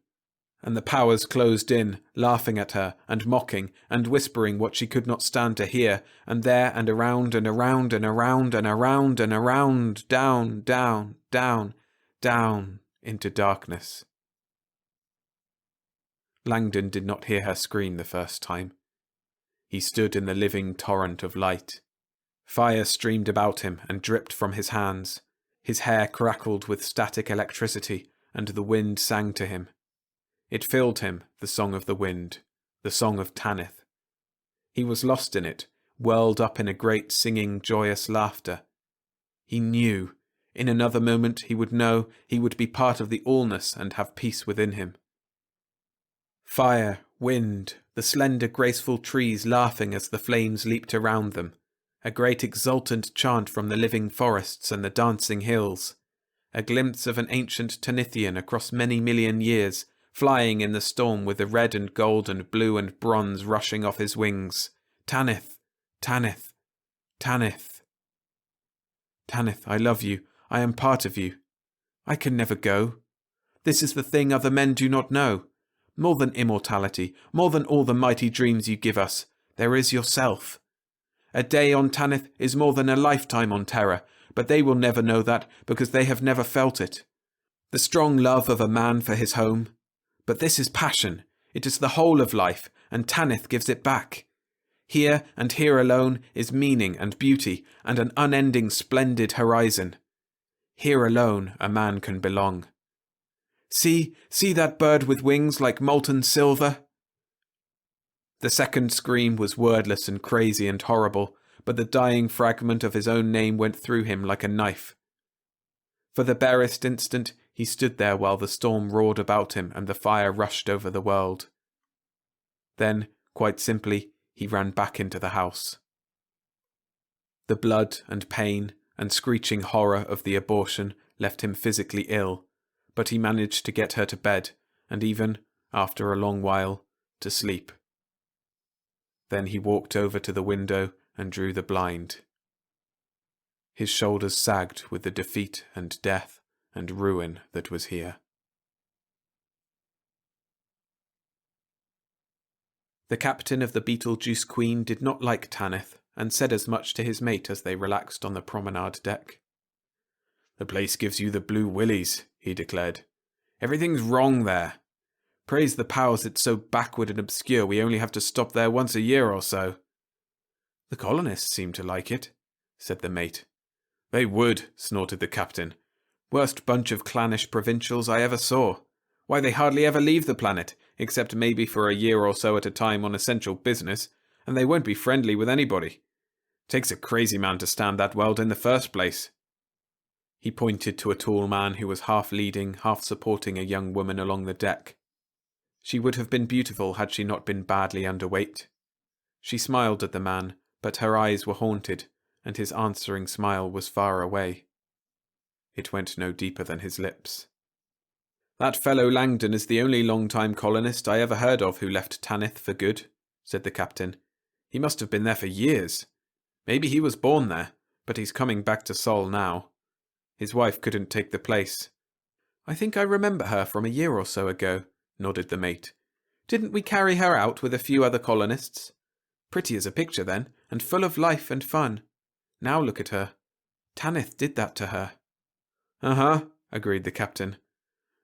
And the powers closed in, laughing at her, and mocking, and whispering what she could not stand to hear, and there and around and around and around and around and around, down, down, down, down, into darkness. Langdon did not hear her scream the first time. He stood in the living torrent of light. Fire streamed about him and dripped from his hands. His hair crackled with static electricity, and the wind sang to him. It filled him, the song of the wind, the song of Tanith. He was lost in it, whirled up in a great singing, joyous laughter. He knew. In another moment he would know, he would be part of the allness and have peace within him. Fire, wind, the slender graceful trees laughing as the flames leaped around them, a great exultant chant from the living forests and the dancing hills, a glimpse of an ancient Tanithian across many million years, flying in the storm with the red and gold and blue and bronze rushing off his wings. Tanith! Tanith! Tanith! Tanith, I love you. I am part of you. I can never go. This is the thing other men do not know. More than immortality, more than all the mighty dreams you give us, there is yourself. A day on Tanith is more than a lifetime on Terra, but they will never know that because they have never felt it. The strong love of a man for his home. But this is passion. It is the whole of life, and Tanith gives it back. Here, and here alone, is meaning and beauty, and an unending splendid horizon. Here alone a man can belong. See that bird with wings like molten silver? The second scream was wordless and crazy and horrible, but the dying fragment of his own name went through him like a knife. For the barest instant, he stood there while the storm roared about him and the fire rushed over the world. Then, quite simply, he ran back into the house. The blood and pain and screeching horror of the abortion left him physically ill, but he managed to get her to bed, and even, after a long while, to sleep. Then he walked over to the window and drew the blind. His shoulders sagged with the defeat and death and ruin that was here. The captain of the Beetlejuice Queen did not like Tanith, and said as much to his mate as they relaxed on the promenade deck. "The place gives you the blue willies," he declared. "Everything's wrong there. Praise the powers it's so backward and obscure we only have to stop there once a year or so." "The colonists seem to like it," said the mate. "They would," snorted the captain. "Worst bunch of clannish provincials I ever saw. Why, they hardly ever leave the planet, except maybe for a year or so at a time on essential business, and they won't be friendly with anybody. Takes a crazy man to stand that world in the first place." He pointed to a tall man who was half leading, half supporting a young woman along the deck. She would have been beautiful had she not been badly underweight. She smiled at the man, but her eyes were haunted, and his answering smile was far away. It went no deeper than his lips. "That fellow Langdon is the only long-time colonist I ever heard of who left Tanith for good," said the captain. "He must have been there for years. Maybe he was born there, but he's coming back to Sol now. His wife couldn't take the place." "I think I remember her from a year or so ago," nodded the mate. "Didn't we carry her out with a few other colonists? Pretty as a picture then, and full of life and fun. Now look at her. Tanith did that to her." "Uh-huh," agreed the captain.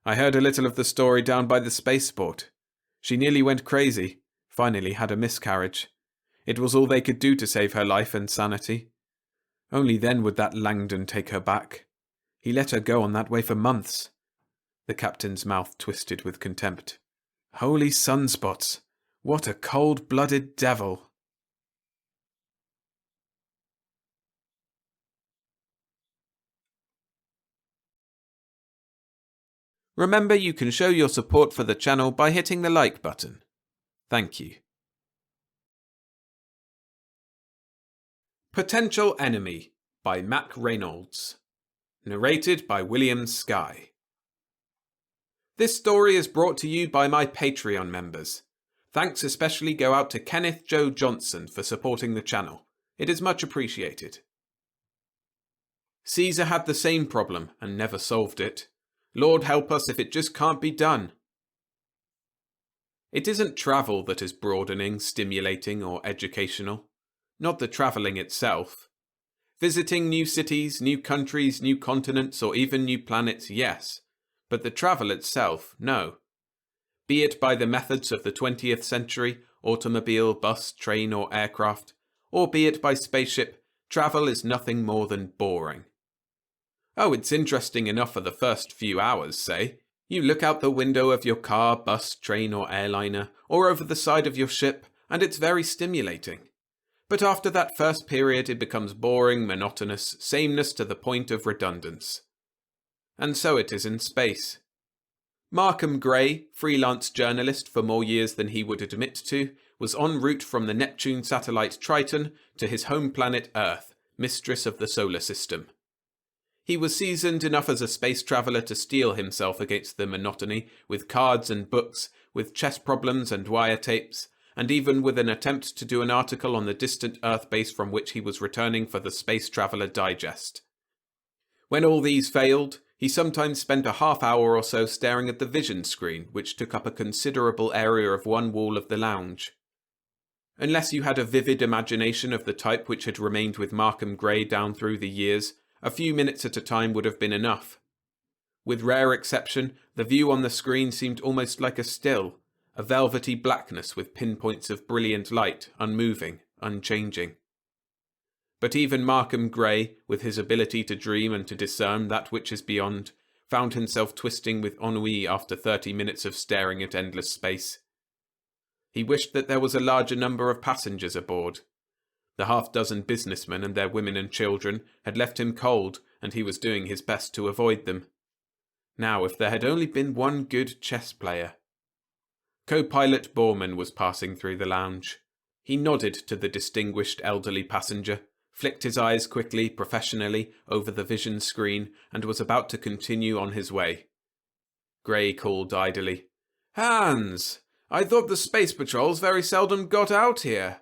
"I heard a little of the story down by the spaceport. She nearly went crazy, finally had a miscarriage. It was all they could do to save her life and sanity. Only then would that Langdon take her back. He let her go on that way for months." The captain's mouth twisted with contempt. "Holy sunspots! What a cold-blooded devil!" Remember, you can show your support for the channel by hitting the like button. Thank you. Potential Enemy by Mack Reynolds. Narrated by William Skye. This story is brought to you by my Patreon members. Thanks especially go out to Kenneth Joe Johnson for supporting the channel. It is much appreciated. Caesar had the same problem and never solved it. Lord help us if it just can't be done. It isn't travel that is broadening, stimulating, or educational. Not the travelling itself. Visiting new cities, new countries, new continents, or even new planets, yes. But the travel itself, no. Be it by the methods of the 20th century, automobile, bus, train, or aircraft, or be it by spaceship, travel is nothing more than boring. Oh, it's interesting enough for the first few hours, say. You look out the window of your car, bus, train, or airliner, or over the side of your ship, and it's very stimulating. But after that first period, it becomes boring, monotonous, sameness to the point of redundance. And so it is in space. Markham Gray, freelance journalist for more years than he would admit to, was en route from the Neptune satellite Triton to his home planet Earth, mistress of the solar system. He was seasoned enough as a space traveller to steel himself against the monotony, with cards and books, with chess problems and wiretapes, and even with an attempt to do an article on the distant Earth base from which he was returning for the Space Traveller Digest. When all these failed, he sometimes spent a half hour or so staring at the vision screen, which took up a considerable area of one wall of the lounge. Unless you had a vivid imagination of the type which had remained with Markham Gray down through the years, a few minutes at a time would have been enough. With rare exception, the view on the screen seemed almost like a still, a velvety blackness with pinpoints of brilliant light, unmoving, unchanging. But even Markham Gray, with his ability to dream and to discern that which is beyond, found himself twisting with ennui after 30 minutes of staring at endless space. He wished that there was a larger number of passengers aboard. The half-dozen businessmen and their women and children had left him cold, and he was doing his best to avoid them. Now, if there had only been one good chess player. Co-pilot Borman was passing through the lounge. He nodded to the distinguished elderly passenger, flicked his eyes quickly, professionally, over the vision screen, and was about to continue on his way. Gray called idly, "Hans! I thought the space patrols very seldom got out here."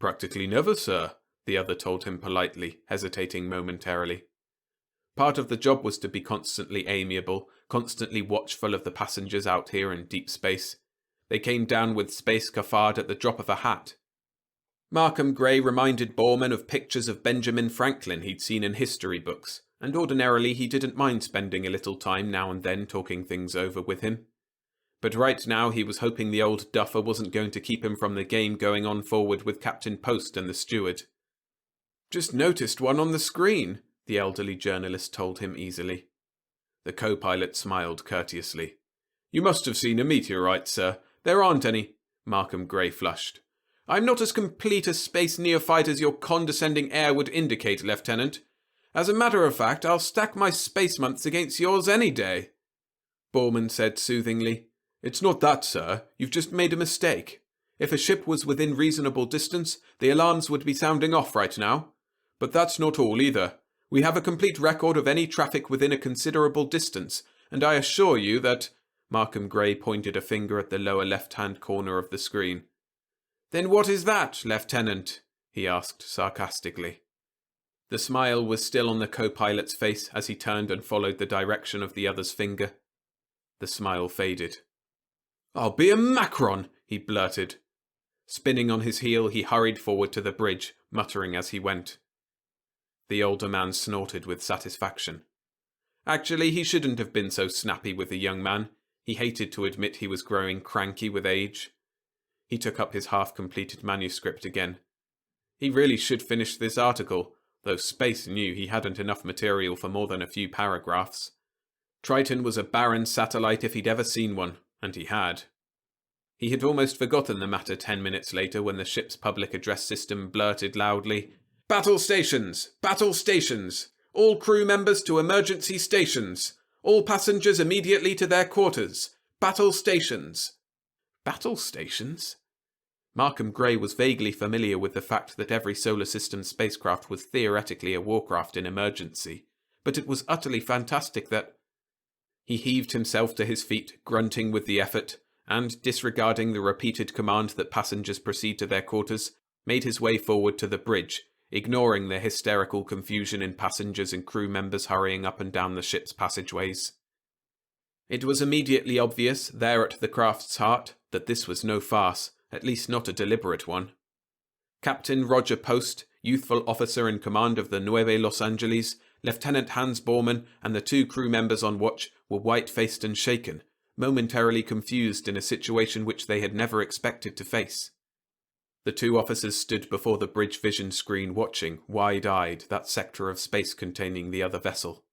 "Practically never, sir," the other told him politely, hesitating momentarily. Part of the job was to be constantly amiable, constantly watchful of the passengers out here in deep space. They came down with space cafard at the drop of a hat. Markham Gray reminded Borman of pictures of Benjamin Franklin he'd seen in history books, and ordinarily he didn't mind spending a little time now and then talking things over with him. But right now he was hoping the old duffer wasn't going to keep him from the game going on forward with Captain Post and the steward. "Just noticed one on the screen," the elderly journalist told him easily. The co-pilot smiled courteously. "You must have seen a meteorite, sir. There aren't any." Markham Gray flushed. "I'm not as complete a space neophyte as your condescending air would indicate, Lieutenant. As a matter of fact, I'll stack my space months against yours any day." Borman said soothingly, "It's not that, sir. You've just made a mistake. If a ship was within reasonable distance, the alarms would be sounding off right now. But that's not all either. We have a complete record of any traffic within a considerable distance, and I assure you that—" Markham Gray pointed a finger at the lower left-hand corner of the screen. "Then what is that, Lieutenant?" he asked sarcastically. The smile was still on the co-pilot's face as he turned and followed the direction of the other's finger. The smile faded. "I'll be a Macron," he blurted. Spinning on his heel, he hurried forward to the bridge, muttering as he went. The older man snorted with satisfaction. Actually, he shouldn't have been so snappy with the young man. He hated to admit he was growing cranky with age. He took up his half-completed manuscript again. He really should finish this article, though Space knew he hadn't enough material for more than a few paragraphs. Triton was a barren satellite if he'd ever seen one, and he had. He had almost forgotten the matter 10 minutes later when the ship's public address system blurted loudly, "Battle stations! Battle stations! All crew members to emergency stations! All passengers immediately to their quarters. Battle stations. Battle stations? Markham Gray was vaguely familiar with the fact that every solar system spacecraft was theoretically a warcraft in emergency, but it was utterly fantastic that... He heaved himself to his feet, grunting with the effort, and, disregarding the repeated command that passengers proceed to their quarters, made his way forward to the bridge, ignoring the hysterical confusion in passengers and crew members hurrying up and down the ship's passageways. It was immediately obvious, there at the craft's heart, that this was no farce, at least not a deliberate one. Captain Roger Post, youthful officer in command of the Nueve Los Angeles, Lieutenant Hans Bormann, and the 2 crew members on watch were white-faced and shaken, momentarily confused in a situation which they had never expected to face. The 2 officers stood before the bridge vision screen watching, wide-eyed, that sector of space containing the other vessel.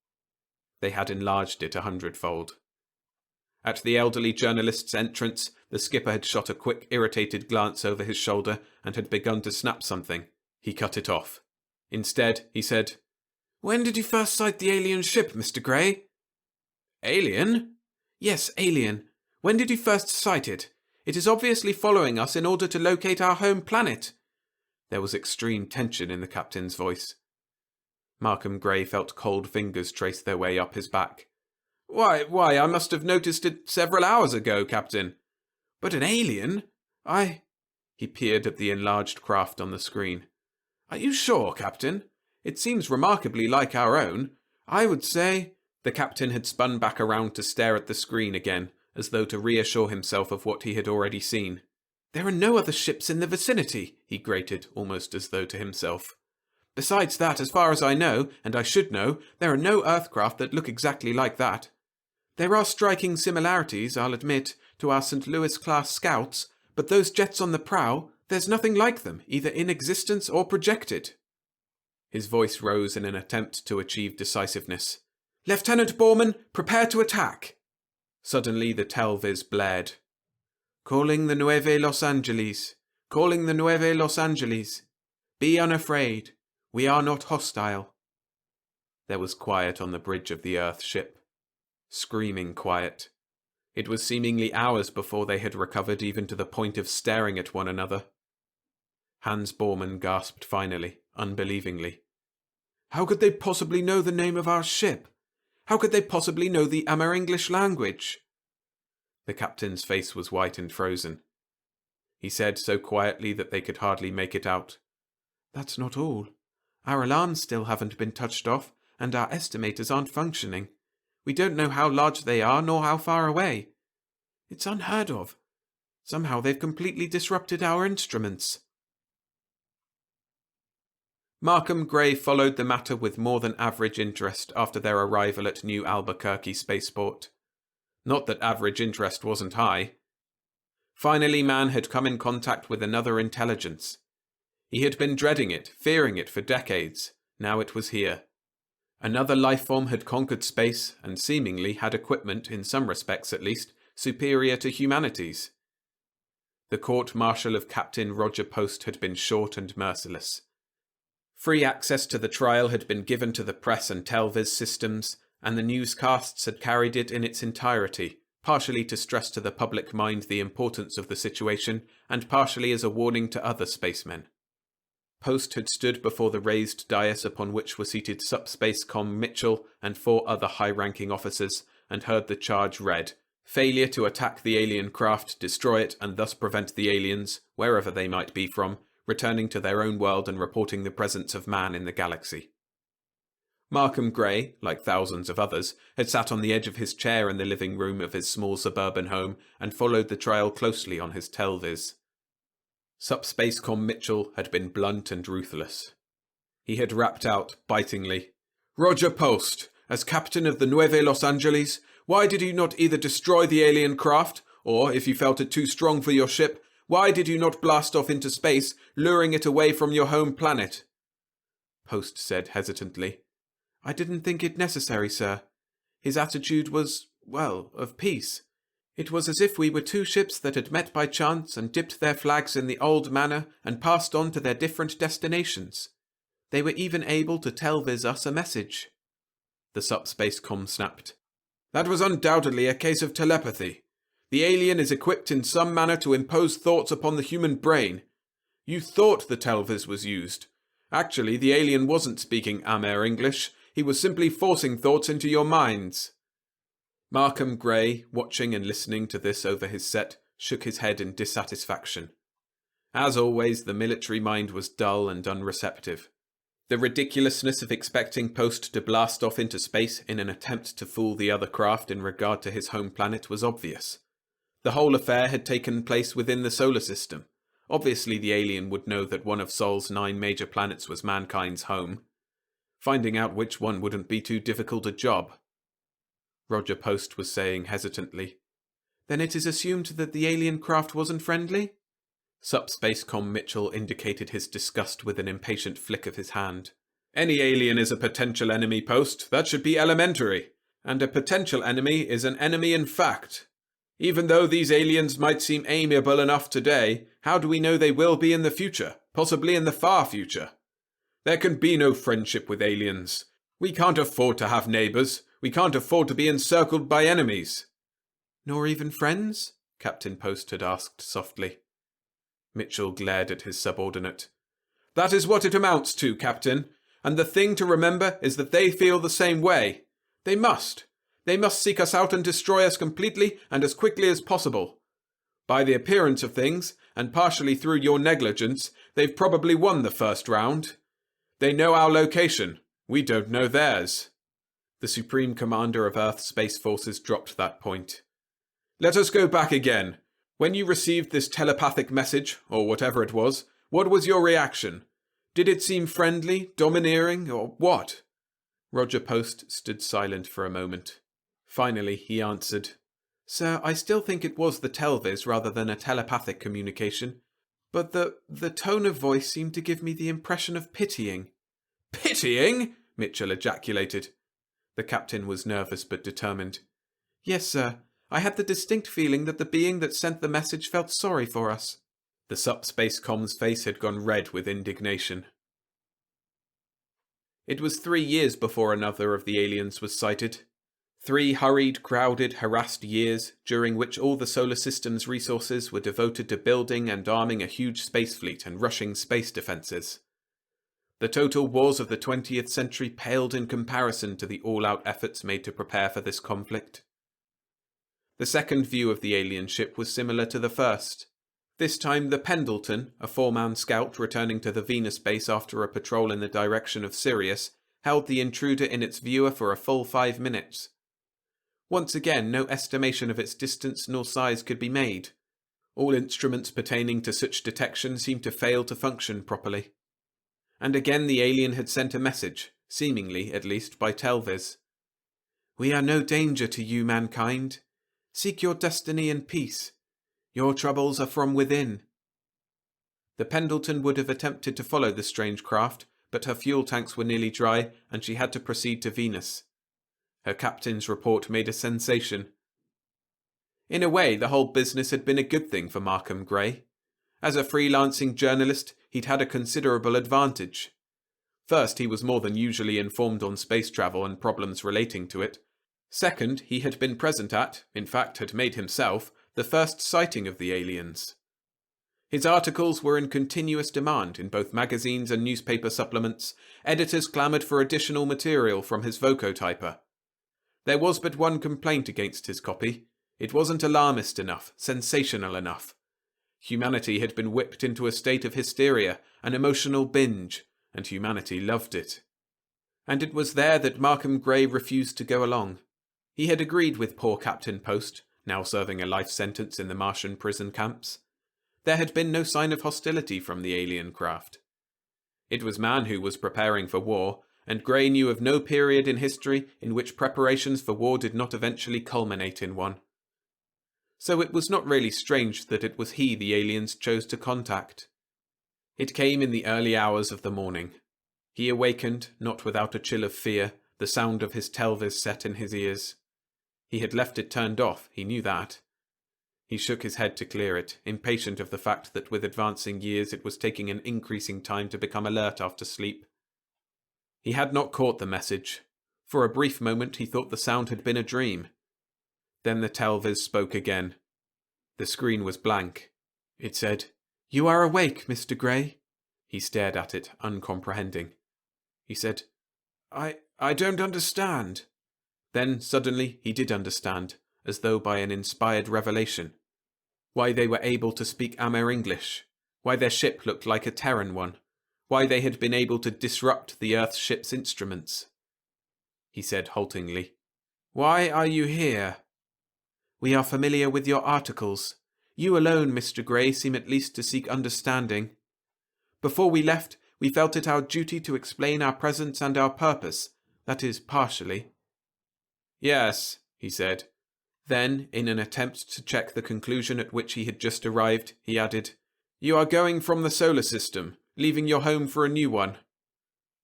They had enlarged it 100-fold. At the elderly journalist's entrance, the skipper had shot a quick, irritated glance over his shoulder and had begun to snap something. He cut it off. Instead, he said, "When did you first sight the alien ship, Mr. Gray?" "Alien?" "Yes, alien. When did you first sight it? It is obviously following us in order to locate our home planet." There was extreme tension in the captain's voice. Markham Gray felt cold fingers trace their way up his back. Why, I must have noticed it several hours ago, Captain." "But an alien? He peered at the enlarged craft on the screen. "Are you sure, Captain? It seems remarkably like our own. I would say—" The captain had spun back around to stare at the screen again, as though to reassure himself of what he had already seen. "There are no other ships in the vicinity," he grated, almost as though to himself. "Besides that, as far as I know, and I should know, there are no Earthcraft that look exactly like that. There are striking similarities, I'll admit, to our St. Louis-class scouts, but those jets on the prow, there's nothing like them, either in existence or projected." His voice rose in an attempt to achieve decisiveness. "Lieutenant Bormann, prepare to attack!" Suddenly the telviz blared. "Calling the Nueve Los Angeles. Calling the Nueve Los Angeles. Be unafraid. We are not hostile." There was quiet on the bridge of the Earth ship. Screaming quiet. It was seemingly hours before they had recovered even to the point of staring at one another. Hans Bormann gasped finally, unbelievingly. "How could they possibly know the name of our ship? How could they possibly know the Ameringlish language?" The captain's face was white and frozen. He said so quietly that they could hardly make it out. "That's not all. Our alarms still haven't been touched off, and our estimators aren't functioning. We don't know how large they are, nor how far away. It's unheard of. Somehow they've completely disrupted our instruments." Markham Gray followed the matter with more than average interest after their arrival at New Albuquerque Spaceport. Not that average interest wasn't high. Finally, man had come in contact with another intelligence. He had been dreading it, fearing it for decades. Now it was here. Another lifeform had conquered space and seemingly had equipment, in some respects at least, superior to humanity's. The court-martial of Captain Roger Post had been short and merciless. Free access to the trial had been given to the press and telviz systems, and the newscasts had carried it in its entirety, partially to stress to the public mind the importance of the situation, and partially as a warning to other spacemen. Post had stood before the raised dais upon which were seated Subspace Com Mitchell and 4 other high-ranking officers, and heard the charge read: failure to attack the alien craft, destroy it, and thus prevent the aliens, wherever they might be from, returning to their own world and reporting the presence of man in the galaxy. Markham Gray, like thousands of others, had sat on the edge of his chair in the living room of his small suburban home and followed the trial closely on his telviz. Subspace Com Mitchell had been blunt and ruthless. He had rapped out, bitingly, "Roger Post, as captain of the Nueve Los Angeles, why did you not either destroy the alien craft, or, if you felt it too strong for your ship, why did you not blast off into space, luring it away from your home planet?" Post said hesitantly, "I didn't think it necessary, sir. His attitude was, well, of peace. It was as if we were 2 ships that had met by chance and dipped their flags in the old manner and passed on to their different destinations. They were even able to telviz us a message." The subspace com snapped. That was undoubtedly a case of telepathy. The alien is equipped in some manner to impose thoughts upon the human brain. You thought the Telvis was used. Actually, the alien wasn't speaking Amer English. He was simply forcing thoughts into your minds. Markham Gray, watching and listening to this over his set, shook his head in dissatisfaction. As always, the military mind was dull and unreceptive. The ridiculousness of expecting Post to blast off into space in an attempt to fool the other craft in regard to his home planet was obvious. The whole affair had taken place within the solar system. Obviously the alien would know that one of Sol's 9 major planets was mankind's home. Finding out which one wouldn't be too difficult a job. Roger Post was saying hesitantly. Then it is assumed that the alien craft wasn't friendly? Subspacecom Mitchell indicated his disgust with an impatient flick of his hand. Any alien is a potential enemy, Post. That should be elementary. And a potential enemy is an enemy in fact. Even though these aliens might seem amiable enough today, how do we know they will be in the future, possibly in the far future? There can be no friendship with aliens. We can't afford to have neighbours. We can't afford to be encircled by enemies. Nor even friends? Captain Post had asked softly. Mitchell glared at his subordinate. That is what it amounts to, Captain. And the thing to remember is that they feel the same way. They must. They must seek us out and destroy us completely and as quickly as possible. By the appearance of things, and partially through your negligence, they've probably won the first round. They know our location. We don't know theirs. The Supreme Commander of Earth Space Forces dropped that point. Let us go back again. When you received this telepathic message, or whatever it was, what was your reaction? Did it seem friendly, domineering, or what? Roger Post stood silent for a moment. Finally, he answered, Sir, I still think it was the Telvis rather than a telepathic communication, but the tone of voice seemed to give me the impression of pitying. Pitying? Mitchell ejaculated. The captain was nervous but determined. Yes, sir. I had the distinct feeling that the being that sent the message felt sorry for us. The Subspacecom's face had gone red with indignation. It was 3 years before another of the aliens was sighted. 3 hurried, crowded, harassed years, during which all the solar system's resources were devoted to building and arming a huge space fleet and rushing space defences. The total wars of the 20th century paled in comparison to the all-out efforts made to prepare for this conflict. The second view of the alien ship was similar to the first. This time the Pendleton, a 4-man scout returning to the Venus base after a patrol in the direction of Sirius, held the intruder in its viewer for a full 5 minutes. Once again, no estimation of its distance nor size could be made. All instruments pertaining to such detection seemed to fail to function properly. And again the alien had sent a message, seemingly, at least, by Telvis. We are no danger to you, mankind. Seek your destiny in peace. Your troubles are from within. The Pendleton would have attempted to follow the strange craft, but her fuel tanks were nearly dry, and she had to proceed to Venus. Her captain's report made a sensation. In a way, the whole business had been a good thing for Markham Gray. As a freelancing journalist, he'd had a considerable advantage. First, he was more than usually informed on space travel and problems relating to it. Second, he had been present at, in fact had made himself, the first sighting of the aliens. His articles were in continuous demand in both magazines and newspaper supplements. Editors clamoured for additional material from his vocotyper. There was but one complaint against his copy. It wasn't alarmist enough, sensational enough. Humanity had been whipped into a state of hysteria, an emotional binge, and humanity loved it. And it was there that Markham Gray refused to go along. He had agreed with poor Captain Post, now serving a life sentence in the Martian prison camps. There had been no sign of hostility from the alien craft. It was man who was preparing for war, and Gray knew of no period in history in which preparations for war did not eventually culminate in one. So it was not really strange that it was he the aliens chose to contact. It came in the early hours of the morning. He awakened, not without a chill of fear, the sound of his Telvis set in his ears. He had left it turned off, he knew that. He shook his head to clear it, impatient of the fact that with advancing years it was taking an increasing time to become alert after sleep. He had not caught the message. For a brief moment he thought the sound had been a dream. Then the Telviz spoke again. The screen was blank. It said, "You are awake, Mr. Grey." He stared at it, uncomprehending. He said, I don't understand." Then, suddenly, he did understand, as though by an inspired revelation. Why they were able to speak Amer-English. Why their ship looked like a Terran one. Why they had been able to disrupt the Earth ship's instruments. He said haltingly, "Why are you here?" "We are familiar with your articles. You alone, Mr. Grey, seem at least to seek understanding. Before we left, we felt it our duty to explain our presence and our purpose, that is, partially." "Yes," he said. Then, in an attempt to check the conclusion at which he had just arrived, he added, "You are going from the solar system, leaving your home for a new one."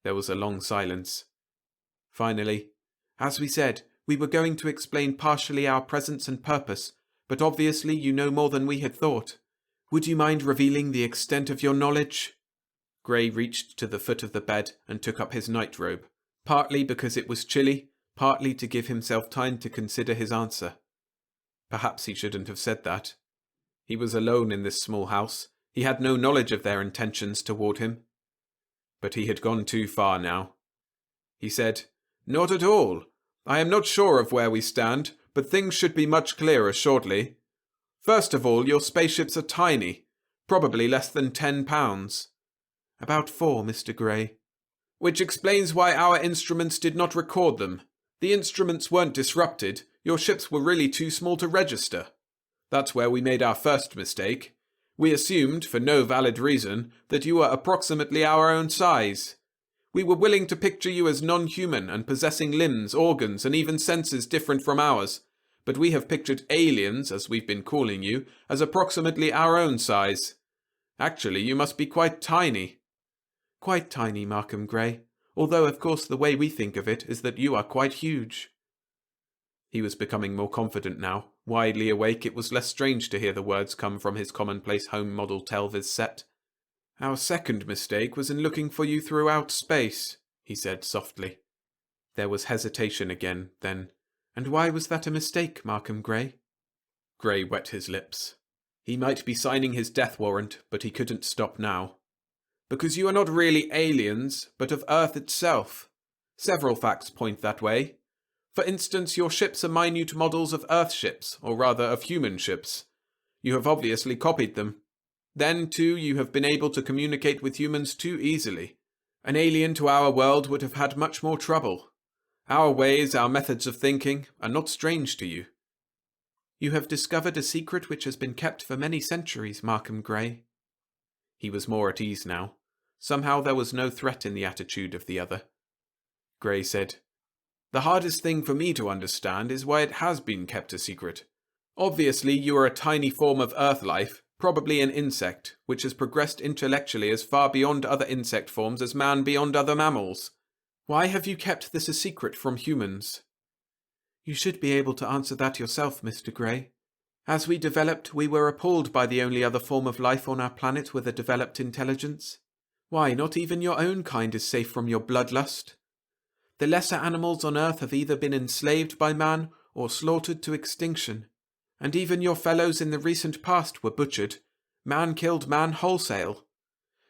There was a long silence. Finally, "As we said, we were going to explain partially our presence and purpose, but obviously you know more than we had thought. Would you mind revealing the extent of your knowledge?" Grey reached to the foot of the bed and took up his nightrobe, partly because it was chilly, partly to give himself time to consider his answer. Perhaps he shouldn't have said that. He was alone in this small house. He had no knowledge of their intentions toward him. But he had gone too far now. He said, "Not at all. I am not sure of where we stand, but things should be much clearer shortly. First of all, your spaceships are tiny, probably less than 10 pounds. "About 4, Mr. Grey." "Which explains why our instruments did not record them. The instruments weren't disrupted. Your ships were really too small to register. That's where we made our first mistake. We assumed, for no valid reason, that you were approximately our own size. We were willing to picture you as non-human and possessing limbs, organs, and even senses different from ours, but we have pictured aliens, as we've been calling you, as approximately our own size. Actually, you must be quite tiny." "Quite tiny, Markham Grey, although of course the way we think of it is that you are quite huge." He was becoming more confident now. Widely awake, it was less strange to hear the words come from his commonplace home-model Telviz set. "Our second mistake was in looking for you throughout space," he said softly. There was hesitation again, then, "And why was that a mistake, Markham Grey?" Grey wet his lips. He might be signing his death warrant, but he couldn't stop now. "Because you are not really aliens, but of Earth itself. Several facts point that way. For instance, your ships are minute models of Earth ships, or rather of human ships. You have obviously copied them. Then, too, you have been able to communicate with humans too easily. An alien to our world would have had much more trouble. Our ways, our methods of thinking, are not strange to you." "You have discovered a secret which has been kept for many centuries, Markham Grey." He was more at ease now. Somehow there was no threat in the attitude of the other. Grey said, "The hardest thing for me to understand is why it has been kept a secret. Obviously, you are a tiny form of Earth life, probably an insect, which has progressed intellectually as far beyond other insect forms as man beyond other mammals. Why have you kept this a secret from humans?" "You should be able to answer that yourself, Mr. Grey. As we developed, we were appalled by the only other form of life on our planet with a developed intelligence. Why, not even your own kind is safe from your bloodlust. The lesser animals on Earth have either been enslaved by man or slaughtered to extinction. And even your fellows in the recent past were butchered. Man killed man wholesale.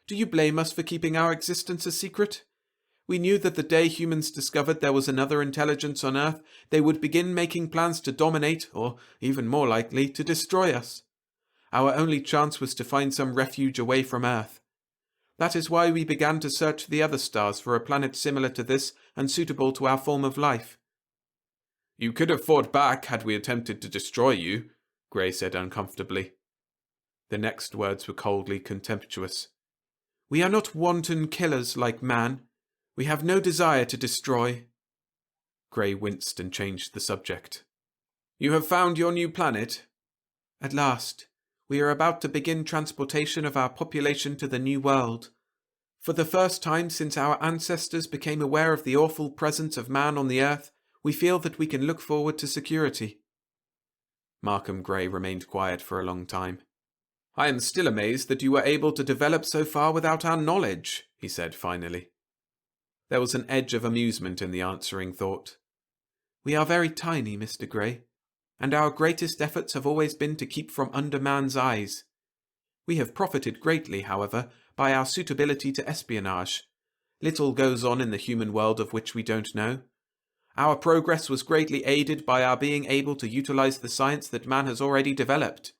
Do you blame us for keeping our existence a secret? We knew that the day humans discovered there was another intelligence on Earth, they would begin making plans to dominate, or, even more likely, to destroy us. Our only chance was to find some refuge away from Earth. That is why we began to search the other stars for a planet similar to this and suitable to our form of life." "You could have fought back had we attempted to destroy you," Grey said uncomfortably. The next words were coldly contemptuous. "We are not wanton killers like man. We have no desire to destroy." Grey winced and changed the subject. "You have found your new planet?" "At last. We are about to begin transportation of our population to the new world. For the first time since our ancestors became aware of the awful presence of man on the Earth, we feel that we can look forward to security." Markham Grey remained quiet for a long time. "I am still amazed that you were able to develop so far without our knowledge," he said finally. There was an edge of amusement in the answering thought. "We are very tiny, Mr. Grey, and our greatest efforts have always been to keep from under man's eyes. We have profited greatly, however, by our suitability to espionage. Little goes on in the human world of which we don't know. Our progress was greatly aided by our being able to utilize the science that man has already developed.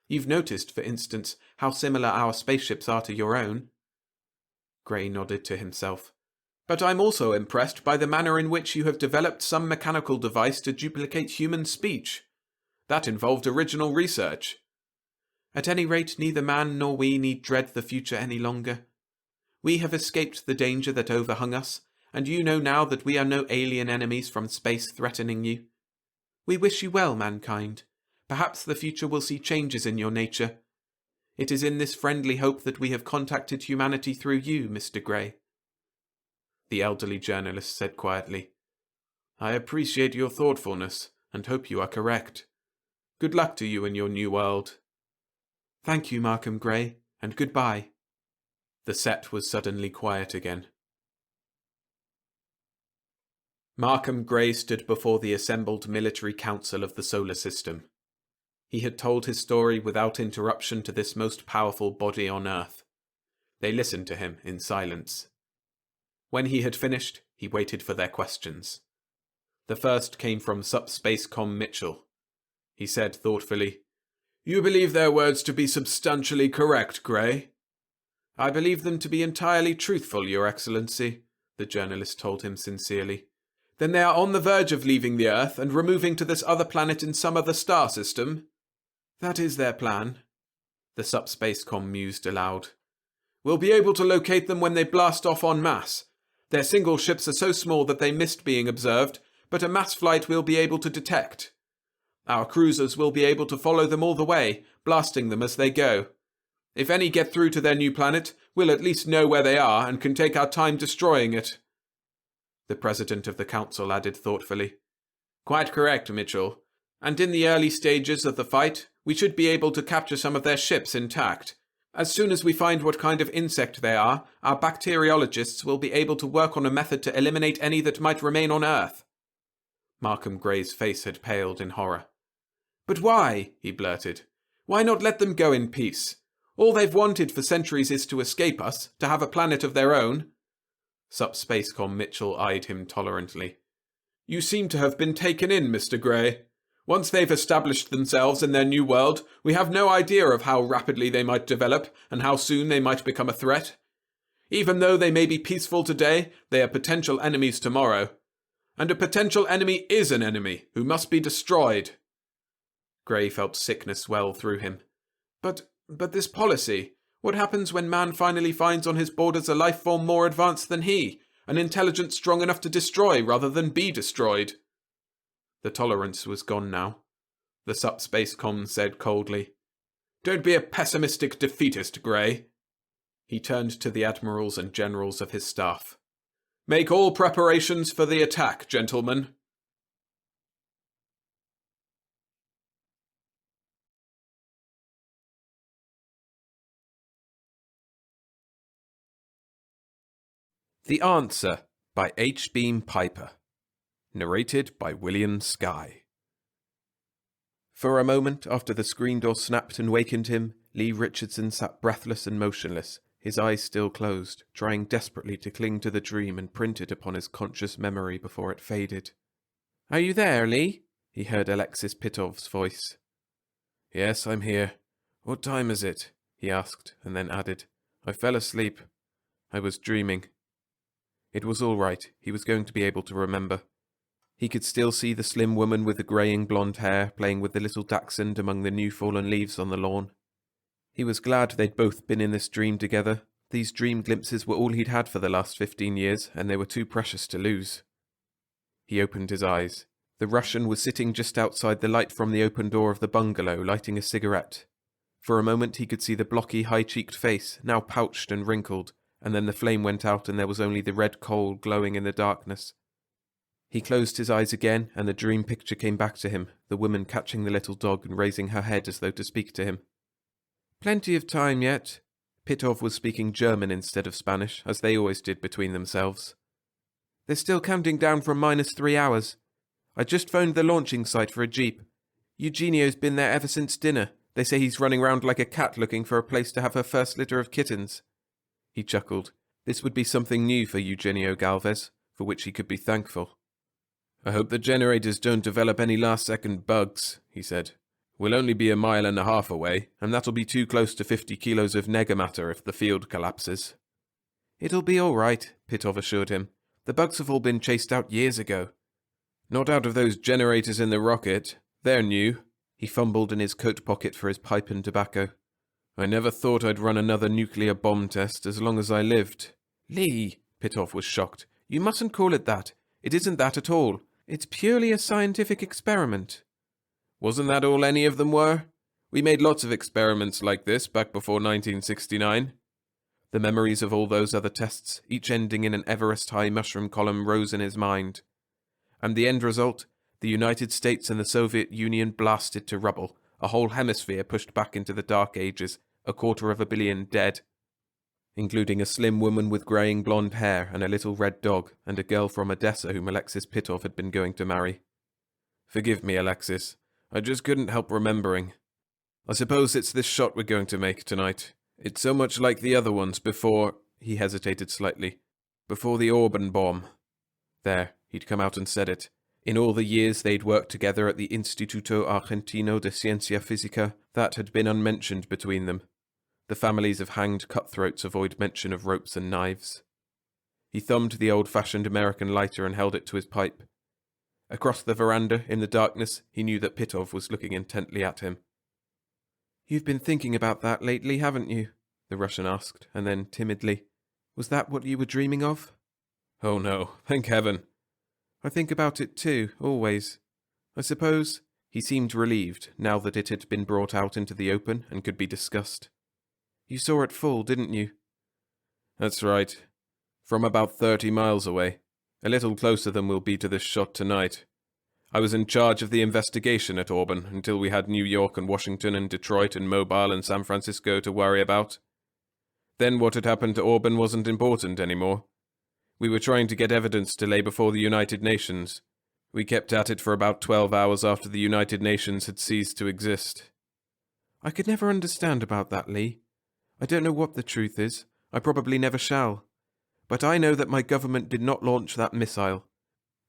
You've noticed, for instance, how similar our spaceships are to your own. Gray nodded to himself. But I'm also impressed by the manner in which you have developed some mechanical device to duplicate human speech. That involved original research. At any rate, neither man nor we need dread the future any longer. We have escaped the danger that overhung us, and you know now that we are no alien enemies from space threatening you. We wish you well, mankind. Perhaps the future will see changes in your nature. It is in this friendly hope that we have contacted humanity through you, Mr. Gray. The elderly journalist said quietly, I appreciate your thoughtfulness, and hope you are correct. Good luck to you in your new world. Thank you, Markham Gray, and goodbye. The set was suddenly quiet again. Markham Gray stood before the assembled military council of the solar system. He had told his story without interruption to this most powerful body on Earth. They listened to him in silence. When he had finished, he waited for their questions. The first came from Subspacecom Mitchell. He said thoughtfully, You believe their words to be substantially correct, Gray? I believe them to be entirely truthful, Your Excellency, the journalist told him sincerely. Then they are on the verge of leaving the Earth and removing to this other planet in some other star system? That is their plan. The Subspacecom mused aloud. We'll be able to locate them when they blast off en masse. Their single ships are so small that they missed being observed, but a mass flight we'll be able to detect. Our cruisers will be able to follow them all the way, blasting them as they go. If any get through to their new planet, we'll at least know where they are and can take our time destroying it. The president of the council added thoughtfully, Quite correct, Mitchell. And in the early stages of the fight, we should be able to capture some of their ships intact. As soon as we find what kind of insect they are, our bacteriologists will be able to work on a method to eliminate any that might remain on Earth. Markham Gray's face had paled in horror. But why? He blurted. Why not let them go in peace? All they've wanted for centuries is to escape us, to have a planet of their own. Subspacecom Mitchell eyed him tolerantly. You seem to have been taken in, Mr. Gray. Once they've established themselves in their new world, we have no idea of how rapidly they might develop and how soon they might become a threat. Even though they may be peaceful today, they are potential enemies tomorrow. And a potential enemy is an enemy who must be destroyed. Gray felt sickness well through him. But this policy, what happens when man finally finds on his borders a life form more advanced than he, an intelligence strong enough to destroy rather than be destroyed? The tolerance was gone now. The Subspacecom said coldly, Don't be a pessimistic defeatist, Gray. He turned to the admirals and generals of his staff. Make all preparations for the attack, gentlemen. The Answer by H. Beam Piper. Narrated by William Skye. For a moment after the screen door snapped and wakened him, Lee Richardson sat breathless and motionless, his eyes still closed, trying desperately to cling to the dream and print it upon his conscious memory before it faded. Are you there, Lee? He heard Alexis Pitov's voice. Yes, I'm here. What time is it? He asked, and then added, I fell asleep. I was dreaming. It was all right. He was going to be able to remember. He could still see the slim woman with the greying blonde hair playing with the little dachshund among the new fallen leaves on the lawn. He was glad they'd both been in this dream together. These dream glimpses were all he'd had for the last 15 years, and they were too precious to lose. He opened his eyes. The Russian was sitting just outside the light from the open door of the bungalow, lighting a cigarette. For a moment he could see the blocky, high-cheeked face, now pouched and wrinkled, and then the flame went out and there was only the red coal glowing in the darkness. He closed his eyes again, and the dream picture came back to him, the woman catching the little dog and raising her head as though to speak to him. Plenty of time yet. Pitov was speaking German instead of Spanish, as they always did between themselves. They're still counting down from -3 hours. I just phoned the launching site for a jeep. Eugenio's been there ever since dinner. They say he's running round like a cat looking for a place to have her first litter of kittens." He chuckled. This would be something new for Eugenio Galvez, for which he could be thankful. "I hope the generators don't develop any last-second bugs," he said. "We'll only be a mile and a half away, and that'll be too close to 50 kilos of negamatter if the field collapses." "It'll be all right," Pitov assured him. "The bugs have all been chased out years ago." "Not out of those generators in the rocket. They're new." He fumbled in his coat pocket for his pipe and tobacco. "I never thought I'd run another nuclear bomb test as long as I lived." "Lee," Pitov was shocked. "You mustn't call it that. It isn't that at all. It's purely a scientific experiment." "Wasn't that all any of them were? We made lots of experiments like this back before 1969. The memories of all those other tests, each ending in an Everest-high mushroom column, rose in his mind. And the end result? The United States and the Soviet Union blasted to rubble, a whole hemisphere pushed back into the Dark Ages, 250 million dead, including a slim woman with greying blonde hair and a little red dog, and a girl from Odessa whom Alexis Pitov had been going to marry. Forgive me, Alexis. I just couldn't help remembering. I suppose it's this shot we're going to make tonight. It's so much like the other ones before—" he hesitated slightly. "Before the Auburn bomb." There, he'd come out and said it. In all the years they'd worked together at the Instituto Argentino de Ciencia Física, that had been unmentioned between them. The families of hanged cutthroats avoid mention of ropes and knives. He thumbed the old-fashioned American lighter and held it to his pipe. Across the veranda, in the darkness, he knew that Pitov was looking intently at him. "You've been thinking about that lately, haven't you?" the Russian asked, and then, timidly, "Was that what you were dreaming of?" "Oh no, thank heaven." "I think about it too, always. I suppose—" He seemed relieved, now that it had been brought out into the open and could be discussed. "You saw it fall, didn't you?" "That's right. From about 30 miles away. A little closer than we'll be to this shot tonight. I was in charge of the investigation at Auburn until we had New York and Washington and Detroit and Mobile and San Francisco to worry about. Then what had happened to Auburn wasn't important anymore. We were trying to get evidence to lay before the United Nations. We kept at it for about 12 hours after the United Nations had ceased to exist." "I could never understand about that, Lee. I don't know what the truth is. I probably never shall. But I know that my government did not launch that missile.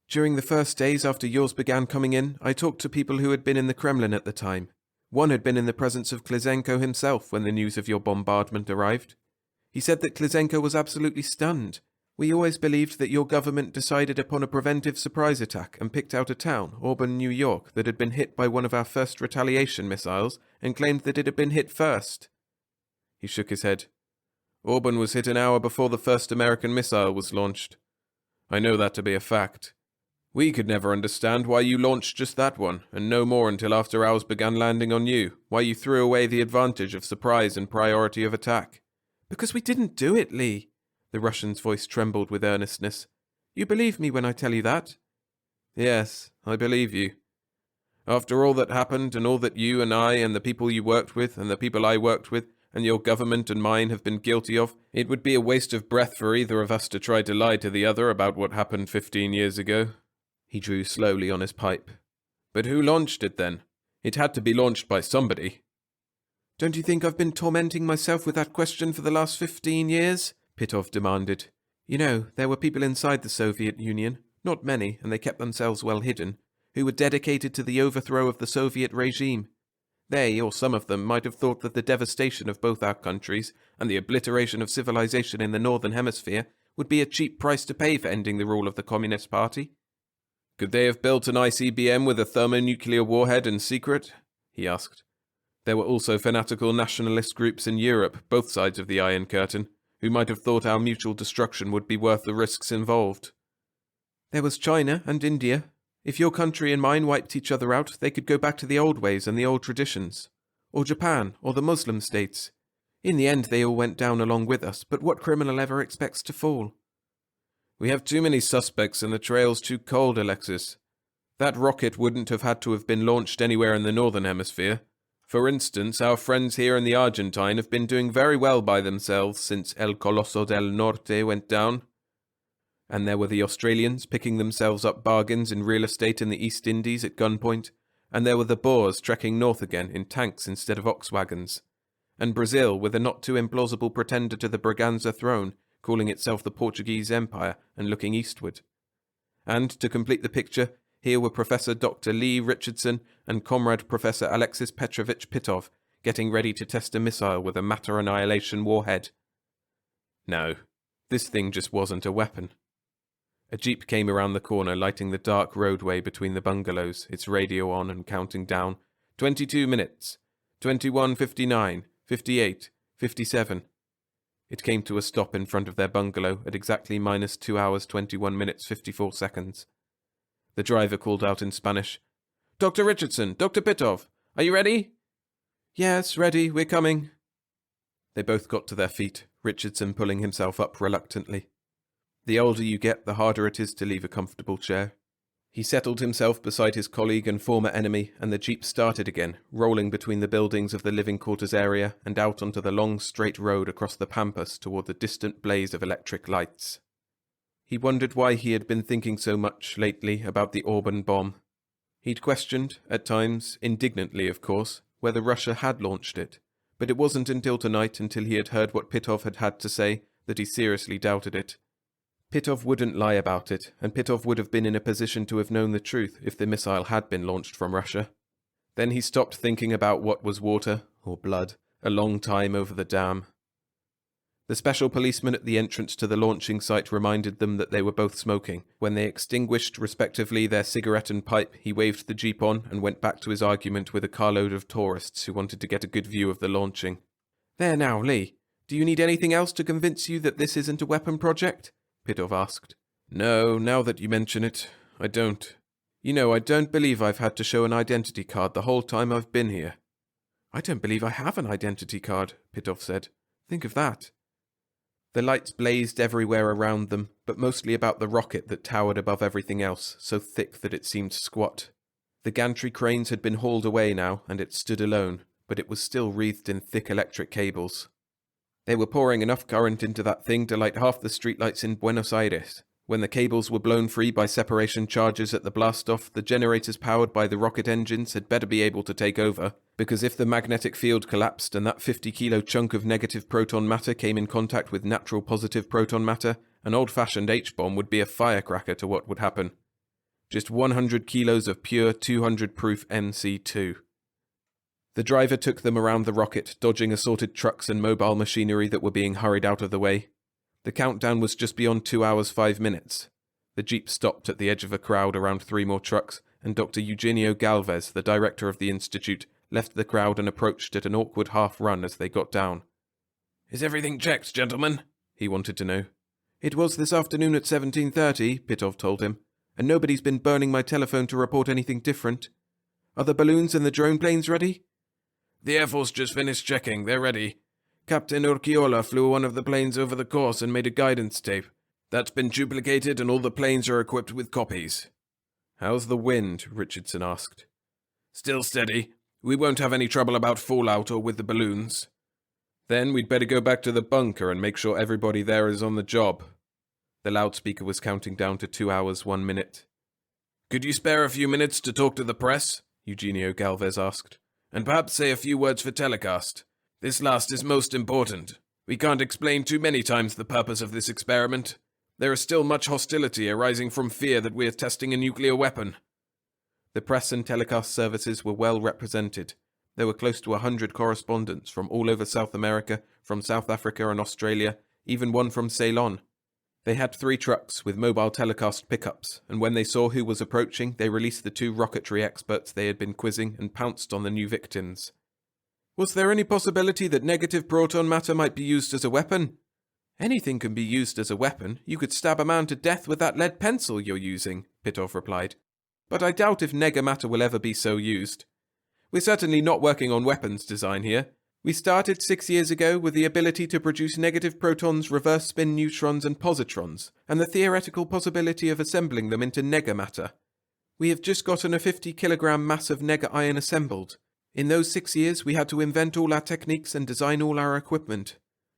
During the first days after yours began coming in, I talked to people who had been in the Kremlin at the time. One had been in the presence of Klizenko himself when the news of your bombardment arrived. He said that Klizenko was absolutely stunned. We always believed that your government decided upon a preventive surprise attack and picked out a town, Auburn, New York, that had been hit by one of our first retaliation missiles and claimed that it had been hit first." He shook his head. "Auburn was hit an hour before the first American missile was launched. I know that to be a fact. We could never understand why you launched just that one, and no more until after ours began landing on you, why you threw away the advantage of surprise and priority of attack." "Because we didn't do it, Lee." The Russian's voice trembled with earnestness. "You believe me when I tell you that?" "Yes, I believe you. After all that happened, and all that you and I and the people you worked with and the people I worked with and your government and mine have been guilty of, it would be a waste of breath for either of us to try to lie to the other about what happened 15 years ago. He drew slowly on his pipe. "But who launched it then? It had to be launched by somebody." "Don't you think I've been tormenting myself with that question for the last 15 years? Pitov demanded. "You know, there were people inside the Soviet Union, not many, and they kept themselves well hidden, who were dedicated to the overthrow of the Soviet regime. They, or some of them, might have thought that the devastation of both our countries and the obliteration of civilization in the Northern Hemisphere would be a cheap price to pay for ending the rule of the Communist Party." "Could they have built an ICBM with a thermonuclear warhead in secret?" he asked. There were also fanatical nationalist groups in Europe, both sides of the Iron Curtain, who might have thought our mutual destruction would be worth the risks involved. "There was China and India. If your country and mine wiped each other out, they could go back to the old ways and the old traditions. Or Japan, or the Muslim states. In the end, they all went down along with us, but what criminal ever expects to fall?" "We have too many suspects and the trail's too cold, Alexis. That rocket wouldn't have had to have been launched anywhere in the Northern Hemisphere. For instance, our friends here in the Argentine have been doing very well by themselves since El Coloso del Norte went down. And there were the Australians picking themselves up bargains in real estate in the East Indies at gunpoint, and there were the Boers trekking north again in tanks instead of ox wagons, and Brazil with a not too implausible pretender to the Braganza throne, calling itself the Portuguese Empire and looking eastward. And, to complete the picture, here were Professor Dr. Lee Richardson and Comrade Professor Alexis Petrovich Pitov getting ready to test a missile with a matter annihilation warhead. No, this thing just wasn't a weapon. A jeep came around the corner, lighting the dark roadway between the bungalows, its radio on and counting down. 22 minutes. 21:59, 58, 57. It came to a stop in front of their bungalow at exactly minus 2 hours 21 minutes 54 seconds. The driver called out in Spanish, "Dr. Richardson, Dr. Pitov, are you ready?" "Yes, ready, we're coming." They both got to their feet, Richardson pulling himself up reluctantly. The older you get, the harder it is to leave a comfortable chair. He settled himself beside his colleague and former enemy, and the jeep started again, rolling between the buildings of the living quarters area and out onto the long straight road across the pampas toward the distant blaze of electric lights. He wondered why he had been thinking so much lately about the Auburn bomb. He'd questioned, at times, indignantly of course, whether Russia had launched it, but it wasn't until tonight, until he had heard what Pitov had had to say, that he seriously doubted it. Pitov wouldn't lie about it, and Pitov would have been in a position to have known the truth if the missile had been launched from Russia. Then he stopped thinking about what was water, or blood, a long time over the dam. The special policeman at the entrance to the launching site reminded them that they were both smoking. When they extinguished, respectively, their cigarette and pipe, he waved the jeep on and went back to his argument with a carload of tourists who wanted to get a good view of the launching. "There now, Lee, do you need anything else to convince you that this isn't a weapon project?" Pitov asked. "No, now that you mention it, I don't. You know, I don't believe I've had to show an identity card the whole time I've been here." "I don't believe I have an identity card," Pitov said. "Think of that." The lights blazed everywhere around them, but mostly about the rocket that towered above everything else, so thick that it seemed squat. The gantry cranes had been hauled away now, and it stood alone, but it was still wreathed in thick electric cables. They were pouring enough current into that thing to light half the streetlights in Buenos Aires. When the cables were blown free by separation charges at the blastoff, the generators powered by the rocket engines had better be able to take over, because if the magnetic field collapsed and that 50-kilo chunk of negative proton matter came in contact with natural positive proton matter, an old-fashioned H-bomb would be a firecracker to what would happen. Just 100 kilos of pure 200-proof MC2. The driver took them around the rocket, dodging assorted trucks and mobile machinery that were being hurried out of the way. The countdown was just beyond 2 hours 5 minutes. The jeep stopped at the edge of a crowd around 3 more trucks, and Dr. Eugenio Galvez, the director of the institute, left the crowd and approached at an awkward half-run as they got down. "Is everything checked, gentlemen?" he wanted to know. "It was this afternoon at 17:30, Pitov told him, "and nobody's been burning my telephone to report anything different. Are the balloons and the drone planes ready?" "The Air Force just finished checking. They're ready. Captain Urquiola flew one of the planes over the course and made a guidance tape. That's been duplicated and all the planes are equipped with copies." "How's the wind?" Richardson asked. "Still steady. We won't have any trouble about fallout or with the balloons." "Then we'd better go back to the bunker and make sure everybody there is on the job." The loudspeaker was counting down to 2 hours 1 minute. "Could you spare a few minutes to talk to the press?" Eugenio Galvez asked. "And perhaps say a few words for telecast. This last is most important. We can't explain too many times the purpose of this experiment. There is still much hostility arising from fear that we are testing a nuclear weapon." The press and telecast services were well represented. There were close to 100 correspondents from all over South America, from South Africa and Australia, even one from Ceylon. They had 3 trucks with mobile telecast pickups, and when they saw who was approaching, they released the 2 rocketry experts they had been quizzing and pounced on the new victims. "Was there any possibility that negative proton matter might be used as a weapon?" "Anything can be used as a weapon. You could stab a man to death with that lead pencil you're using," Pitov replied. "But I doubt if nega matter will ever be so used. We're certainly not working on weapons design here. We started 6 years ago with the ability to produce negative protons, reverse spin neutrons and positrons, and the theoretical possibility of assembling them into nega matter. We have just gotten a 50-kilogram mass of nega iron assembled. In those 6 years, we had to invent all our techniques and design all our equipment.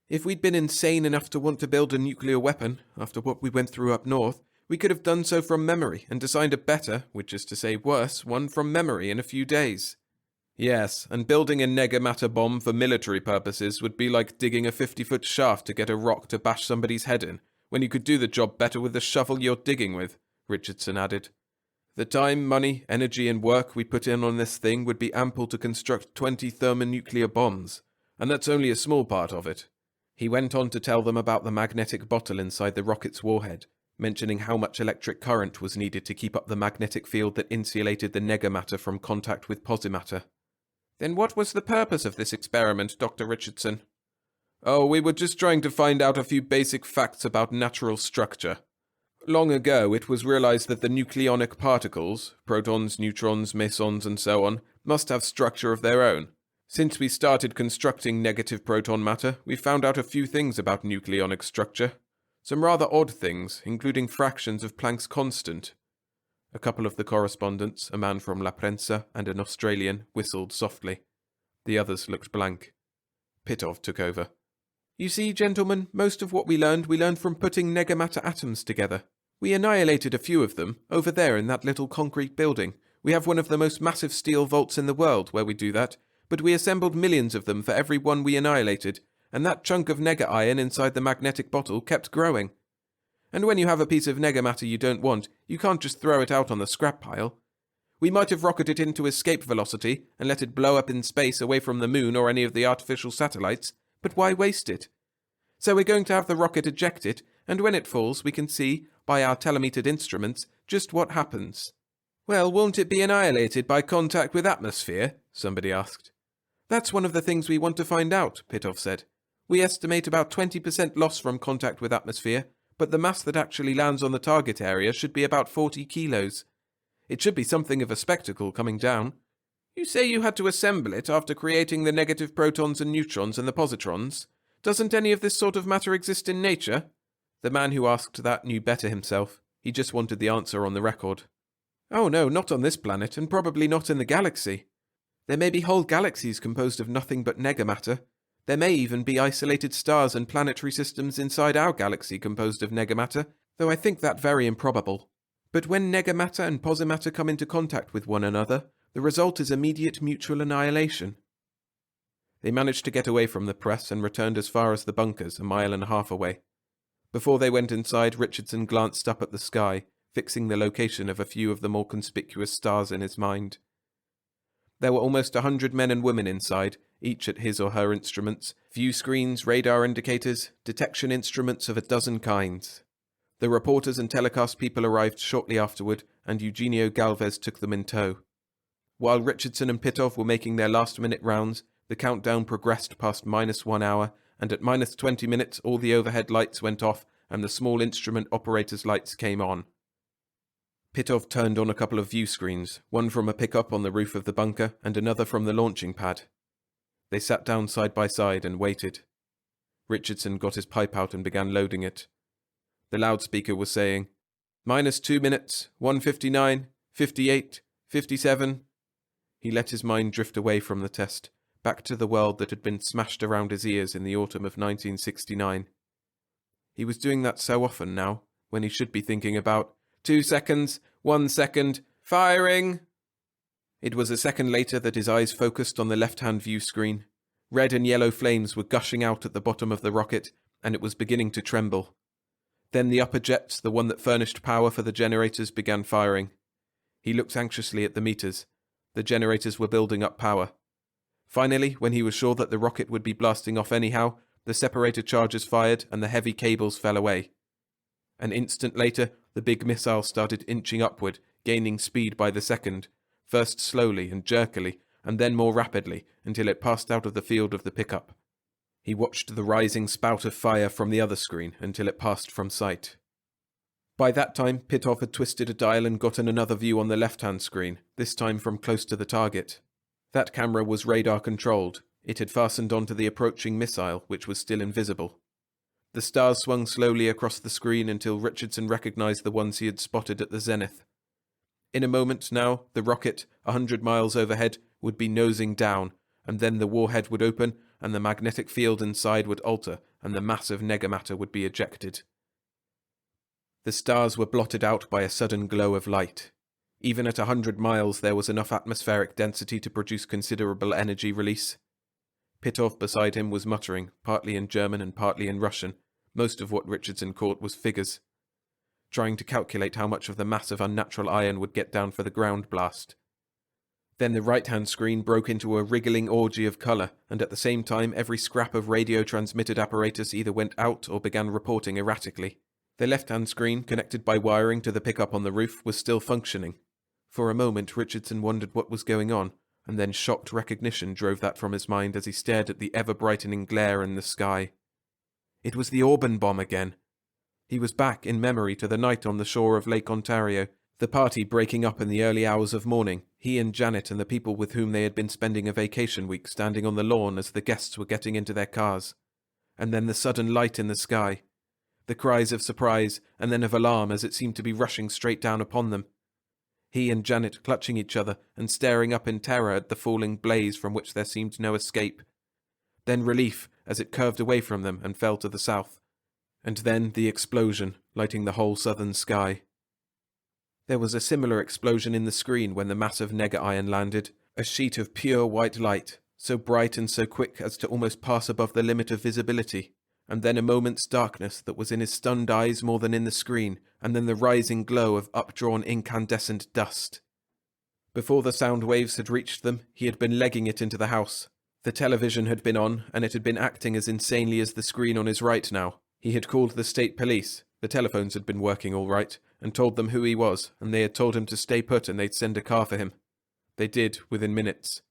If we'd been insane enough to want to build a nuclear weapon, after what we went through up north, We could have done so from memory and designed a better, which is to say worse, one from memory in a few days. Yes, and building a nega-matter bomb for military purposes would be like digging a 50-foot shaft to get a rock to bash somebody's head in, when you could do the job better with the shovel you're digging with, Richardson added. The time, money, energy and work we put in on this thing would be ample to construct 20 thermonuclear bombs, and that's only a small part of it. He went on to tell them about the magnetic bottle inside the rocket's warhead, mentioning how much electric current was needed to keep up the magnetic field that insulated the nega-matter from contact with posimatter. Then what was the purpose of this experiment, Dr. Richardson? Oh, we were just trying to find out a few basic facts about natural structure. Long ago, it was realized that the nucleonic particles, protons, neutrons, mesons, and so on, must have structure of their own. Since we started constructing negative proton matter, we found out a few things about nucleonic structure. Some rather odd things, including fractions of Planck's constant. A couple of the correspondents, a man from La Prensa and an Australian, whistled softly. The others looked blank. Pitov took over. You see, gentlemen, most of what we learned from putting nega-matter atoms together. We annihilated a few of them, over there in that little concrete building. We have one of the most massive steel vaults in the world where we do that, but we assembled millions of them for every one we annihilated, and that chunk of nega-iron inside the magnetic bottle kept growing. And when you have a piece of nega-matter you don't want, you can't just throw it out on the scrap pile. We might have rocketed it into escape velocity and let it blow up in space away from the moon or any of the artificial satellites, but why waste it? So we're going to have the rocket eject it, and when it falls we can see, by our telemetered instruments, just what happens. Well, won't it be annihilated by contact with atmosphere? Somebody asked. That's one of the things we want to find out, Pitov said. We estimate about 20% loss from contact with atmosphere, but the mass that actually lands on the target area should be about 40 kilos. It should be something of a spectacle coming down. You say you had to assemble it after creating the negative protons and neutrons and the positrons. Doesn't any of this sort of matter exist in nature? The man who asked that knew better himself. He just wanted the answer on the record. Oh no, not on this planet, and probably not in the galaxy. There may be whole galaxies composed of nothing but nega-matter. There may even be isolated stars and planetary systems inside our galaxy composed of nega-matter, though I think that very improbable. But when nega-matter and posimatter come into contact with one another, the result is immediate mutual annihilation. They managed to get away from the press and returned as far as the bunkers, a mile and a half away. Before they went inside, Richardson glanced up at the sky, fixing the location of a few of the more conspicuous stars in his mind. There were almost 100 men and women inside, each at his or her instruments, view screens, radar indicators, detection instruments of a dozen kinds. The reporters and telecast people arrived shortly afterward, and Eugenio Galvez took them in tow. While Richardson and Pitov were making their last-minute rounds, the countdown progressed past -1 hour, and at -20 minutes all the overhead lights went off and the small instrument operator's lights came on. Pitov turned on a couple of view screens, one from a pickup on the roof of the bunker and another from the launching pad. They sat down side by side and waited. Richardson got his pipe out and began loading it. The loudspeaker was saying, -2 minutes, 1:59, 58, 57. He let his mind drift away from the test, back to the world that had been smashed around his ears in the autumn of 1969. He was doing that so often now, when he should be thinking about 2 seconds, 1 second, firing! It was a second later that his eyes focused on the left-hand view screen. Red and yellow flames were gushing out at the bottom of the rocket, and it was beginning to tremble. Then the upper jets, the one that furnished power for the generators, began firing. He looked anxiously at the meters. The generators were building up power. Finally, when he was sure that the rocket would be blasting off anyhow, the separator charges fired and the heavy cables fell away. An instant later, the big missile started inching upward, gaining speed by the second, first slowly and jerkily, and then more rapidly, until it passed out of the field of the pickup. He watched the rising spout of fire from the other screen until it passed from sight. By that time, Pitov had twisted a dial and gotten another view on the left-hand screen, this time from close to the target. That camera was radar-controlled. It had fastened onto the approaching missile, which was still invisible. The stars swung slowly across the screen until Richardson recognized the ones he had spotted at the zenith. In a moment now, the rocket, 100 miles overhead, would be nosing down, and then the warhead would open, and the magnetic field inside would alter, and the mass of nega-matter would be ejected. The stars were blotted out by a sudden glow of light. Even at 100 miles there was enough atmospheric density to produce considerable energy release. Pitov beside him was muttering, partly in German and partly in Russian. Most of what Richardson caught was figures, trying to calculate how much of the mass of unnatural iron would get down for the ground blast. Then the right-hand screen broke into a wriggling orgy of colour, and at the same time every scrap of radio-transmitted apparatus either went out or began reporting erratically. The left-hand screen, connected by wiring to the pickup on the roof, was still functioning. For a moment Richardson wondered what was going on, and then shocked recognition drove that from his mind as he stared at the ever-brightening glare in the sky. It was the Auburn bomb again. He was back in memory to the night on the shore of Lake Ontario, the party breaking up in the early hours of morning, he and Janet and the people with whom they had been spending a vacation week standing on the lawn as the guests were getting into their cars. And then the sudden light in the sky. The cries of surprise and then of alarm as it seemed to be rushing straight down upon them. He and Janet clutching each other and staring up in terror at the falling blaze from which there seemed no escape. Then relief as it curved away from them and fell to the south. And then the explosion, lighting the whole southern sky. There was a similar explosion in the screen when the massive nega iron landed, a sheet of pure white light, so bright and so quick as to almost pass above the limit of visibility, and then a moment's darkness that was in his stunned eyes more than in the screen, and then the rising glow of updrawn incandescent dust. Before the sound waves had reached them, he had been legging it into the house. The television had been on, and it had been acting as insanely as the screen on his right now. He had called the state police. The telephones had been working all right, and told them who he was, and they had told him to stay put and they'd send a car for him. They did, within minutes.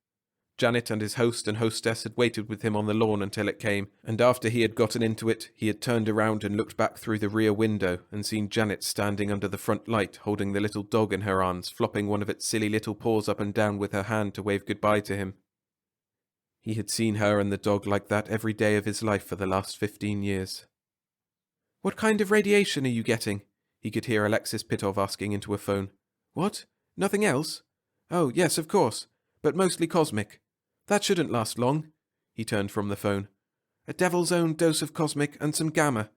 Janet and his host and hostess had waited with him on the lawn until it came, and after he had gotten into it, he had turned around and looked back through the rear window and seen Janet standing under the front light holding the little dog in her arms, flopping one of its silly little paws up and down with her hand to wave goodbye to him. He had seen her and the dog like that every day of his life for the last 15 years. "What kind of radiation are you getting?" he could hear Alexis Pitov asking into a phone. "What? Nothing else? Oh, yes, of course, but mostly cosmic. That shouldn't last long." He turned from the phone. "A devil's own dose of cosmic and some gamma.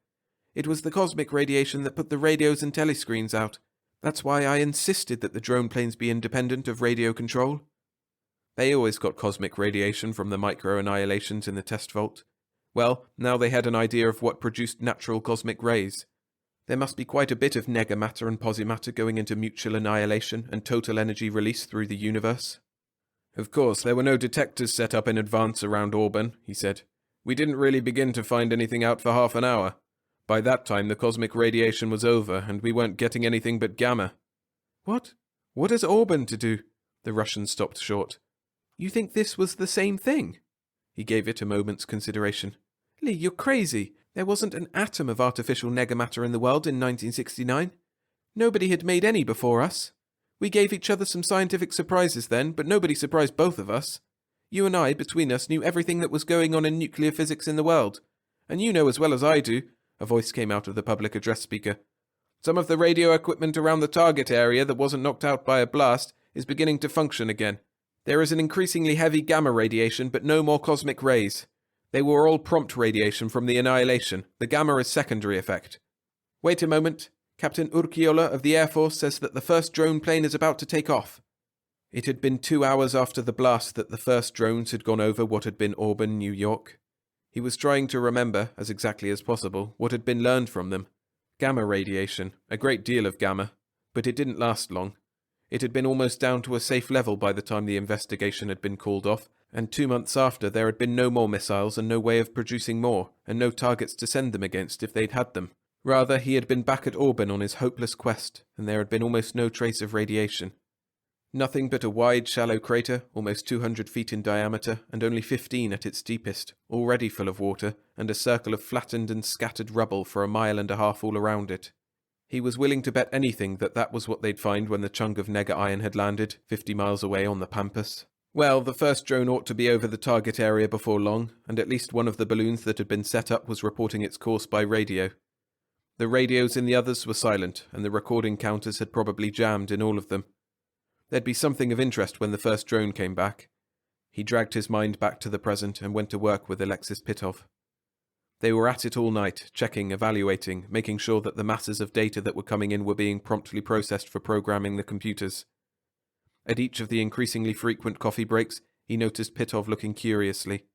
It was the cosmic radiation that put the radios and telescreens out. That's why I insisted that the drone planes be independent of radio control." They always got cosmic radiation from the micro-annihilations in the test vault. Well, now they had an idea of what produced natural cosmic rays. There must be quite a bit of negamatter and posimatter going into mutual annihilation and total energy release through the universe. "Of course, there were no detectors set up in advance around Auburn," he said. "We didn't really begin to find anything out for half an hour. By that time the cosmic radiation was over, and we weren't getting anything but gamma." "What? What has Auburn to do?" The Russian stopped short. "You think this was the same thing?" He gave it a moment's consideration. "Lee, you're crazy. There wasn't an atom of artificial negamatter in the world in 1969. Nobody had made any before us. We gave each other some scientific surprises then, but nobody surprised both of us. You and I, between us, knew everything that was going on in nuclear physics in the world. And you know as well as I do," a voice came out of the public address speaker. "Some of the radio equipment around the target area that wasn't knocked out by a blast is beginning to function again. There is an increasingly heavy gamma radiation, but no more cosmic rays. They were all prompt radiation from the annihilation. The gamma is secondary effect. Wait a moment. Captain Urquiola of the Air Force says that the first drone plane is about to take off." It had been 2 hours after the blast that the first drones had gone over what had been Auburn, New York. He was trying to remember, as exactly as possible, what had been learned from them. Gamma radiation, a great deal of gamma, but it didn't last long. It had been almost down to a safe level by the time the investigation had been called off, and 2 months after there had been no more missiles and no way of producing more, and no targets to send them against if they'd had them. Rather, he had been back at Auburn on his hopeless quest, and there had been almost no trace of radiation. Nothing but a wide, shallow crater, almost 200 feet in diameter, and only 15 at its deepest, already full of water, and a circle of flattened and scattered rubble for a mile and a half all around it. He was willing to bet anything that that was what they'd find when the chunk of nega iron had landed, 50 miles away on the pampas. Well, the first drone ought to be over the target area before long, and at least one of the balloons that had been set up was reporting its course by radio. The radios in the others were silent, and the recording counters had probably jammed in all of them. There'd be something of interest when the first drone came back. He dragged his mind back to the present and went to work with Alexis Pitov. They were at it all night, checking, evaluating, making sure that the masses of data that were coming in were being promptly processed for programming the computers. At each of the increasingly frequent coffee breaks, he noticed Pitov looking curiously.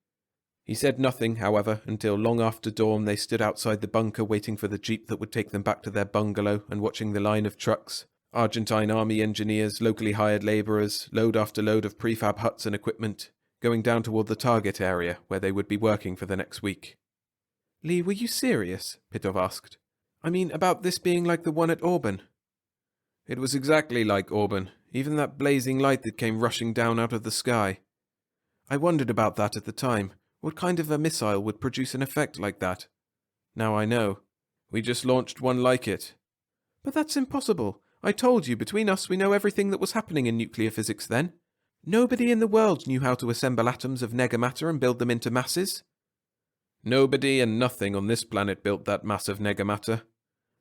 He said nothing, however, until long after dawn they stood outside the bunker waiting for the jeep that would take them back to their bungalow and watching the line of trucks, Argentine army engineers, locally hired labourers, load after load of prefab huts and equipment, going down toward the target area where they would be working for the next week. "Lee, were you serious?" Pitov asked. "I mean, about this being like the one at Auburn?" "It was exactly like Auburn, even that blazing light that came rushing down out of the sky. I wondered about that at the time. What kind of a missile would produce an effect like that? Now I know. We just launched one like it." "But that's impossible. I told you, between us we know everything that was happening in nuclear physics then. Nobody in the world knew how to assemble atoms of negamatter and build them into masses." "Nobody and nothing on this planet built that mass of negamatter.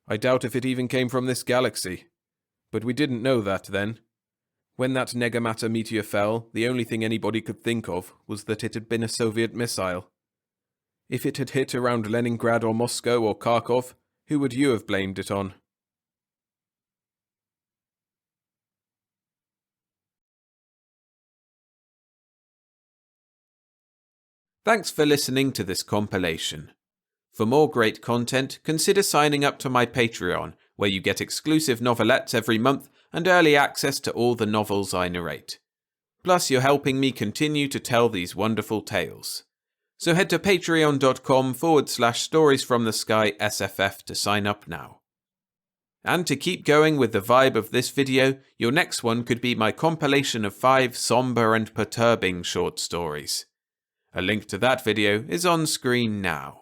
I doubt if it even came from this galaxy. But we didn't know that then. When that negamatter meteor fell, the only thing anybody could think of was that it had been a Soviet missile. If it had hit around Leningrad or Moscow or Kharkov, who would you have blamed it on?" Thanks for listening to this compilation. For more great content, consider signing up to my Patreon, where you get exclusive novelettes every month and early access to all the novels I narrate. Plus, you're helping me continue to tell these wonderful tales. So head to patreon.com/storiesfromthesky_SFF to sign up now. And to keep going with the vibe of this video, your next one could be my compilation of 5 somber and perturbing short stories. A link to that video is on screen now.